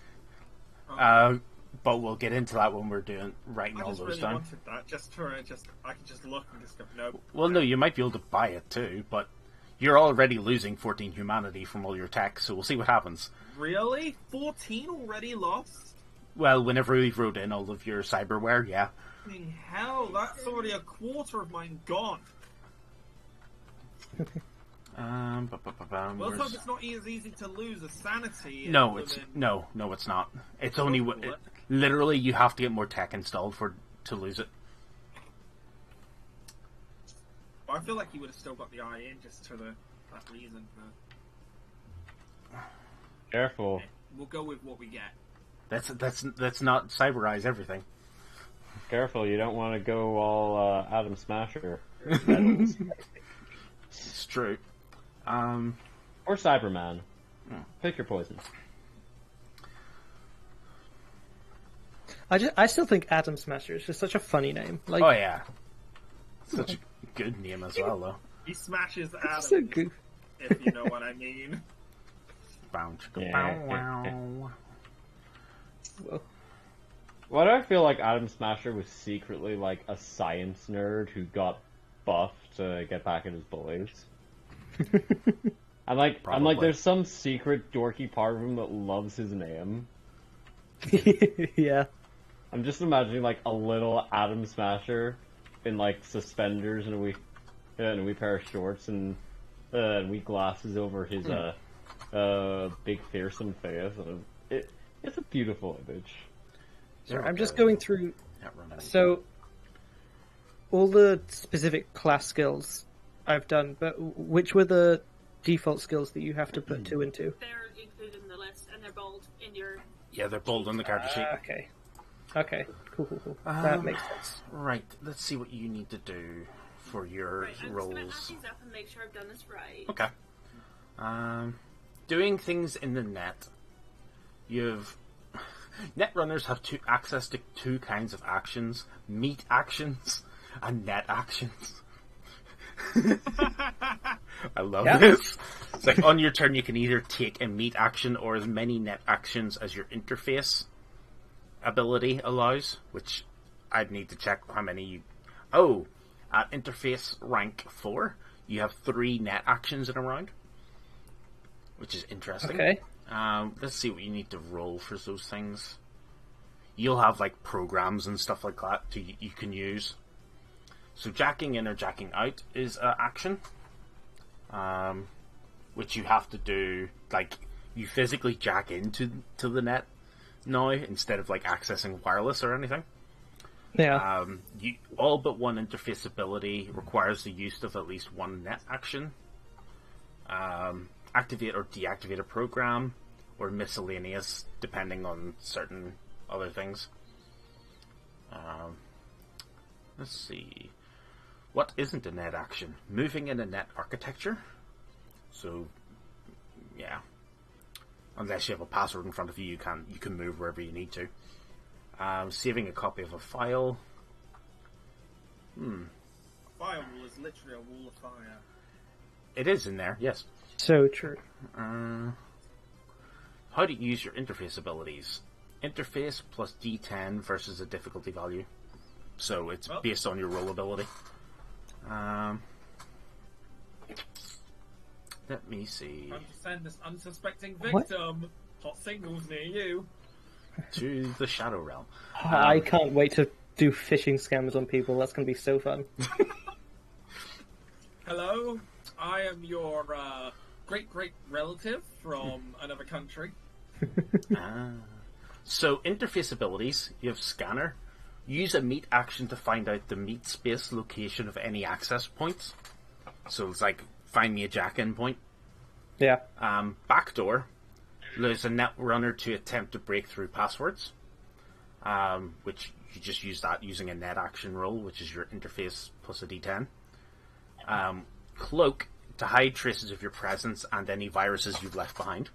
but we'll get into that when we're writing I all just those really down. wanted that, I could just look and just go, nope. Well, no, you might be able to buy it too, but you're already losing 14 humanity from all your tech, so we'll see what happens. Really? 14 already lost? Well, whenever we wrote in all of your cyberware, yeah. Fucking hell, that's already a quarter of mine gone. Well, where's- hope it's not as easy to lose as sanity. No, it's not. It's only literally you have to get more tech installed to lose it. I feel like he would have still got the eye in just for that reason. Careful. We'll go with what we get. That's not cyberize everything. Careful, you don't want to go all Adam Smasher. It's true. Or Cyberman. Pick your poison. I still think Atom Smasher is just such a funny name. Like, Oh yeah, such a good name as well, though. He smashes Adam, so good. if you know what I mean. Bow, chicka, Yeah, bow, yeah, wow. Whoa. Why do I feel like Adam Smasher was secretly like a science nerd who got buffed to get back at his bullies? I'm like, Probably. there's some secret dorky part of him that loves his name. Yeah. I'm just imagining like a little Adam Smasher in like suspenders and a wee pair of shorts and wee glasses over his big fearsome face. And it's a beautiful image. Sorry, I'm just going through. Yeah, remember. So, all the specific class skills I've done, but which were the default skills that you have to put 2 into? They're included in the list, and they're bold in your. Yeah, they're bold on the character sheet. Okay. Okay. Cool. That makes sense. Right, let's see what you need to do for your Right, I'm just roles. gonna add these up and make sure I've done this right. Okay. Doing things in the net. Netrunners have access to 2 kinds of actions: meat actions and net actions. I love this. It's like on your turn you can either take a meat action or as many net actions as your interface ability allows, which I'd need to check how many you... Oh, at interface rank 4, you have 3 net actions in a round, which is interesting. Okay. Let's see what you need to roll for those things. You'll have like programs and stuff like that you can use. So jacking in or jacking out is an action, which you have to do. Like you physically jack into the net now instead of like accessing wireless or anything. Yeah. All but one interface ability requires the use of at least 1 net action. Activate or deactivate a program, or miscellaneous, depending on certain other things. Let's see. What isn't a net action? Moving in a net architecture. So, yeah. Unless you have a password in front of you, you can move wherever you need to. Saving a copy of a file. Firewall is literally a wall of fire. It is in there, yes. So true. How to use your interface abilities. interface plus D10 versus a difficulty value. So it's Well. based on your roll ability. Let me see. Time to send this unsuspecting What? victim. Hot signals near you. To the Shadow Realm. I can't wait to do phishing scams on people. That's going to be so fun. Hello, I am your great relative from another country. So interface abilities, you have Scanner. Use a meet action to find out the meet space location of any access points. So it's like, find me a jack in point. Yeah. Backdoor allows a net runner to attempt to break through passwords, which you just use that using a net action roll, which is your interface plus a d10. Cloak to hide traces of your presence and any viruses you've left behind.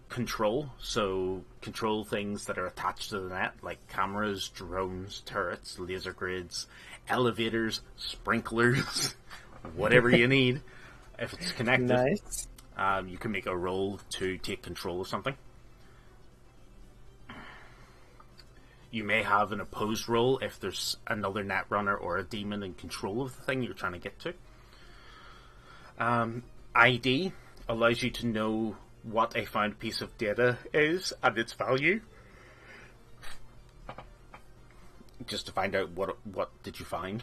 Control, so control things that are attached to the net, like cameras, drones, turrets, laser grids, elevators, sprinklers, whatever you need. If it's connected, Nice. you can make a roll to take control of something. You may have an opposed roll if there's another netrunner or a demon in control of the thing you're trying to get to. ID allows you to know what a found piece of data is and its value. Just to find out what did you find.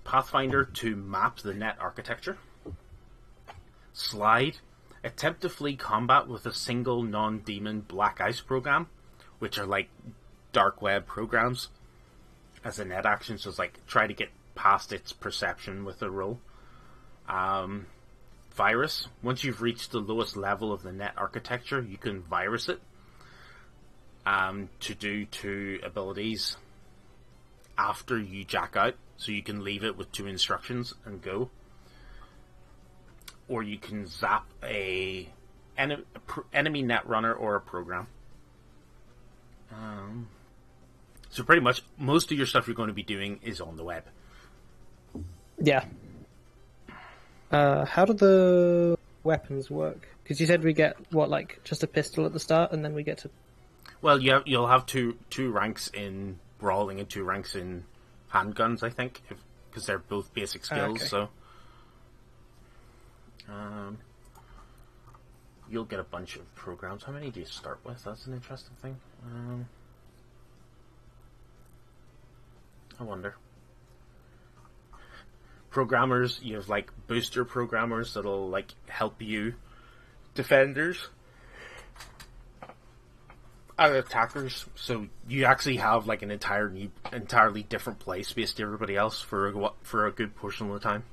Pathfinder to map the net architecture. Slide. Attempt to flee combat with a single non-demon black ice program, which are like dark web programs as a net action, so it's like try to get past its perception with a roll. Virus. Once you've reached the lowest level of the net architecture, you can virus it to do 2 abilities after you jack out, so you can leave it with 2 instructions and go. Or you can zap a enemy netrunner or a program. So pretty much most of your stuff you're going to be doing is on the web. Yeah. How do the weapons work? Because you said we get, just a pistol at the start, and then we get to... Well, yeah, you'll have two ranks in brawling and 2 ranks in handguns, I think, because they're both basic skills, okay. So... you'll get a bunch of programs. How many do you start with? That's an interesting thing. I wonder. Programmers, you have booster programmers that'll help you. Defenders and attackers. So you actually have an entirely different play space to everybody else for a good portion of the time.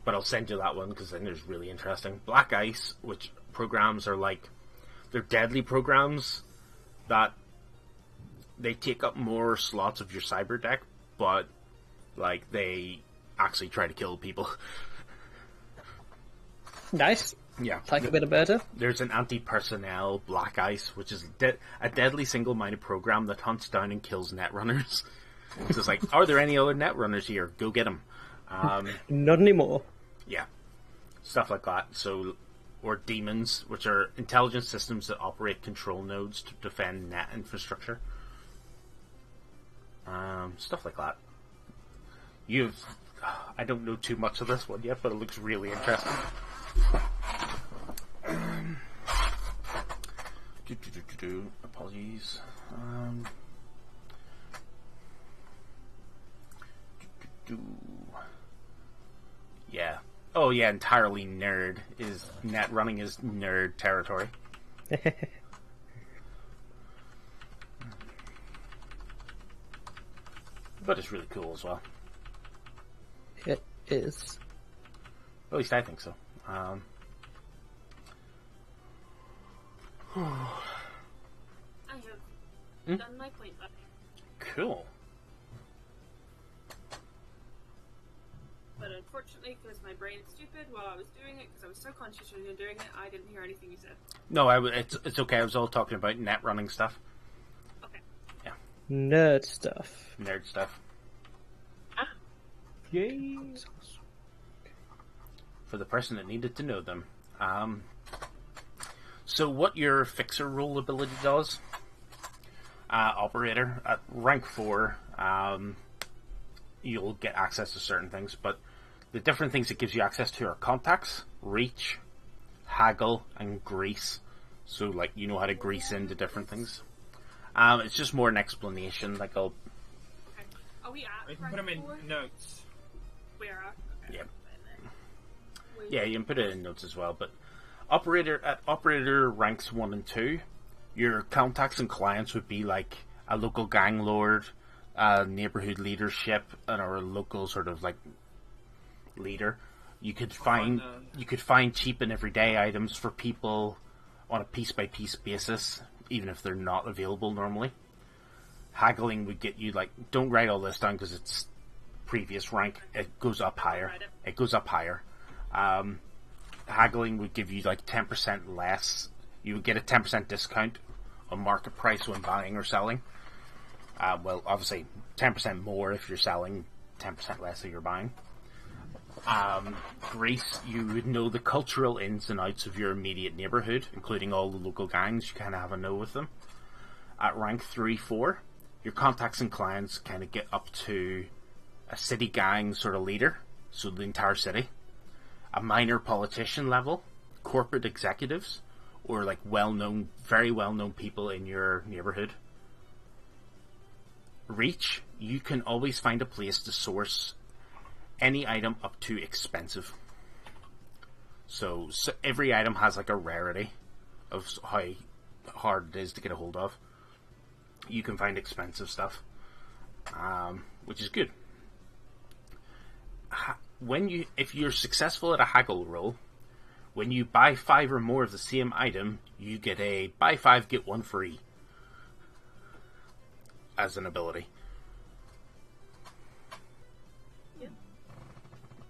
But I'll send you that one because I think it's really interesting. Black Ice, which programs are they're deadly programs that they take up more slots of your cyber deck, but they actually try to kill people. Nice. Yeah. Like a bit of murder. There's an anti-personnel Black Ice, which is a deadly single-minded program that hunts down and kills netrunners. So it's are there any other netrunners here? Go get them. Not anymore. Yeah. Stuff like that. So, or demons, which are intelligence systems that operate control nodes to defend net infrastructure. Stuff like that. I don't know too much of this one yet, but it looks really interesting. Apologies. Yeah. Oh yeah, entirely nerd. Net running is nerd territory. But it's really cool as well. It is. At least I think so. I have done my point left. Cool. But unfortunately, because my brain is stupid while I was doing it, because I was so conscious when doing it, I didn't hear anything you said. No, it's okay. I was all talking about net running stuff. Okay. Yeah. Nerd stuff. Nerd stuff. Yay. For the person that needed to know them. So what your fixer role ability does, operator, at rank 4, you'll get access to certain things, but the different things it gives you access to are contacts, reach, haggle, and grease. So, like, you know how to grease into different things. It's just more an explanation, like, I'll... Okay. Are we at We can rank put them in 4? notes. We are. Okay. Yeah. Wait. Yeah, you can put it in notes as well, but operator ranks 1 and 2, your contacts and clients would be like a local gang lord, neighborhood leadership, or a local sort of like leader. You could find cheap and everyday items for people on a piece by piece basis, even if they're not available normally. Haggling would get you, like, don't write all this down because it's previous rank. It goes up higher. It goes up higher. Haggling would give you like 10% less. You would get a 10% discount on market price when buying or selling. Well, obviously 10% more if you're selling, 10% less if you're buying. Greece, you would know the cultural ins and outs of your immediate neighborhood, including all the local gangs. You kind of have a know with them. At rank 3-4, your contacts and clients kind of get up to a city gang sort of leader, so the entire city. A minor politician level, corporate executives, or like well-known, very well-known people in your neighborhood. Reach, you can always find a place to source any item up to expensive. So every item has like a rarity of how hard it is to get a hold of. You can find expensive stuff, which is good. If you're successful at a haggle roll, when you buy 5 or more of the same item, you get a buy 5 get 1 free as an ability. Yeah.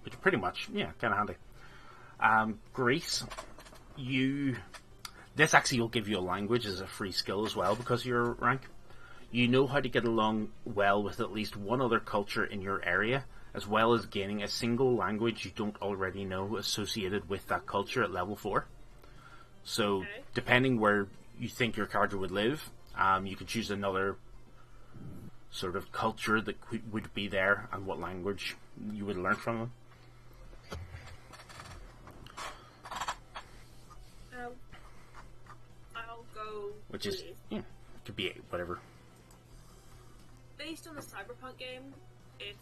Which pretty much, yeah, kind of handy. Greece, this actually will give you a language as a free skill as well because of your rank. You know how to get along well with at least one other culture in your area, as well as gaining a single language you don't already know associated with that culture at level 4. So, depending where you think your character would live, you can choose another sort of culture that would be there and what language you would learn from them. I'll go. Which is, yeah, could be whatever. Based on the Cyberpunk game, if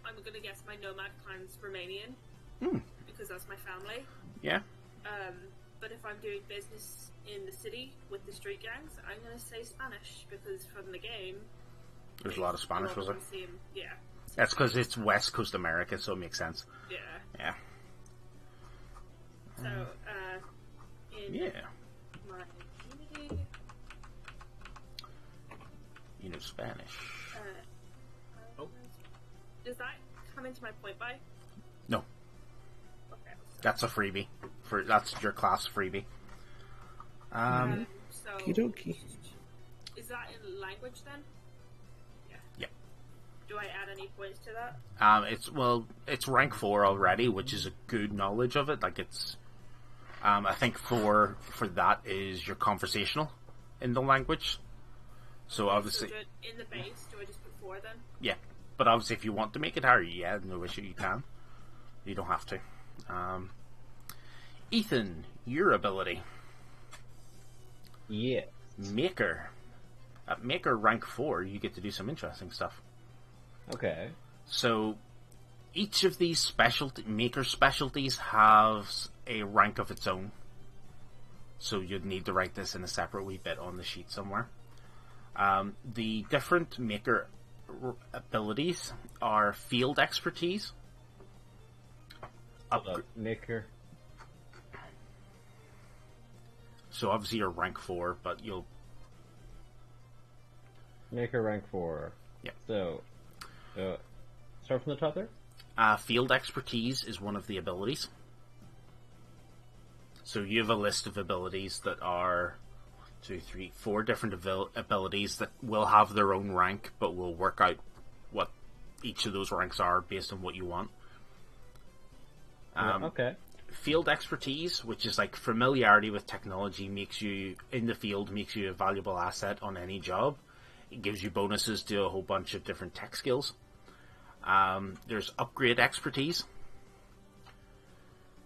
I'm gonna guess my nomad clan's Romanian because that's my family. Yeah. But if I'm doing business in the city with the street gangs, I'm gonna say Spanish because from the game, there's a lot of Spanish, was there? Yeah. That's because it's West Coast America, so it makes sense. Yeah. Yeah. So, in my community, you know Spanish. Does that come into my point buy? No. Okay. That's a freebie. That's your class freebie. So, Okie-dokie. is that in language then? Yeah. Yeah. Do I add any points to that? It's rank 4 already, which is a good knowledge of it. Like it's, I think for that is your conversational in the language. So obviously, So in the base, do I just put 4 then? yeah. But obviously, if you want to make it higher, yeah, no issue, you can. You don't have to. Ethan, your ability. Yeah. Maker. At Maker rank 4, you get to do some interesting stuff. Okay. So, each of these Maker specialties has a rank of its own. So you'd need to write this in a separate wee bit on the sheet somewhere. The different Maker abilities are field expertise. Maker. So obviously you're rank 4, but you'll... Maker rank 4. Yeah. So, start from the top there? Field expertise is one of the abilities. So you have a list of abilities that are 2, 3, 4 different abilities that will have their own rank, but will work out what each of those ranks are based on what you want. Okay. field expertise, which is like familiarity with technology, makes you in the field, makes you a valuable asset on any job. It gives you bonuses to a whole bunch of different tech skills. There's upgrade expertise,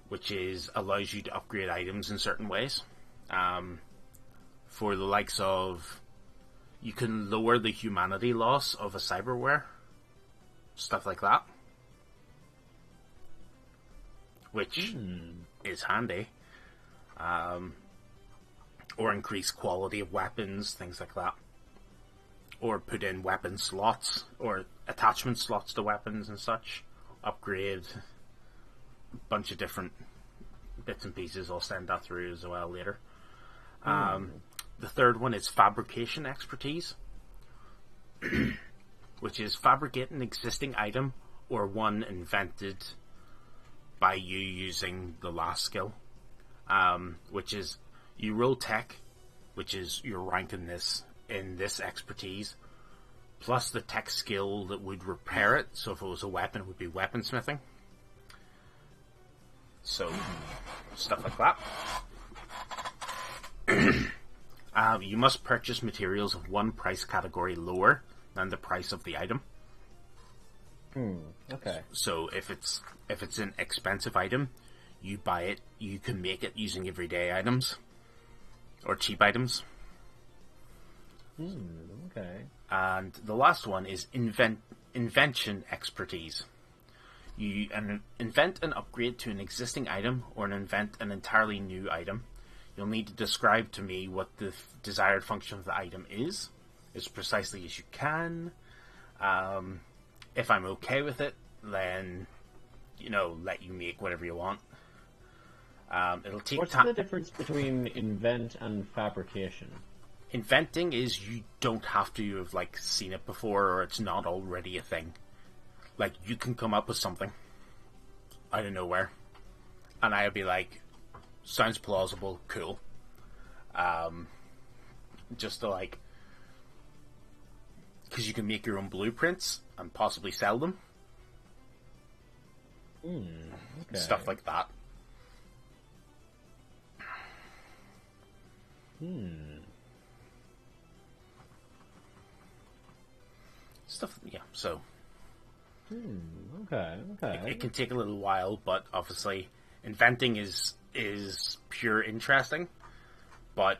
which allows you to upgrade items in certain ways. For the likes of, you can lower the humanity loss of a cyberware, stuff like that, which is handy. Or increase quality of weapons, things like that. Or put in weapon slots, or attachment slots to weapons and such. Upgrade a bunch of different bits and pieces. I'll send that through as well later. The third one is fabrication expertise, which is fabricate an existing item or one invented by you using the last skill, which is you roll tech, which is your rank in this expertise, plus the tech skill that would repair it. So if it was a weapon, it would be weaponsmithing. So stuff like that. You must purchase materials of one price category lower than the price of the item. Okay. So if it's an expensive item, you buy it. You can make it using everyday items or cheap items. Okay. And the last one is invention expertise. You invent an upgrade to an existing item or invent an entirely new item. You'll need to describe to me what the desired function of the item is, as precisely as you can. If I'm okay with it, then, let you make whatever you want. It'll take What's the difference between invent and fabrication? Inventing is you don't have to have, seen it before, or it's not already a thing. You can come up with something out of nowhere, and I'd be like, sounds plausible, cool. Just to because you can make your own blueprints and possibly sell them. Okay. Stuff like that. Stuff, yeah, so. Okay. It can take a little while, but obviously inventing is pure interesting, but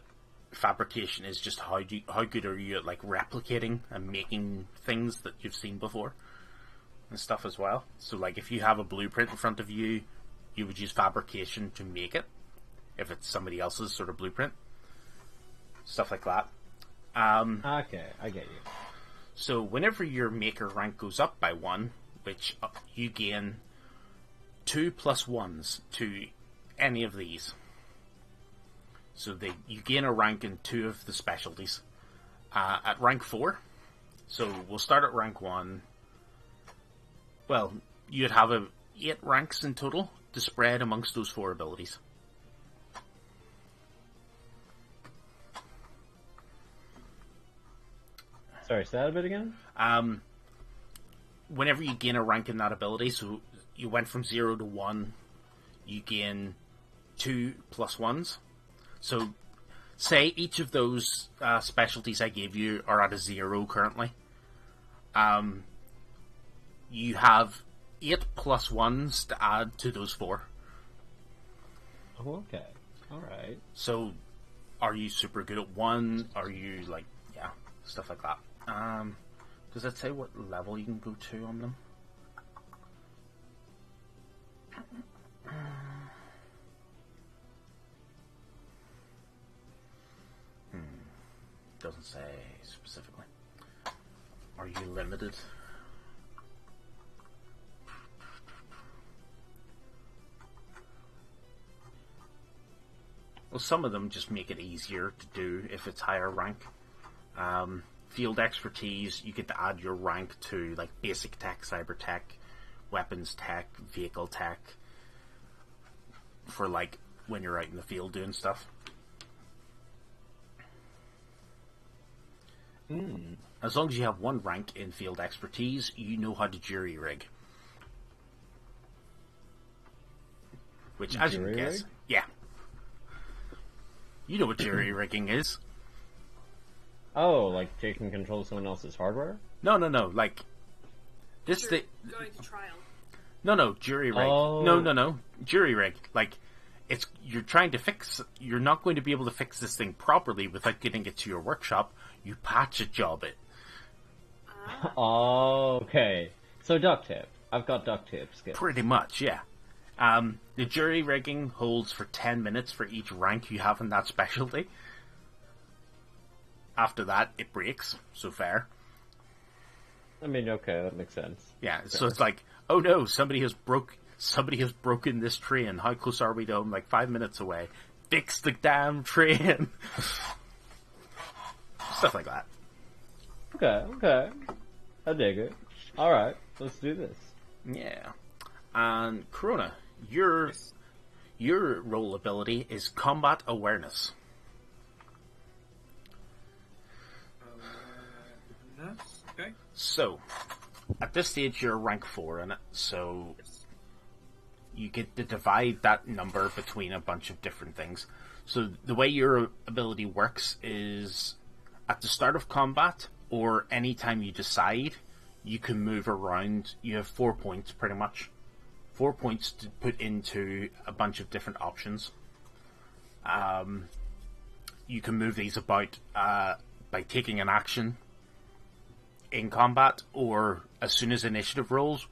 fabrication is just how good are you at replicating and making things that you've seen before and stuff as well. So if you have a blueprint in front of you, you would use fabrication to make it if it's somebody else's sort of blueprint, stuff like that. Okay, I get you. So whenever your maker rank goes up by 1, which you gain 2 plus 1s to any of these. So you gain a rank in 2 of the specialties. At rank 4, so we'll start at rank 1. Well, you'd have 8 ranks in total to spread amongst those 4 abilities. Sorry, say that a bit again? Whenever you gain a rank in that ability, so you went from 0 to 1, you gain 2 plus 1s. So, say each of those specialties I gave you are at a 0 currently. You have 8 plus 1s to add to those 4. Oh, okay. Alright. So, are you super good at 1? Are you, stuff like that. Does that say what level you can go to on them? Doesn't say specifically. Are you limited? Well, some of them just make it easier to do if it's higher rank. Field expertise, you get to add your rank to basic tech, cyber tech, weapons tech, vehicle tech, for when you're out in the field doing stuff. As long as you have 1 rank in field expertise, you know how to jury rig. which, as you can Jury guess, rig? yeah, you know what jury rigging is. Oh, like taking control of someone else's hardware? No, like this Sure, thing. going to trial. No, jury rig. Oh. No, jury rig. Like, you're trying to fix. You're not going to be able to fix this thing properly without getting it to your workshop. You patch a job it. Oh, okay. So duct tape. I've got duct tape skills. Pretty much, yeah. The jury rigging holds for 10 minutes for each rank you have in that specialty. After that, it breaks. So fair. I mean, okay, that makes sense. Yeah. So it's like, oh no, somebody has broken this train. How close are we to home? Like 5 minutes away. Fix the damn train. Stuff like that. Okay. I dig it. Alright, let's do this. Yeah. And Corona, your role ability is combat awareness. Okay. So, at this stage, you're rank 4 in it, so you get to divide that number between a bunch of different things. So, the way your ability works is at the start of combat, or any time you decide, you can move around. You have 4 points, pretty much. 4 points to put into a bunch of different options. You can move these about by taking an action in combat, or as soon as initiative rolls,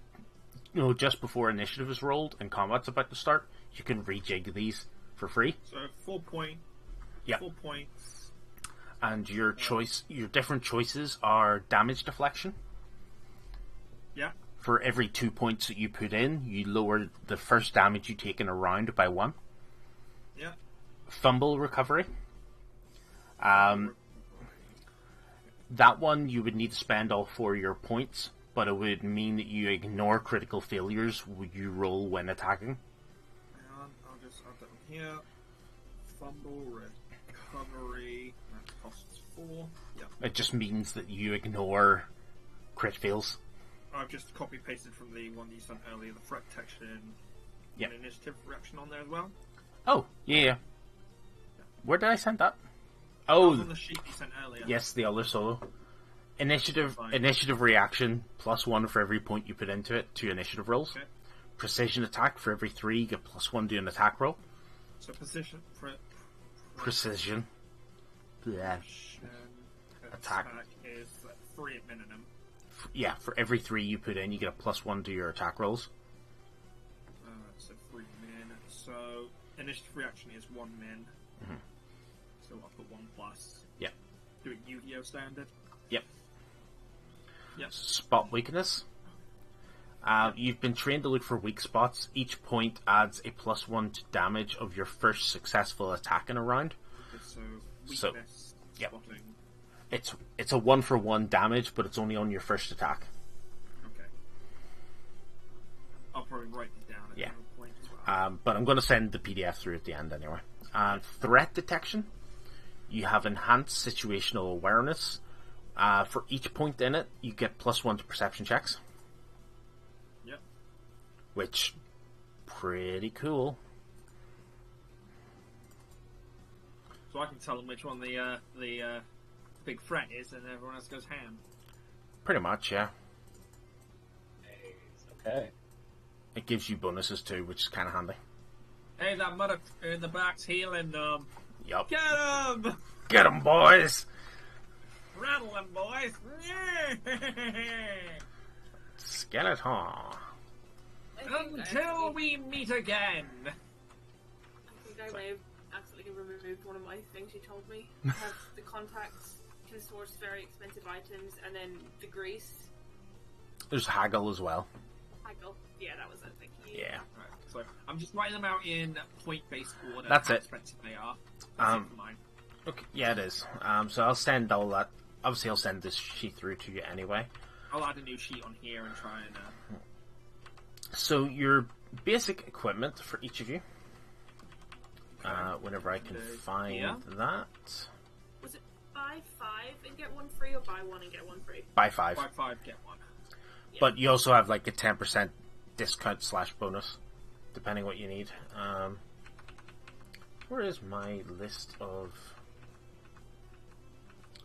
just before initiative is rolled and combat's about to start, you can rejig these for free. So 4 point. Yeah. 4 points. And your different choices are damage deflection. Yeah. For every 2 points that you put in, you lower the first damage you take in a round by 1. Yeah. Fumble recovery. That one you would need to spend all 4 of your points, but it would mean that you ignore critical failures when you roll when attacking. Hang on, I'll just add that one here. Fumble recovery. That costs 4. Yeah. It just means that you ignore crit fails. I've just copy pasted from the one you sent earlier, the threat detection Yeah. and initiative reaction on there as well. Oh, yeah. Where did I send that? That was Oh, on the sheet you sent earlier. yes, the other solo. Initiative Fine. reaction, +1 for every point you put into it, 2 initiative rolls. Okay. Precision attack, for every 3 you get +1 to an attack roll. So position for Precision. Yeah. attack is 3 at minimum. Yeah, for every 3 you put in, you get a +1 to your attack rolls. So 3 min. So initiative reaction is 1 min. Mhm. So I'll put 1 plus. Yep. Do it UDO standard. Yep. Yep. Spot weakness. You've been trained to look for weak spots. Each point adds a +1 to damage of your first successful attack in a round. Okay, so So, weakness, yep. spotting. It's a 1-for-1 damage, but it's only on your first attack. Okay. I'll probably write it down at Yeah. some point as well. But I'm going to send the PDF through at the end anyway. Threat detection. You have enhanced situational awareness. For each point in it, you get +1 to perception checks. Yep. Which, pretty cool. So I can tell them which one the big threat is, and everyone else goes ham. Pretty much, yeah. Okay. It gives you bonuses too, which is kind of handy. Hey, that mother in the back's healing them. Yup. Get them! Get 'em, boys! Rattle them, boys! Skeleton. Until we meet again. I think I may have accidentally removed one of my things you told me. I have the contacts can source very expensive items, and then the grease. There's haggle as well. Haggle. Yeah, that was it. Thank you. Yeah. Right, so I'm just writing them out in point-based order. That's how it. expensive they are. That's it for mine. Okay. Yeah, it is. So I'll send all that. Obviously, I'll send this sheet through to you anyway. I'll add a new sheet on here and try and. So your basic equipment for each of you. Whenever I can find Yeah. that. Was it buy 5 and get 1 free, or buy 1 and get 1 free? Buy 5. Buy 5, get 1. But you also have like a 10% discount / bonus. depending what you need. Where is my list of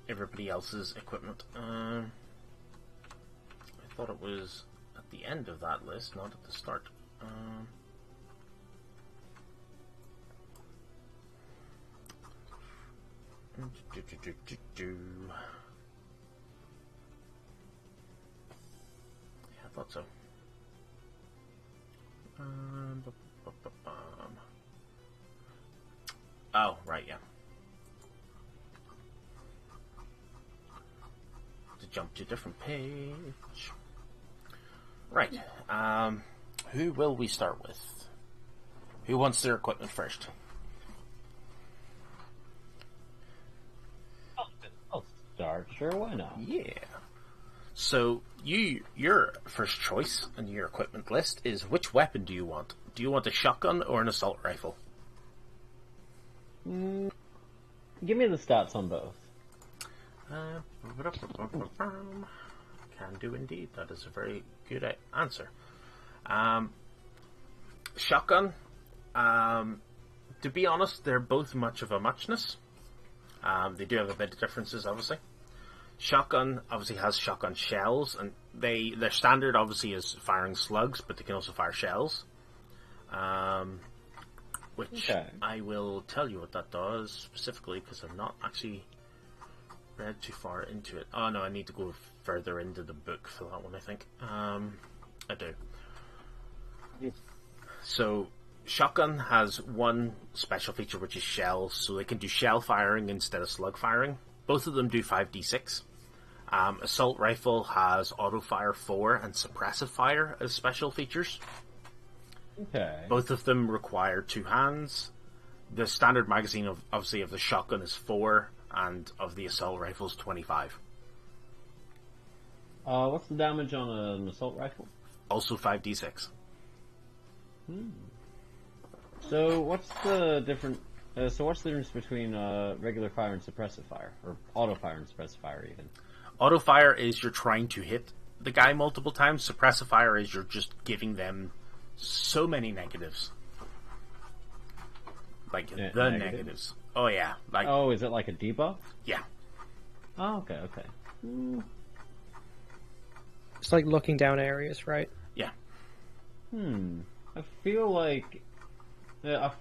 everybody else's equipment? I thought it was at the end of that list, not at the start. Yeah, I thought so. Oh, right, yeah. To jump to a different page. Right. Who will we start with? Who wants their equipment first? I'll start. Sure, why not? Yeah. So your first choice on your equipment list is which weapon do you want? Do you want a shotgun or an assault rifle? Give me the stats on both. Can do indeed. That is a very good answer. Shotgun. To be honest, they're both much of a muchness. They do have a bit of differences, obviously. Shotgun obviously has shotgun shells, and their standard obviously is firing slugs, but they can also fire shells. Which I will tell you what that does specifically, because I've not actually read too far into it. Oh no, I need to go further into the book for that one, I think. I do. So, shotgun has one special feature, which is shells, so they can do shell firing instead of slug firing. Both of them do 5d6. Assault rifle has auto fire 4 and suppressive fire as special features. Okay. Both of them require 2 hands. The standard magazine of obviously of the shotgun is 4, and of the assault rifle is 25. What's the damage on an assault rifle? Also 5d6. So what's the difference between regular fire and suppressive fire, or auto fire and suppressive fire even? Auto fire is you're trying to hit the guy multiple times. Suppressive fire is you're just giving them so many negatives. Like the negatives. Oh yeah. Like. Oh, is it like a debuff? Yeah. Oh, okay. It's like looking down areas, right? Yeah. I feel like a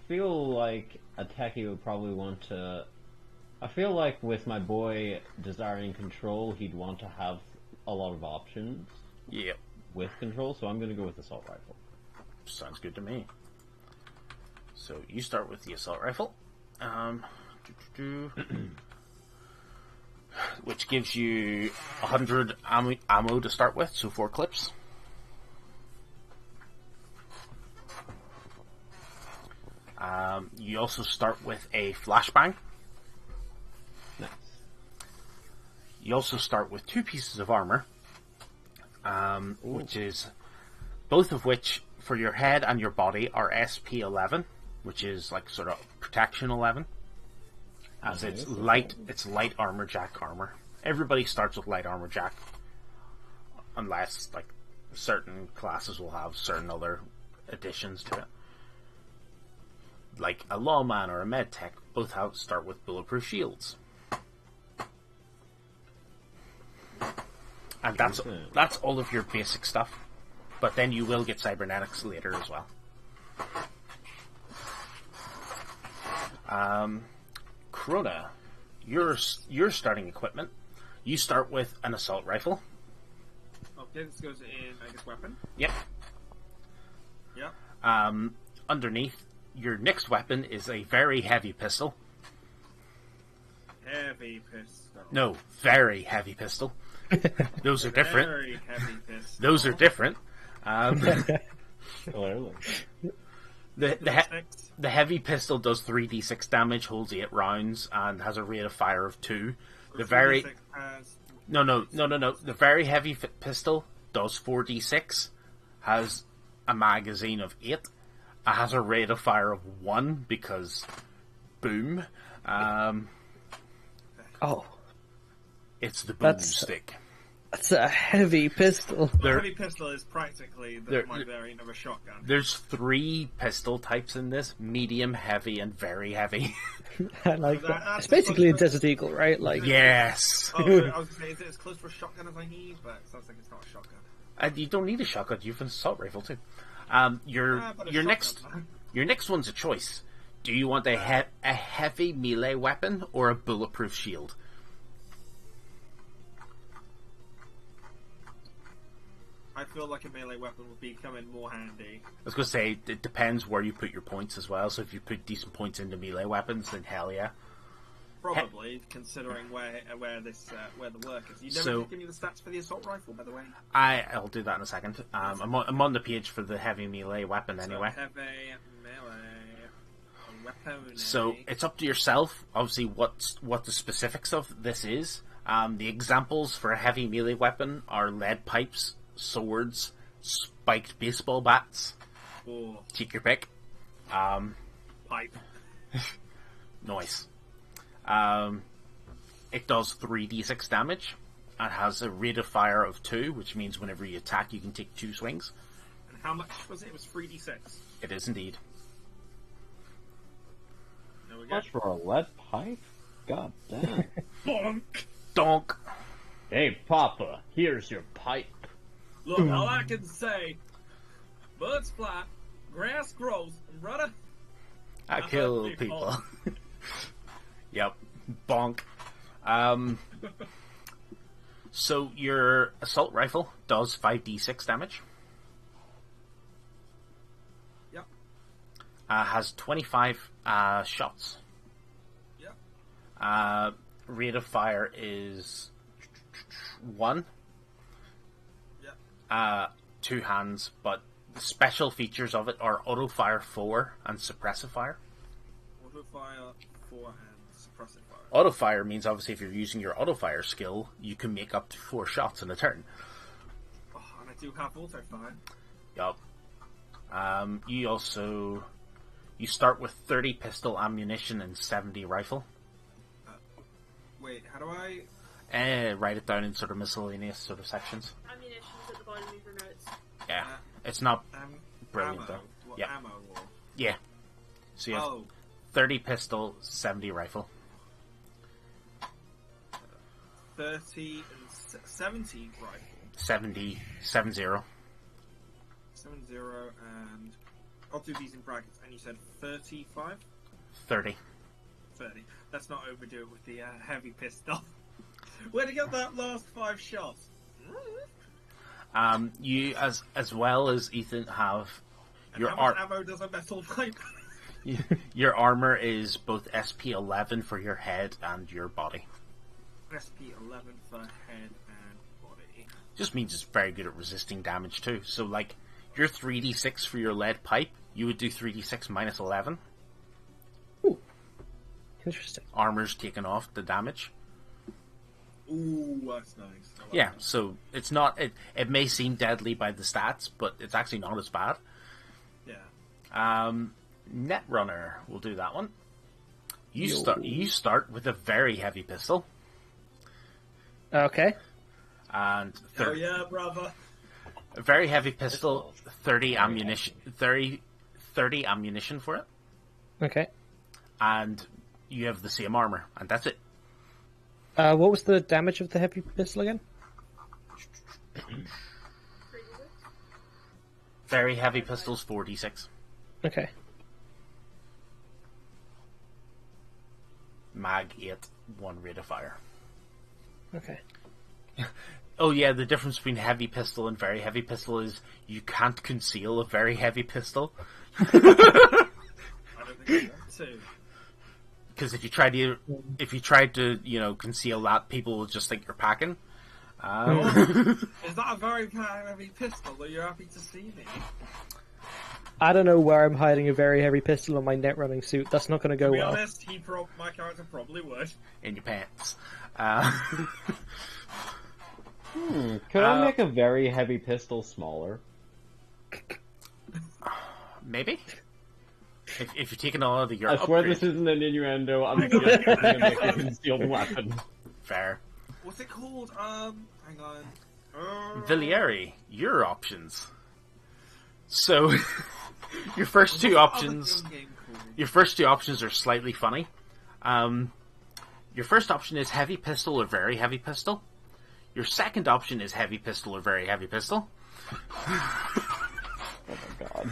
techie would probably want to. I feel like with my boy desiring control, he'd want to have a lot of options. Yeah. With control, so I'm going to go with assault rifle. Sounds good to me. So you start with the assault rifle, which gives you 100 ammo to start with, so 4 clips. You also start with a flashbang. Nice. You also start with 2 pieces of armor, both of which for your head and your body are SP 11, which is like sort of protection 11, as it's light armor jack armor. Everybody starts with light armor jack, unless like certain classes will have certain other additions to it. Like a lawman or a medtech both start with bulletproof shields. And that's all of your basic stuff. But then you will get cybernetics later as well. Crona, your starting equipment. You start with an assault rifle. Okay, this goes in, I guess, weapon. Yep. Yeah. Underneath, your next weapon is a very heavy pistol. Heavy pistol. No, very heavy pistol. Those are different. Very heavy pistol. Those are different. Clearly. The heavy pistol does 3d6 damage, holds 8 rounds, and has a rate of fire of 2. The very no. The very heavy pistol does 4d6, has a magazine of 8, has a rate of fire of 1 because boom. Oh, It's the boomstick. That's a heavy pistol. A heavy pistol is practically my variant of a shotgun. There's 3 pistol types in this: medium, heavy, and very heavy. I like that. It's basically a Desert Eagle, right? Like, yes. I was going to say, is it as close to a shotgun as I need? But it sounds like it's not a shotgun. You don't need a shotgun. You have an assault rifle too. Your next one's a choice. Do you want a heavy melee weapon or a bulletproof shield? I feel like a melee weapon would be coming more handy. I was going to say, it depends where you put your points as well. So if you put decent points into melee weapons, then hell yeah. Probably, considering where the work is. You never give me the stats for the assault rifle, by the way. I'll do that in a second. I'm on the page for the heavy melee weapon anyway. Heavy melee weapon. So it's up to yourself. Obviously, what the specifics of this is. The examples for a heavy melee weapon are lead pipes, swords, spiked baseball bats. Or Take your pick. pipe. Nice. It does 3d6 damage and has a rate of fire of 2, which means whenever you attack, you can take 2 swings. And how much was it? It was 3d6. It is indeed. There we go. Much for a lead pipe? God damn. Bonk. Donk. Hey, Papa, here's your pipe. Look, all I can say, birds fly, grass grows, and brother, I kill people. Yep. Bonk. So your assault rifle does 5d6 damage. Yep. Has 25 shots. Yep. Rate of fire is 1. Yep. 2 hands, but the special features of it are auto fire 4 and suppressive fire. Auto fire 4 and suppressive fire. Auto fire means obviously if you're using your auto fire skill, you can make up to 4 shots in a turn. Oh, and I do have auto fire. Yup. You start with 30 pistol ammunition and 70 rifle. Wait, how do I? Write it down in sort of miscellaneous sort of sections. Ammunition's at the bottom of your notes. Yeah, it's not brilliant ammo. though. What, Yeah, ammo or... yeah. So you have 30 pistol, 70 rifle. 30 and 70 rifle. 70. 70 and... I'll do these in brackets. And you said 35? 30. 30. Let's not overdo it with the heavy pistol. Where'd you get that last 5 shots? You, as well as Ethan, have And your how much ammo does a metal pipe? your armor is both SP 11 for your head and your body. SP 11 for head and body. Just means it's very good at resisting damage too. So like your 3d6 for your lead pipe, you would do 3d6 minus 11. Ooh. Interesting. Armor's taken off the damage. Ooh, that's nice. I like Yeah, that. so it's not. It may seem deadly by the stats, but it's actually not as bad. Yeah. Netrunner, we'll do that one. You start with a very heavy pistol Okay. and Oh yeah, brother. a very heavy pistol, 30 ammunition, 30 ammunition for it, Okay. and you have the same armor, and that's it. What was the damage of the heavy pistol again? Very heavy pistols, 4d6. Okay. Mag 8, 1 rate of fire. Okay. Oh yeah, the difference between heavy pistol and very heavy pistol is you can't conceal a very heavy pistol. I don't think I want to. Because if you tried to, conceal that, people will just think you're packing. Is that a very heavy pistol that you're happy to see me? I don't know where I'm hiding a very heavy pistol on my net running suit. That's not going to go To be well. honest, my character probably would. In your pants. Could I make a very heavy pistol smaller? Maybe. If you're taking all of your I swear upgrades. this isn't an innuendo. I'm just trying to make a concealed weapon. Fair. What's it called? Hang on. Villieri, your options. So, your first two options. Your first two options are slightly funny. Your first option is heavy pistol or very heavy pistol. Your second option is heavy pistol or very heavy pistol. Oh my god.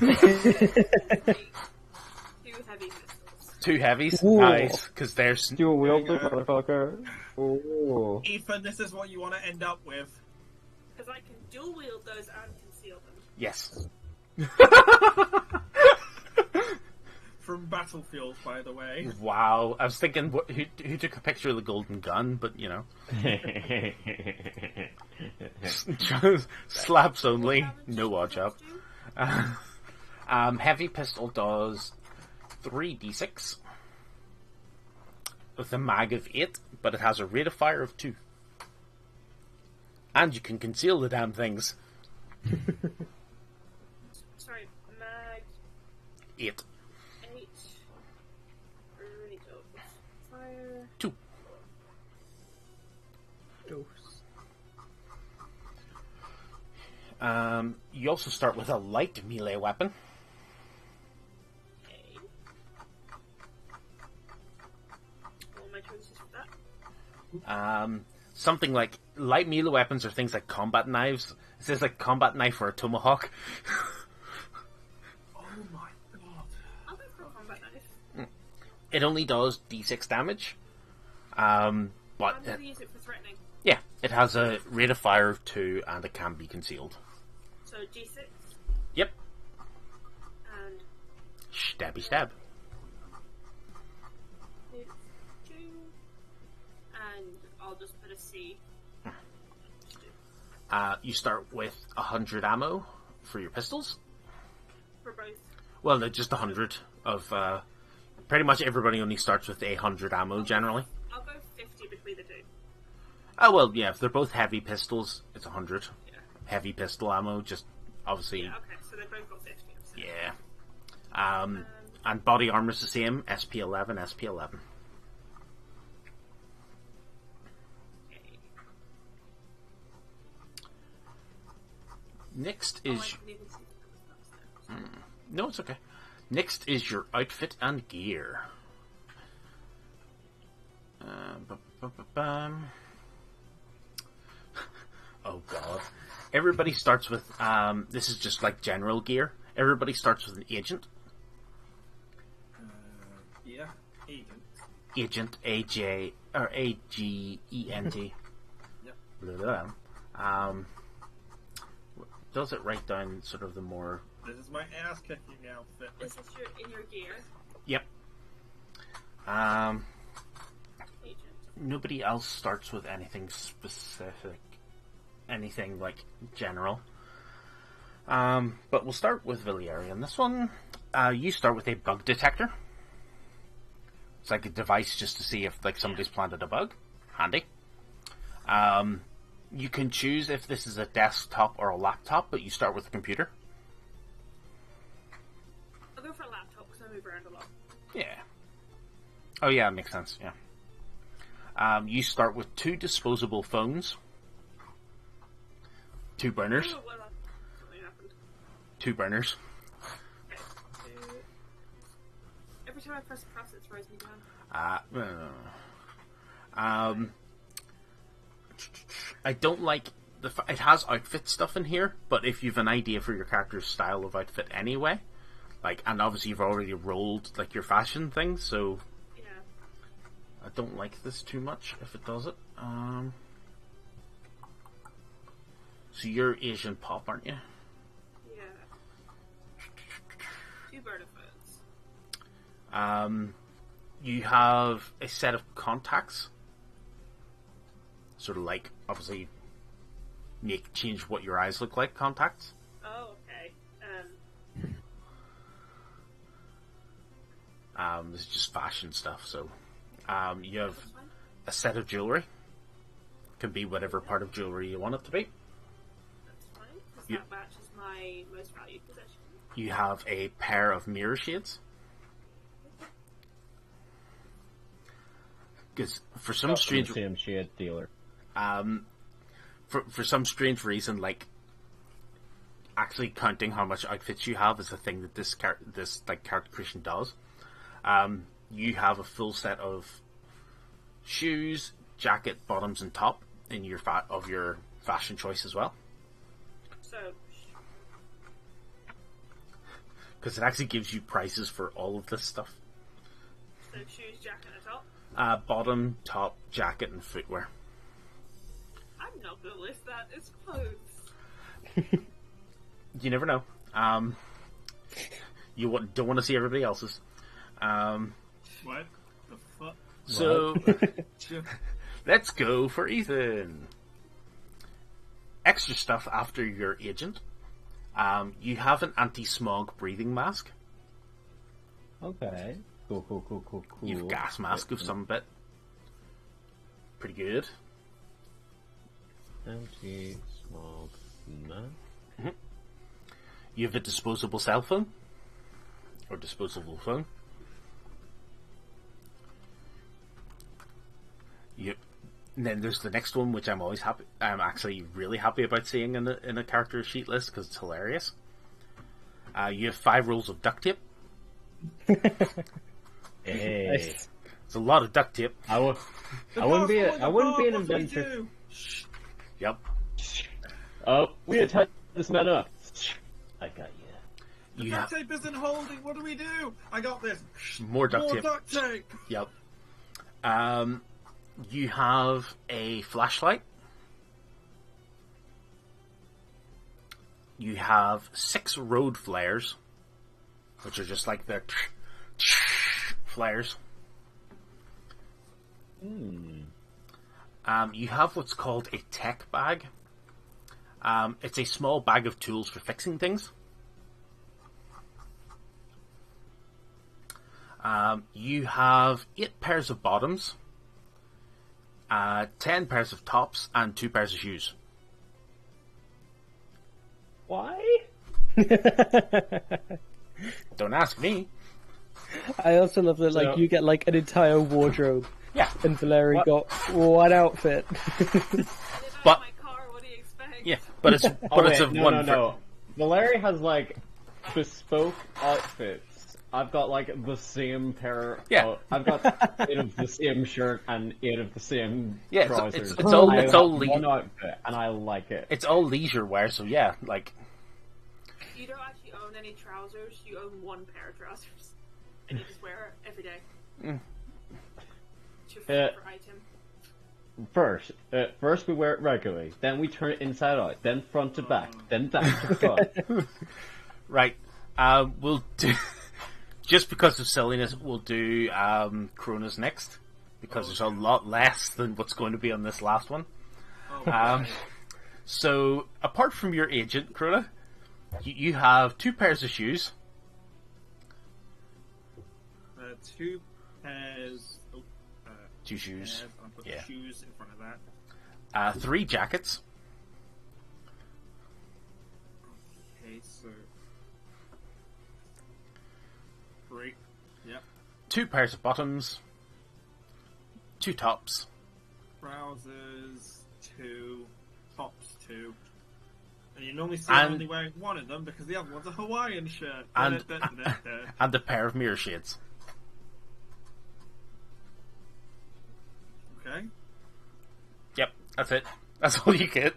Two heavy pistols. Two heavies? Ooh. Nice, because there's... Dual wield this motherfucker. Ooh. Ethan, this is what you want to end up with. Because I can dual wield those and conceal them. Yes. From Battlefield, by the way. Wow, I was thinking who took a picture of the golden gun, but you know. Slaps only, no odd job. Heavy pistol does 3d6 with a mag of 8, but it has a rate of fire of 2. And you can conceal the damn things. Sorry, mag 8. 8. Rate of fire 2. You also start with a light melee weapon. Okay. What are my choices for that? Something like light melee weapons are things like combat knives. It says like combat knife or a tomahawk. Oh my god. I'll go for a combat knife. It only does d6 damage. But I'm going to use it for threatening. yeah, it has a rate of fire of 2 and it can be concealed. So G6 Yep. and Stabby stab. 2. And I'll just put a C. You start with 100 ammo for your pistols. For both. Well, they're just 100 of... pretty much everybody only starts with 100 ammo, generally. I'll go 50 between the two. Oh, well, yeah, if they're both heavy pistols, it's 100. Yeah. Heavy pistol ammo, just obviously... Yeah, okay, so they both got 50. So. Yeah. And body armor's the same, SP11, SP11. Okay. Next Oh, I is... didn't even see that there was that. No, it's okay. Next is your outfit and gear. Oh god. Everybody starts with, this is just like general gear. Everybody starts with an agent. Yeah, agent. Agent, AJ, or AGENT. Yep. Blah, blah. Does it write down sort of the more... This is my ass kicking outfit. Is this in your gear? Yep. Agent. Nobody else starts with anything specific. Anything, like, general. But we'll start with Villieri on this one. You start with a bug detector. It's like a device just to see if, like, somebody's planted a bug. Handy. You can choose if this is a desktop or a laptop, but you start with a computer. I'll go for a laptop because I move around a lot. Yeah. Oh yeah, makes sense, yeah. You start with 2 disposable phones. 2 burners. Oh, well, something happened. 2 burners. Okay. Every time I press a press, it throws me down. I don't like it has outfit stuff in here, but if you've an idea for your character's style of outfit anyway, like, and obviously you've already rolled like your fashion thing, so Yeah. I don't like this too much if it does it. So you're Asian pop, aren't you? Yeah. 2 Vodafons. You have a set of contacts. Sort of like, obviously, change what your eyes look like contacts. Oh, okay. This is just fashion stuff, so. You have That's fine. a set of jewelry. Can be whatever part of jewelry you want it to be. That's fine, because You- that matches my most valued possession. You have a pair of mirror shades. Because for some strange... Same shade dealer. for some strange reason, like actually counting how much outfits you have is a thing that this character creation does. You have a full set of shoes, jacket, bottoms, and top in your fashion choice as well. So, Because it actually gives you prices for all of this stuff. so shoes, jacket, and a top. Bottom, top, jacket, and footwear. I'm not gonna list that as clothes. You never know. Don't want to see everybody else's. What the fuck? So, let's go for Ethan. Extra stuff after your agent. You have an anti-smog breathing mask. Okay. Cool. You've gas mask of some bit. Pretty good. Anti-smog mask. You have a disposable cell phone. Or disposable phone. And then there's the next one, which I'm actually really happy about seeing in a character sheet list because it's hilarious. You have 5 rolls of duct tape. Hey. Nice. It's a lot of duct tape. I wouldn't be an inventor. Yep. Oh, we attacked this man up. I got you. The duct tape isn't holding. What do we do? I got this. More duct More tape. duct tape. Yep. You have a flashlight. You have 6 road flares, which are just like the flares. You have what's called a tech bag. It's a small bag of tools for fixing things. You have 8 pairs of bottoms, 10 pairs of tops, and 2 pairs of shoes. Why? Don't ask me. I also love that, like, So- you get, like, an entire wardrobe, Yeah, and Valeri What? got one outfit. But- my car, what do you expect? yeah, but it's No. Valeri has like bespoke outfits. I've got like the same pair. Yeah. I've got 8 of the same shirt and 8 of the same Yeah, trousers. it's all- I it's have all one outfit, and I like it. It's all leisure wear, so yeah, like You don't actually own any trousers, you own one pair of trousers. And you just wear it every day. It's your favorite item. First we wear it regularly, then we turn it inside out, then front to back, then back to front. right. We'll do just because of silliness. We'll do Coronas next because there's a lot less than what's going to be on this last one. So apart from your agent, Corona, you have 2 pairs of shoes. 2 pairs. 2 shoes. Pairs. I'll put Yeah. shoes in front of that. 3 jackets. Okay, so 3. Yep. 2 pairs of bottoms. 2 tops. Trousers 2. Tops 2. And you normally see And- I'm only wearing one of them because the other one's a Hawaiian shirt. And- Da-da-da-da-da. And a pair of mirror shades. Okay. Yep, that's it. That's all you get.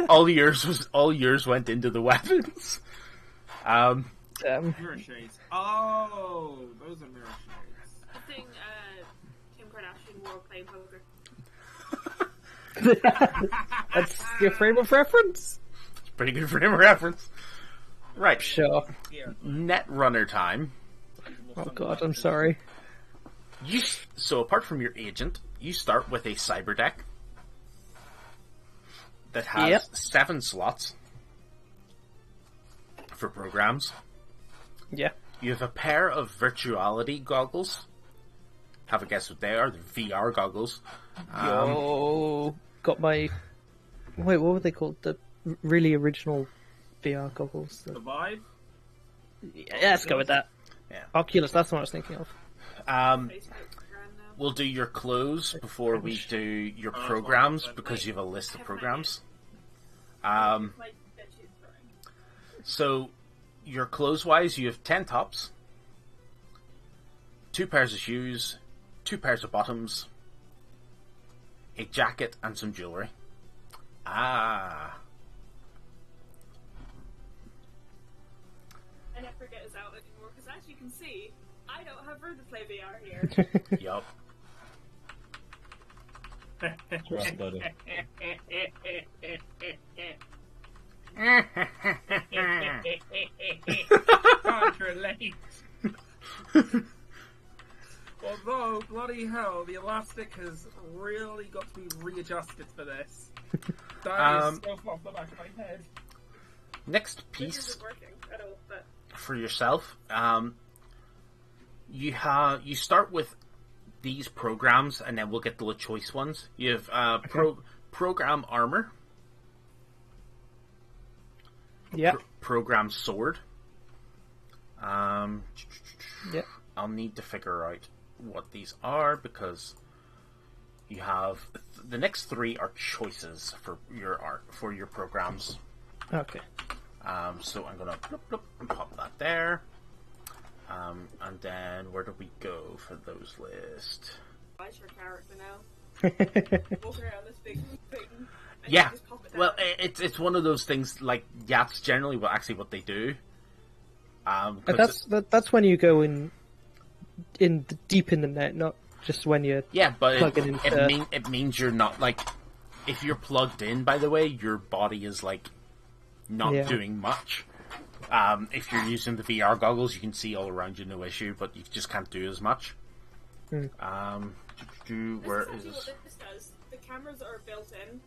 all yours went into the weapons. Mirror shades. Oh, those are mirror shades. Good thing Kim Kardashian wore playing poker. That's your frame of reference? Pretty good frame of reference. Right. Sure. Yeah. Net runner time. Oh god, I'm sorry. So apart from your agent, you start with a cyber deck that has Yep. 7 slots for programs. Yeah. You have a pair of virtuality goggles. Have a guess what they are? The VR goggles. Got my... Wait, what were they called? The really original VR goggles? The vibe. Yeah, let's go with that. Yeah. Oculus, that's what I was thinking of. Um, Facebook brand now. we'll do your clothes before we do your programs because you have a list of programs. So, your clothes-wise, you have 10 tops, 2 pairs of shoes, 2 pairs of bottoms, a jacket, and some jewellery. I never forget us out anymore, because as you can see, I don't have room to play VR here. Yup. Right, buddy. Can't relate. Although, bloody hell, the elastic has really got to be readjusted for this. That is so off the back of my head. Next This piece isn't working at all, but for yourself, you start with these programs, and then we'll get to the choice ones. You have program armor, Yeah. program sword. Yeah. I'll need to figure out what these are because you have the next 3 are choices for your programs. Okay. So I'm gonna and pop that there. And then where do we go for those lists? why's your character now? Walking around this big thing. And Yeah. you just pop it down. Well, it's one of those things like that's generally what they do. But that's when you go in deep in the net, not just when you're but plugging into. it means you're not like if you're plugged in. By the way, your body is like not doing much. If you're using the VR goggles, you can see all around you, no issue, but you just can't do as much. Where This is actually what this does. The cameras are built in,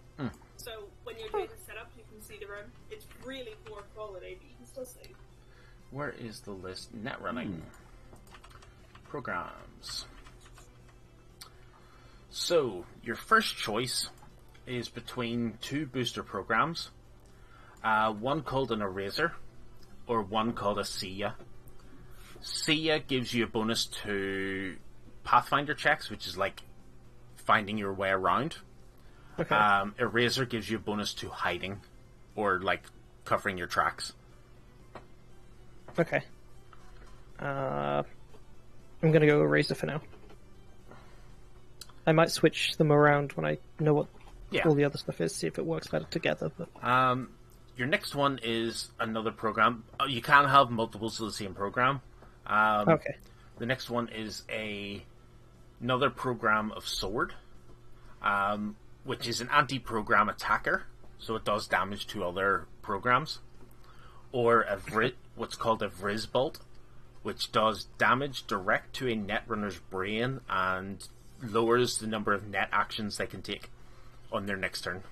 so when you're doing the setup, you can see the room. It's really poor quality, but you can still see. where is the list? Net running programs. So your first choice is between 2 booster programs, one called an Eraser, or one called a Sia. Sia gives you a bonus to Pathfinder checks, which is like finding your way around. Okay. Eraser gives you a bonus to hiding, or like covering your tracks. Okay. I'm gonna go Eraser for now. I might switch them around when I know what all the other stuff is, see if it works better together. But Your next one is another program. You can have multiples of the same program. okay. The next one is another program of sword, which is an anti-program attacker, so it does damage to other programs. Or what's called a Vriz Bolt, which does damage direct to a netrunner's brain and lowers the number of net actions they can take on their next turn.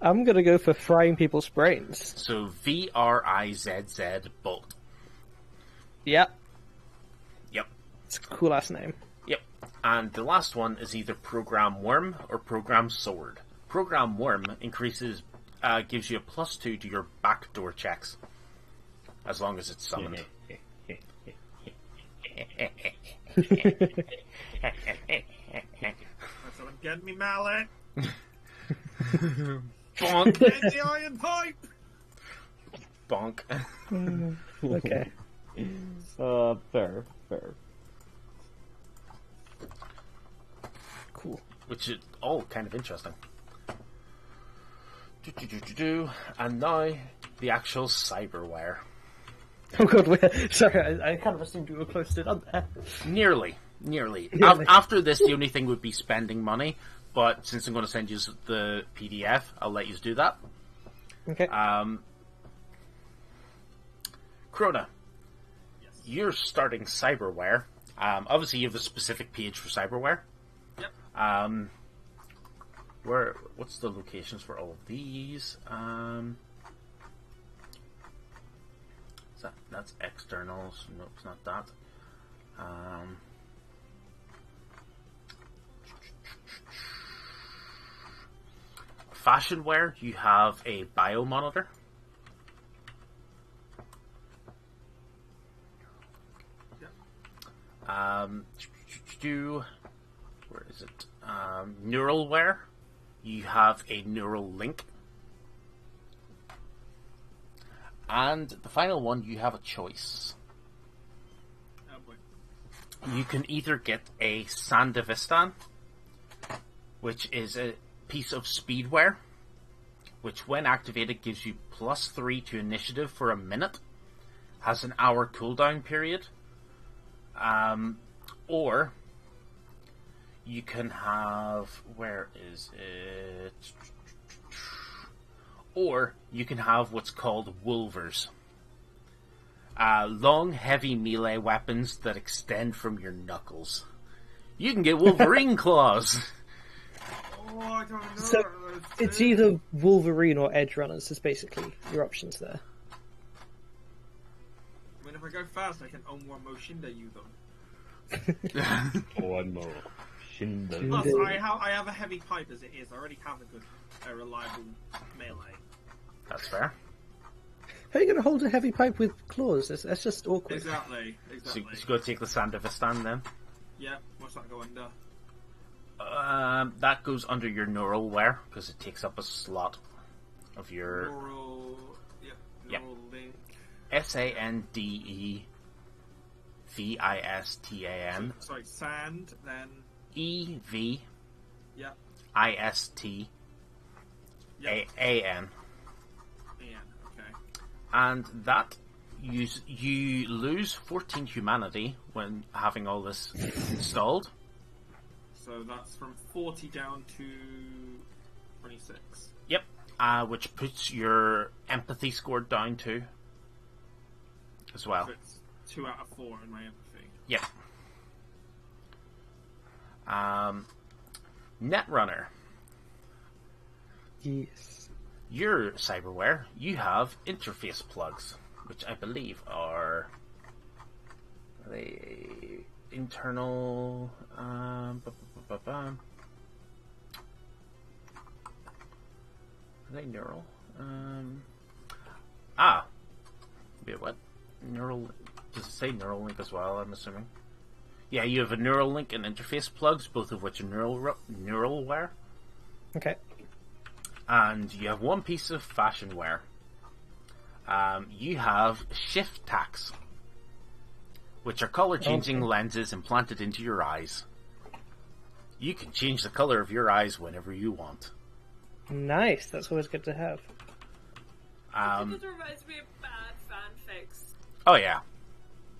I'm gonna go for frying people's brains. So VRIZZ Bolt. Yep. Yep. It's a cool ass name. Yep. And the last one is either Program Worm or Program Sword. Program Worm gives you a +2 to your backdoor checks, as long as it's summoned. That's what I'm getting me mallet. Bonk. Get the iron pipe. Bonk. Okay. Fair. Cool. Which is all kind of interesting. And now, the actual cyberware. Oh god, sorry, I kind of assumed you were close to done there. Nearly. Nearly. After this, the only thing would be spending money, but since I'm going to send you the PDF, I'll let you do that. Okay. Crota, you're starting cyberware. Obviously, you have a specific page for cyberware. Yep. What's the locations for all of these? That's externals. Nope, it's not that. Fashion wear, you have a bio monitor. is it? Neural wear. You have a neural link. And the final one, you have a choice. Oh boy. You can either get a Sandevistan, which is a piece of speedwear, which when activated gives you +3 to initiative for a minute, has an hour cooldown period, or you can have, where is it? Or you can have what's called Wolvers. Long, heavy melee weapons that extend from your knuckles. You can get Wolverine claws. Oh, I don't know. So it's either Wolverine or Edge Runners is basically your options there. I mean, if I go fast, I can own one more Shinda them. One more. Shinda. Plus, I have a heavy pipe as it is. I already have a good, reliable melee. That's fair. How are you going to hold a heavy pipe with claws? That's just awkward. Exactly. So you go take the Sandevistan then. Yeah, what's that go under? That goes under your neural wear because it takes up a slot of your Neural... Yep. Neural link. SANDEVISTAN Sorry, sand, then... EVISTAN. Yep. AN. Ian, okay. And that you lose 14 humanity when having all this installed. So that's from 40 down to 26. Yep. Which puts your empathy score down to as well. So it's 2 out of 4 in my empathy. Yep. Netrunner. Yes. Your cyberware, you have interface plugs, which I believe are they internal. Are they neural? Wait, what? Neural? Does it say neural link as well? I'm assuming. Yeah, you have a neural link and interface plugs, both of which are neural wear. Okay. And you have one piece of fashion wear. You have shift tacks, which are color-changing lenses implanted into your eyes. You can change the color of your eyes whenever you want. Nice. That's always good to have. It just reminds me of bad fanfics. Oh yeah.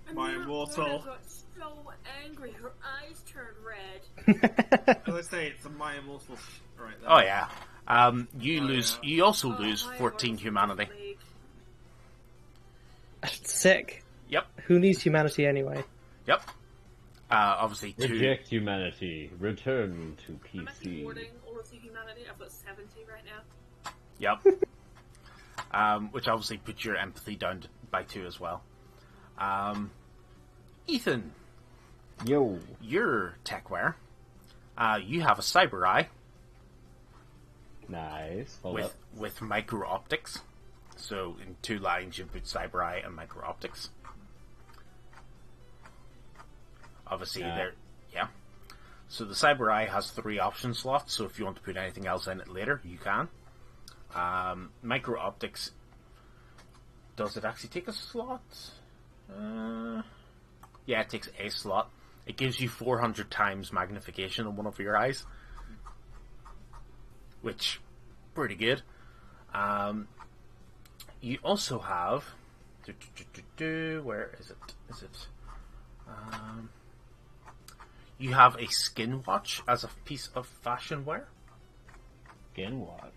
And My Nina immortal. got so angry, her eyes turned red. As I say, it's a my immortal right there. Oh yeah. You Oh, lose. yeah. You also Oh, lose my 14 immortal humanity. league. Sick. Yep. Who needs humanity anyway? Yep. Obviously two. Reject humanity. Return to I'm actually PC. hoarding all of the humanity. I've got 70 right now. Yep. Which obviously puts your empathy down by 2 as well. Ethan, Yo. your techwear. You have a cyber eye Nice. Hold up. with micro optics. So in 2 lines you put cyber eye and micro optics. Obviously Yeah. yeah. So the cyber eye has 3 option slots, so if you want to put anything else in it later, you can. Micro optics, does it actually take a slot? Yeah, it takes a slot. It gives you 400 times magnification on one of your eyes, which pretty good. You also have where is it? You have a skin watch as a piece of fashion wear. Skin watch.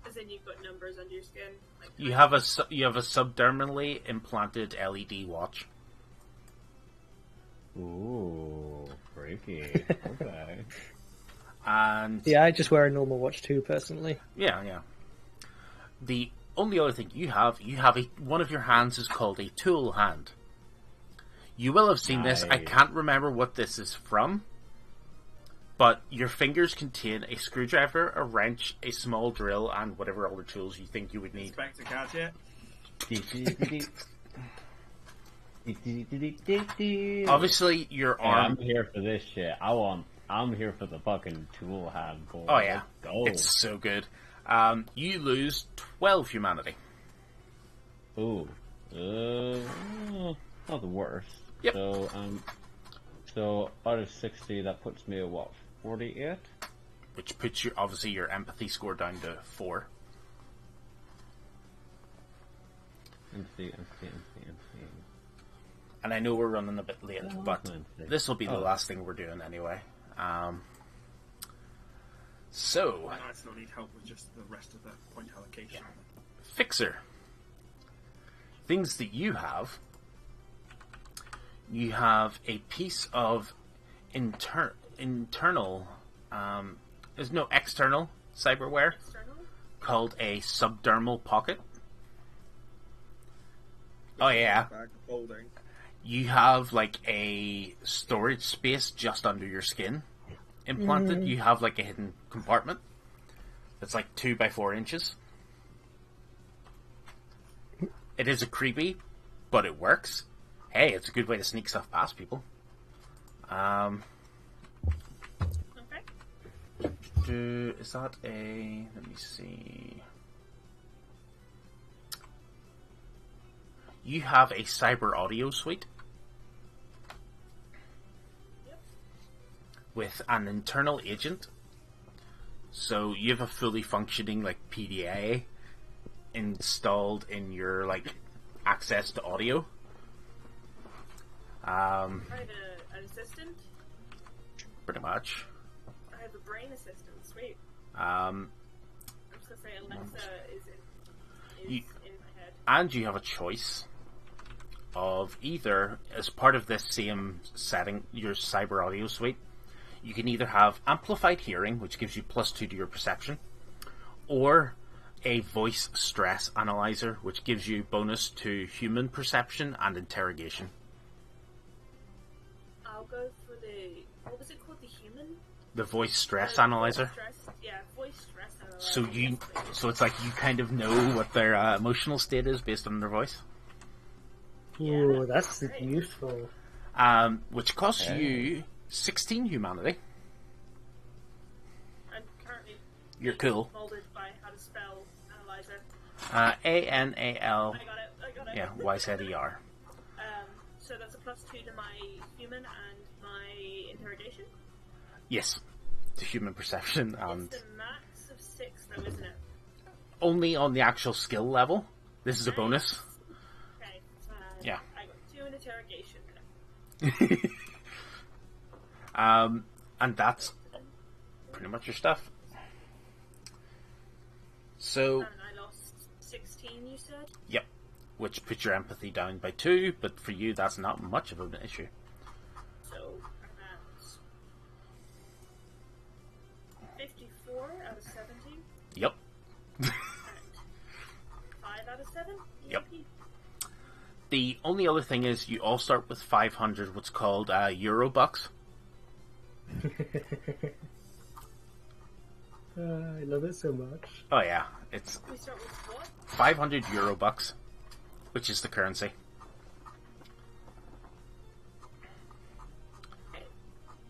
As in you've got numbers under your skin. Like You have a subdermally implanted LED watch. Ooh, freaky. Okay. And Yeah, I just wear a normal watch too, personally. yeah. The only other thing you have one of your hands is called a tool hand. You will have seen this. I Nice. can't remember what this is from, but your fingers contain a screwdriver, a wrench, a small drill, and whatever other tools you think you would need. Inspector Gadget. Obviously, your Hey, I'm arm. here for this shit. I want I'm here for the fucking tool hand, boy. Oh yeah, Let's go. it's so good. You lose 12 humanity. Ooh. Not the worst. Yep. So out of 60, that puts me at what, 48? Which puts you, obviously, your empathy score down to 4. Empathy. And I know we're running a bit late, but this will be the Oh. last thing we're doing anyway. So, I still need help with just the rest of the point allocation. Fixer. Things that you have. You have a piece of internal, there's no external cyberware External? called a subdermal pocket. Oh yeah. Bag of holding. You have like a storage space just under your skin implanted. You have like a hidden compartment that's like 2 by 4 inches. It is a creepy, but it works. Hey, it's a good way to sneak stuff past people. Okay. Is that a... Let me see. You have a cyber audio suite. Yep. With an internal agent. So you have a fully functioning like PDA installed in your like access to audio. I have an assistant. Pretty much. I have a brain assistant. Sweet. Um, I'm just gonna say Alexa is in You- my head. and you have a choice of either, as part of this same setting, your cyber audio suite, you can either have amplified hearing, which gives you +2 to your perception, or a voice stress analyzer, which gives you bonus to human perception and interrogation. I'll go for the what was it called? The human The voice stress The analyzer. Voice stress, yeah, voice stress analyzer. So you, Yes, please. so it's like you kind of know what their emotional state is based on their voice, Ooh, that's that's great. useful. which costs you 16 humanity. I'm currently You're cool. molded by how to spell analyzer. ANAL, I got it. yeah, YZER. So that's a +2 to my human and my interrogation. Yes, to human perception, and It's the max of 6, though, isn't it? only on the actual skill level. This is a bonus. Okay. Yeah. I got 2 in interrogation. And that's pretty much your stuff. So, And I lost 16, you said? yep, which puts your empathy down by 2, but for you that's not much of an issue. So I'm at 54 out of 70. Yep. And 5 out of 7? Yep. EMP. The only other thing is you all start with 500, what's called Eurobucks. I love it so much. Oh yeah, it's We start with what? 500 Eurobucks, which is the currency.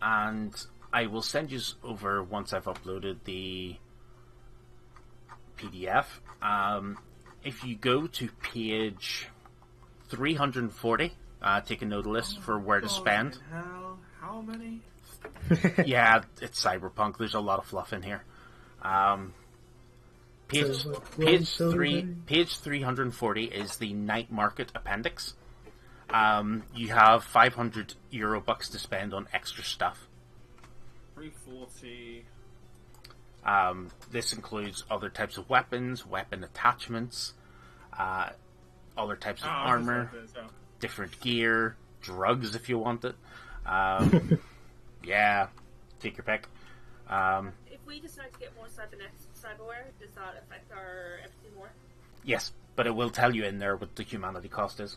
And I will send you over once I've uploaded the PDF. If you go to page 340, take a note of this for where to spend. Hell, how many? Yeah, it's Cyberpunk. There's a lot of fluff in here. Page So, page so three many. page 340 is the night market appendix. You have 500 Eurobucks to spend on extra stuff. 340. This includes other types of weapons, weapon attachments, other types of armor, different gear, drugs if you want it. Yeah, take your pick. If we decide to get more cyberware, does that affect our empathy more? Yes, but it will tell you in there what the humanity cost is.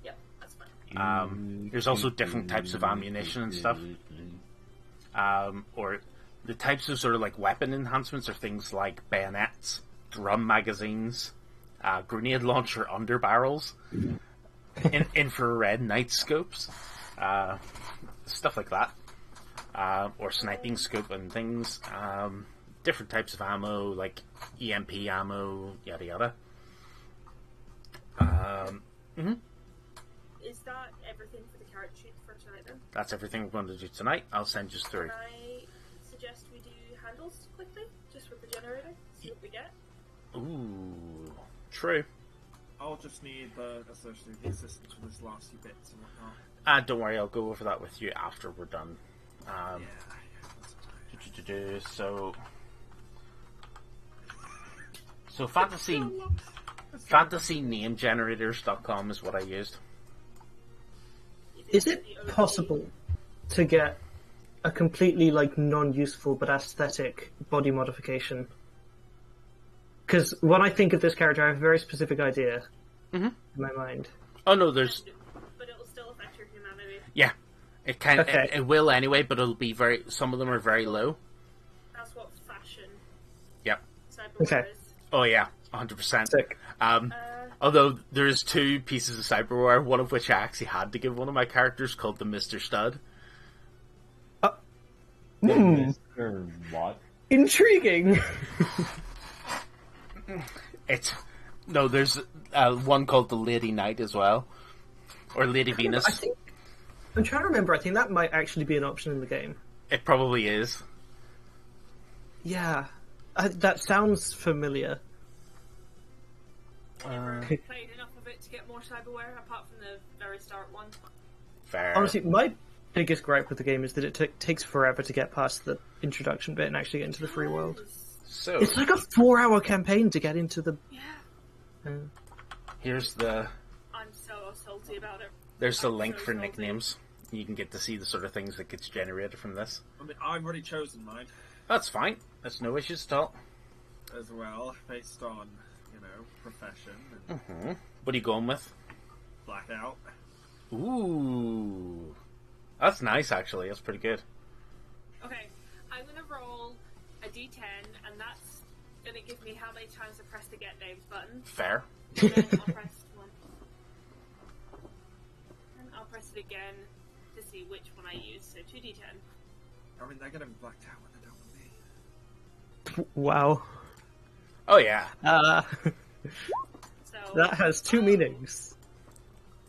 Yep, that's fine. There's also different types of ammunition and stuff. Or the types of sort of like weapon enhancements are things like bayonets, drum magazines, grenade launcher underbarrels, infrared night scopes, stuff like that. or sniping scope and things. Different types of ammo, like EMP ammo, yada yada. Is that everything for the character sheet for tonight then? That's everything we're going to do tonight. I'll send you through. Can I suggest we do handles quickly, just with the generator, see what we get? Ooh, true. I'll just need the assistance for this last few bits and whatnot. Don't worry, I'll go over that with you after we're done. So fantasynamegenerators.com is what I used. Is it possible to get a completely non-useful but aesthetic body modification? Because when I think of this character, I have a very specific idea in my mind. Oh no, there's. But it'll still affect your humanity. Yeah, it can. Okay. It will anyway, but it'll be very. Some of them are very low. That's what fashion. Yep. Cyberpunk Okay. is. Oh yeah, 100%. Sick. Although there's 2 pieces of cyberware, one of which I actually had to give one of my characters called the Mr. Stud. Mr. What? Intriguing. There's one called the Lady Knight as well, or Lady Venus. I'm trying to remember. I think that might actually be an option in the game. It probably is. Yeah, that sounds familiar. Played enough of it to get more cyberware, apart from the very start one. Fair. Honestly, my biggest gripe with the game is that it takes forever to get past the introduction bit and actually get into the free world. So It's like a 4-hour campaign to get into the. Yeah. here's the. I'm so salty about it. There's the I'm link so for salty. nicknames. You can get to see the sort of things that gets generated from this. I mean, I've already chosen mine That's fine. That's no issues at all. as well, based on, profession and What are you going with? blackout. Ooh, that's nice. Actually, that's pretty good. Okay, I'm gonna roll a d10, and that's gonna give me how many times I press the get names button. Fair. And then I'll press one. And I'll press it again to see which one I use. So 2d10. I mean, they're gonna be blacked out when they don't want me. Wow. Oh yeah. So That has 2 meanings.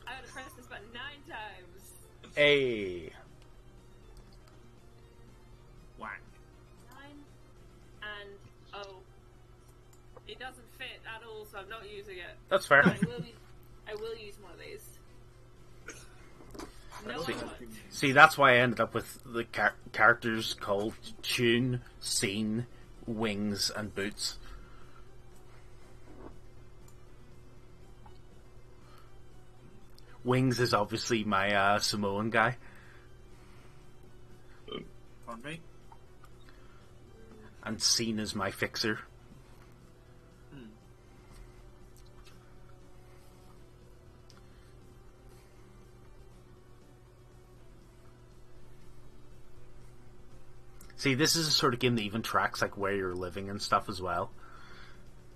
I'm gonna press this button 9 times. Hey. Whack. 9 and it doesn't fit at all, so I'm not using it. That's fair. But I will use one of these. No, I won't. See, that's why I ended up with the characters called Tune, Scene, Wings, and Boots. Wings is obviously my Samoan guy. Pardon me? And Scene is my fixer. See, this is a sort of game that even tracks where you're living and stuff as well.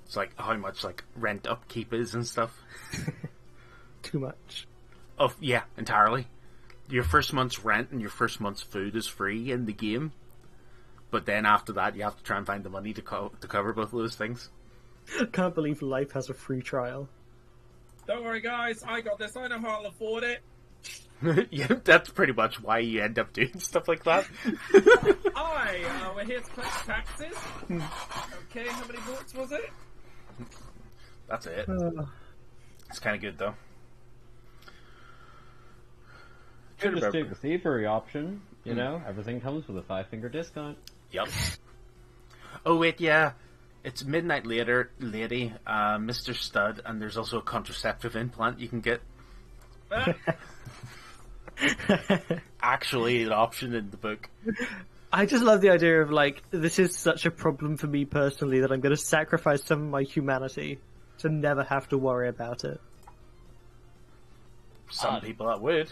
It's how much rent upkeep is and stuff. Too much. Oh yeah, entirely. Your first month's rent and your first month's food is free in the game, but then after that you have to try and find the money to cover both of those things. Can't believe life has a free trial. Don't worry, guys. I got this. I know how I'll afford it. Yeah, that's pretty much why you end up doing stuff like that. We're here to collect taxes. Okay, how many votes was it? That's it. It's kind of good though. Could just take the thievery option. Everything comes with a 5-finger discount. Yep. Oh wait, yeah. It's Midnight Lady, Mr. Stud, and there's also a contraceptive implant you can get. Actually, an option in the book. I just love the idea of this is such a problem for me personally that I'm going to sacrifice some of my humanity to never have to worry about it. Some people that would.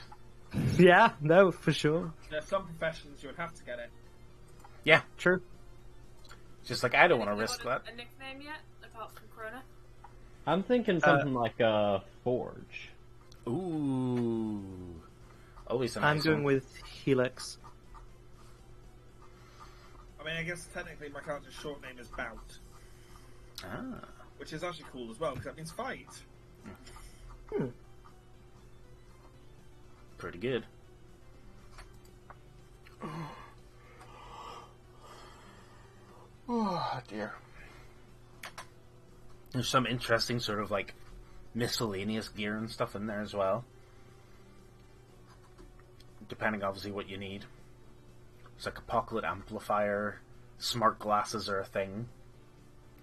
Yeah, no, for sure. There's some professions you would have to get it. Yeah, True. just I don't want to risk Got that. a nickname yet, apart from Corona? I'm thinking something like a Forge. Ooh, always a nice I'm going one. with Helix. I mean, I guess technically my character's short name is Bout, Ah. which is actually cool as well because that means fight. Pretty good. Oh dear. There's some interesting sort of like miscellaneous gear and stuff in there as well. Depending obviously what you need. It's like a pocket amplifier, smart glasses are a thing.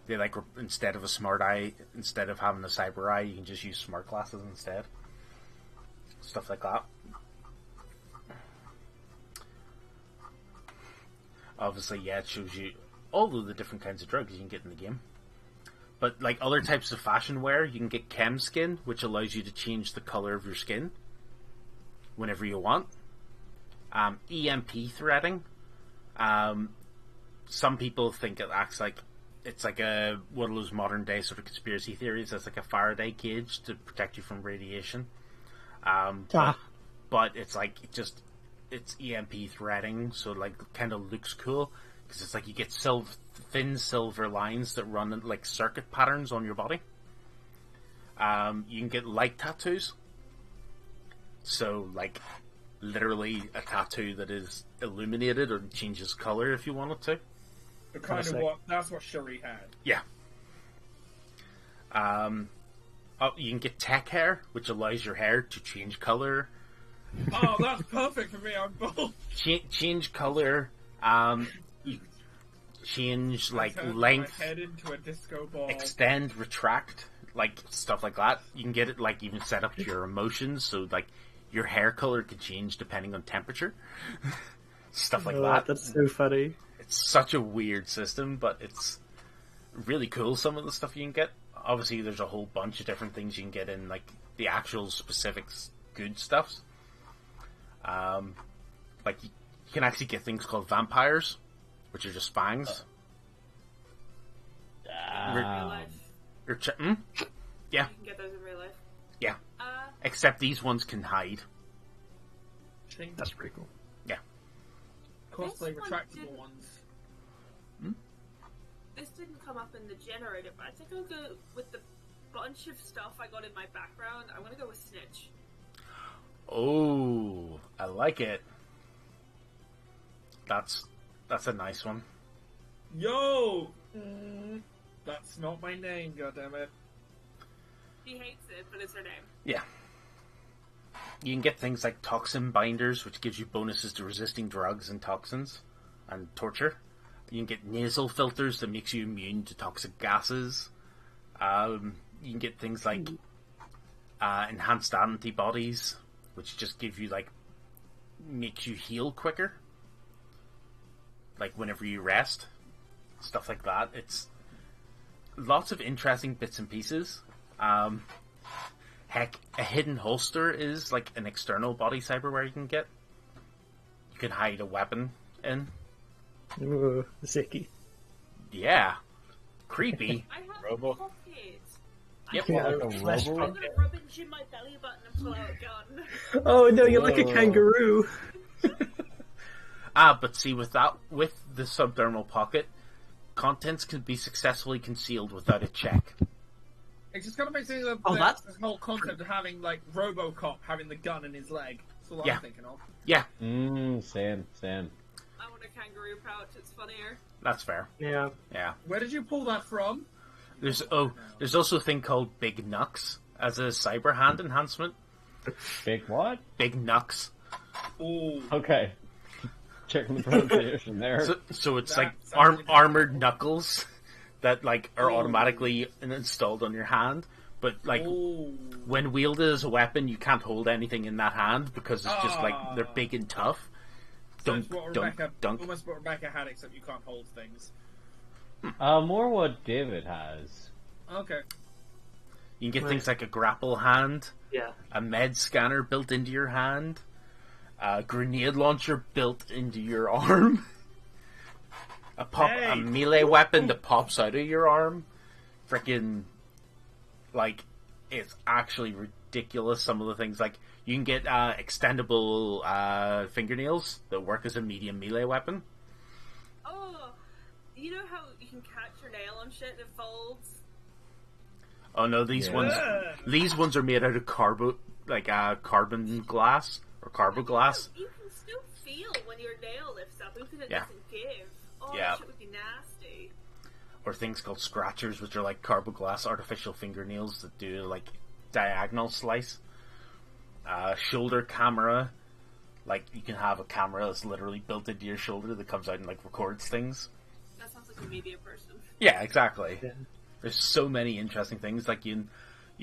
They like instead of a smart eye, instead of having a cyber eye, you can just use smart glasses instead. Stuff like that. Obviously, yeah, it shows you all of the different kinds of drugs you can get in the game. But like other types of fashion wear, you can get chem skin, which allows you to change the color of your skin whenever you want. EMP threading. Some people think it acts like it's like a one of those modern day sort of conspiracy theories. It's like a Faraday cage to protect you from radiation. But it's like it's EMP threading, so like kind of looks cool because it's like you get thin silver lines that run like circuit patterns on your body. You can get light tattoos, so like literally a tattoo that is illuminated or changes color if you wanted to. But that's what Shuri had. Yeah. You can get tech hair, which allows your hair to change color. Oh, that's perfect for me. I'm bold. Change color. You change like Turn length. my head into a disco ball. Extend, retract, like stuff like that. You can get it like even set up to your emotions, so like your hair color can change depending on temperature. Stuff like that. That's so funny. It's such a weird system, but it's really cool. Some of the stuff you can get. Obviously, there's a whole bunch of different things you can get in like the actual specifics good stuffs. Like you can actually get things called vampires, which are just fangs. In real life. Yeah. You can get those in real life. Yeah. Except these ones can hide. That's pretty cool. Yeah. Cosplay This one retractable didn't- ones. This didn't come up in the generator, but I think I'll go with the bunch of stuff I got in my background. I'm gonna go with Snitch. Oh, I like it. That's a nice one. Yo! That's not my name, goddammit. She hates it, but it's her name. Yeah. You can get things like toxin binders, which gives you bonuses to resisting drugs and toxins and torture. You can get nasal filters that makes you immune to toxic gases. You can get things like enhanced antibodies, which just give you like makes you heal quicker. Like whenever you rest, stuff like that. It's lots of interesting bits and pieces. Heck, a hidden holster is like an external body cyberware you can get. You can hide a weapon in. Ooh, zicky. Yeah. Creepy. I have Robo- a pocket. Yep. Yeah, Like a flesh robo- I'm gonna rummage in my belly button and pull out a gun. Oh no, you're like a Whoa. kangaroo. But see, with the subdermal pocket, contents can be successfully concealed without a check. It just kind of makes me think Oh, of that's- this whole concept of having, like, RoboCop having the gun in his leg. That's all Yeah. I'm thinking of. Yeah, Same. I want a kangaroo pouch, it's funnier. that's fair. Yeah. Yeah. Where did you pull that from? There's also a thing called Big Nux as a cyber hand enhancement. Big what? Big Nux. Ooh. Okay. Checking the pronunciation there. So it's That like sounds like- armored knuckles that like are Ooh. automatically installed on your hand. But like Ooh. when wielded as a weapon, you can't hold anything in that hand because it's just like they're big and tough. So Dunk, it's what dunk, Rebecca, dunk. almost what Rebecca had, except you can't hold things. More what David has. Okay. You can get Right. things like a grapple hand, Yeah. a med scanner built into your hand, a grenade launcher built into your arm, Hey. a melee weapon that pops out of your arm. Freaking, like, it's actually ridiculous. Some of the things, like you can get extendable fingernails that work as a medium melee weapon. Oh, You know how you can catch your nail on shit and it folds? Oh no, these ones are made out of carbon glass or carbo-glass. You can still feel when your nail lifts up, even if it Yeah. doesn't give. Oh, Yeah. that shit would be nasty. Or things called scratchers, which are like carbo-glass artificial fingernails that do like diagonal slice. Shoulder camera, like you can have a camera that's literally built into your shoulder that comes out and like records things. That sounds like a media person. Yeah, exactly. Yeah. There's so many interesting things. Like you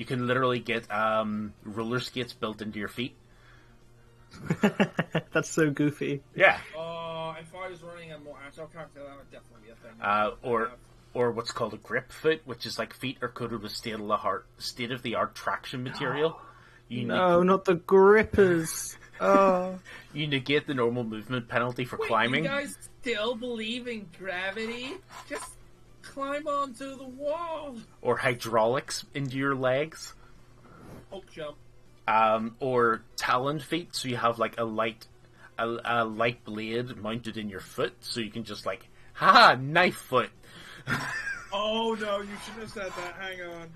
can literally get roller skates built into your feet. That's so goofy. Yeah. Oh, if I was running a more agile character, that would definitely be a thing. Or what's called a grip foot, which is like feet are coated with state of the art traction material. No, not the grippers. Oh. You negate the normal movement penalty for climbing. You guys still believe in gravity? Just climb onto the wall. Or hydraulics into your legs. Hulk jump. Or talon feet, so you have like a light blade mounted in your foot, so you can just like, haha, knife foot. Oh no, you shouldn't have said that. Hang on.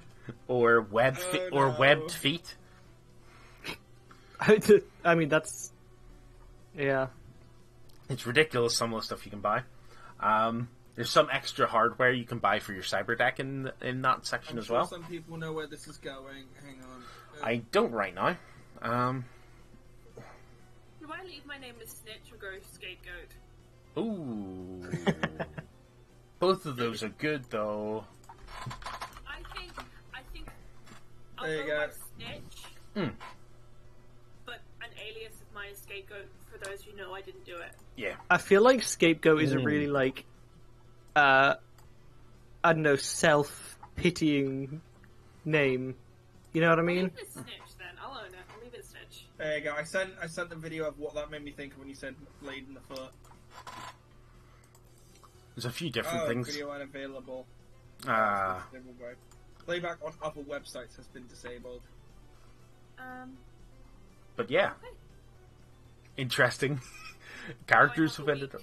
Or webbed feet. I mean, that's... Yeah. It's ridiculous, some of the stuff you can buy. There's some extra hardware you can buy for your cyber deck in that section as well. Some people know where this is going. Hang on. I don't right now. Do I leave my name as Snitch or go Scapegoat? Ooh. Both of those are good, though. I think I'll There you go go. with Snitch. Hmm. But an alias of mine is Scapegoat for those who know I didn't do it. Yeah. I feel like Scapegoat is a really, like, I don't know, self-pitying name. You know what I I'll mean? leave it Snitch then. I'll own it. I'll leave it Snitch. There you go. I sent the video of what that made me think of when you said blade in the foot. There's a few different things. Video unavailable. Ah. Playback on other websites has been disabled. But yeah. Okay. Interesting. Characters have ended up...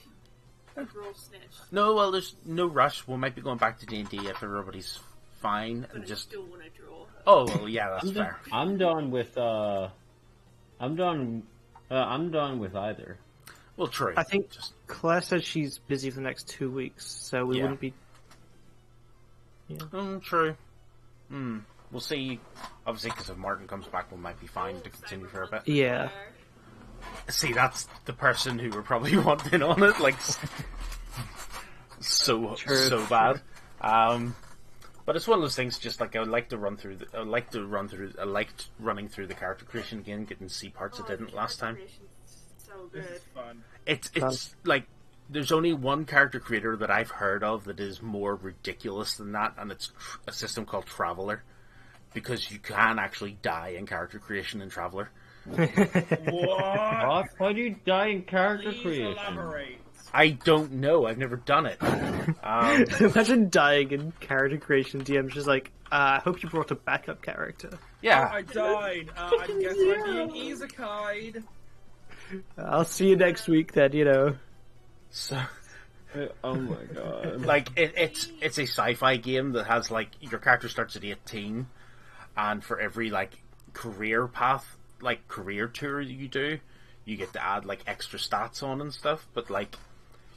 Roll Snitch. No, well, there's no rush. We might be going back to D&D if everybody's fine But and I just... still want to draw. Oh, well, yeah, that's fair. I'm done with I'm done with either. Well, true. I think Just... Claire said she's busy for the next 2 weeks, so we Yeah. wouldn't be... true. We'll see. Obviously, because if Martin comes back, we might be fine to continue for a bit. Yeah. See, that's the person who we're probably wanting on it, like, so bad. But it's one of those things. Just like I liked running through the character creation again, getting to see parts I didn't last time. So This good. is fun. It's like there's only one character creator that I've heard of that is more ridiculous than that, and it's a system called Traveler, because you can actually die in character creation in Traveler. What? Why do you die in character Please creation? elaborate. I don't know. I've never done it. Imagine dying in character creation. DM's just like, I hope you brought a backup character. Yeah. I died. I guess I'm being isekai'd. I'll see you next week then, you know. So, Oh my god. like it's a sci-fi game that has like your character starts at 18, and for every like career path, like career tour you do, you get to add like extra stats on and stuff. But like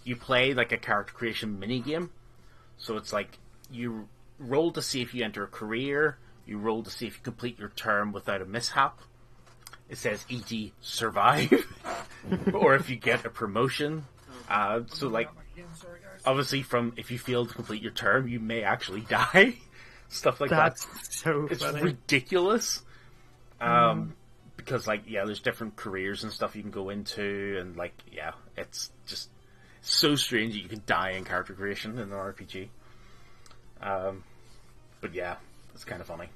you play like a character creation mini game, so it's like you roll to see if you enter a career, you roll to see if you complete your term without a mishap. It says e.g. survive, or if you get a promotion. So like obviously if you fail to complete your term, you may actually die. Stuff like That's that. so It's funny. ridiculous. Because like, yeah, there's different careers and stuff you can go into, and like, yeah, it's just so strange that you can die in character creation in an RPG. But yeah, it's kind of funny.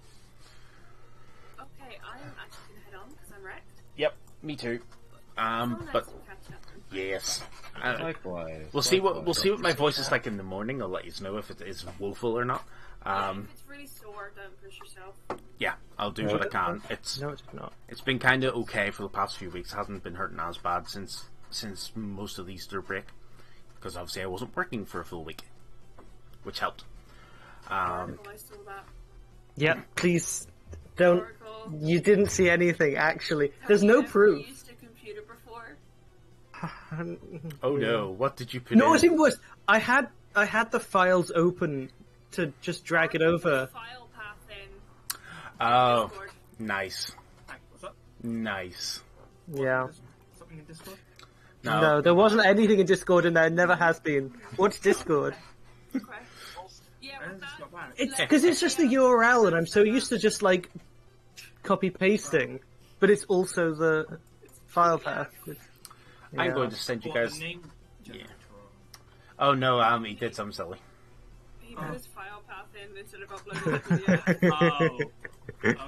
Okay, I am actually gonna head on because I'm wrecked. Yep, me too. Nice But to catch up. yes, Likewise. we'll see what my voice is like in the morning. I'll let you know if it is woeful or not. If it's really sore, don't push yourself. Yeah, I'll do what I can. No, it's not. It's been kind of okay for the past few weeks. It hasn't been hurting as bad since most of the Easter break, because obviously I wasn't working for a full week. which helped. Oracle, I saw that. Yeah, please don't. Oracle. You didn't see anything, actually. Have There's you no ever proof. used a computer before? Oh no, what did you put No, in? what's even worse, I had the files open to just drag it over. File path in Oh, Discord. nice. Hey, what's up? Nice. Yeah. Something in Discord? No, there wasn't anything in Discord, and there never has been. What's Discord? Okay. Yeah, Eh, with it's that, not bad. It's because it's just the URL, and I'm so used to just like copy pasting, but it's also the file path. I'm going to send you What, guys. the name generator? Oh no, he did something silly. he put his file path in instead of uploading the PDF. Oh. Okay.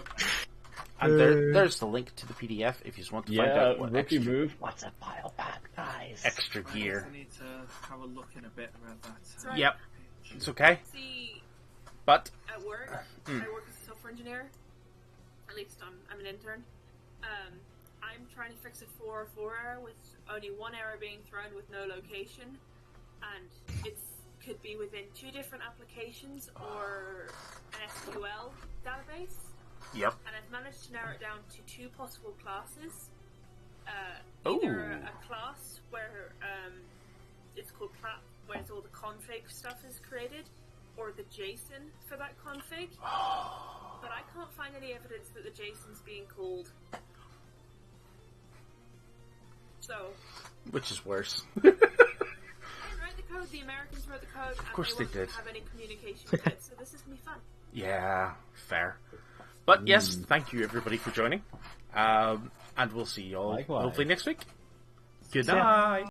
And there's the link to the PDF if you just want to find Yeah, out what rookie extra, move. What's a file path, guys? extra gear. I need to have a look in a bit about that. That's right. Yep, it's okay. See, But at work, I work as a software engineer. At least I'm an intern. I'm trying to fix a 404 error with only one error being thrown with no location, and it could be within two different applications or an SQL database. yep. And I've managed to narrow it down to two possible classes. Ooh. Either a class where it's called plat, where it's all the config stuff is created, or the JSON for that config. But I can't find any evidence that the JSON's being called. So, Which is worse. I didn't write the code, the Americans wrote the code, and course they they wanted did. to have any communication with it, so this is gonna be fun. Yeah, fair. But yes, thank you everybody for joining. And we'll see you all Likewise. hopefully next week. Good night.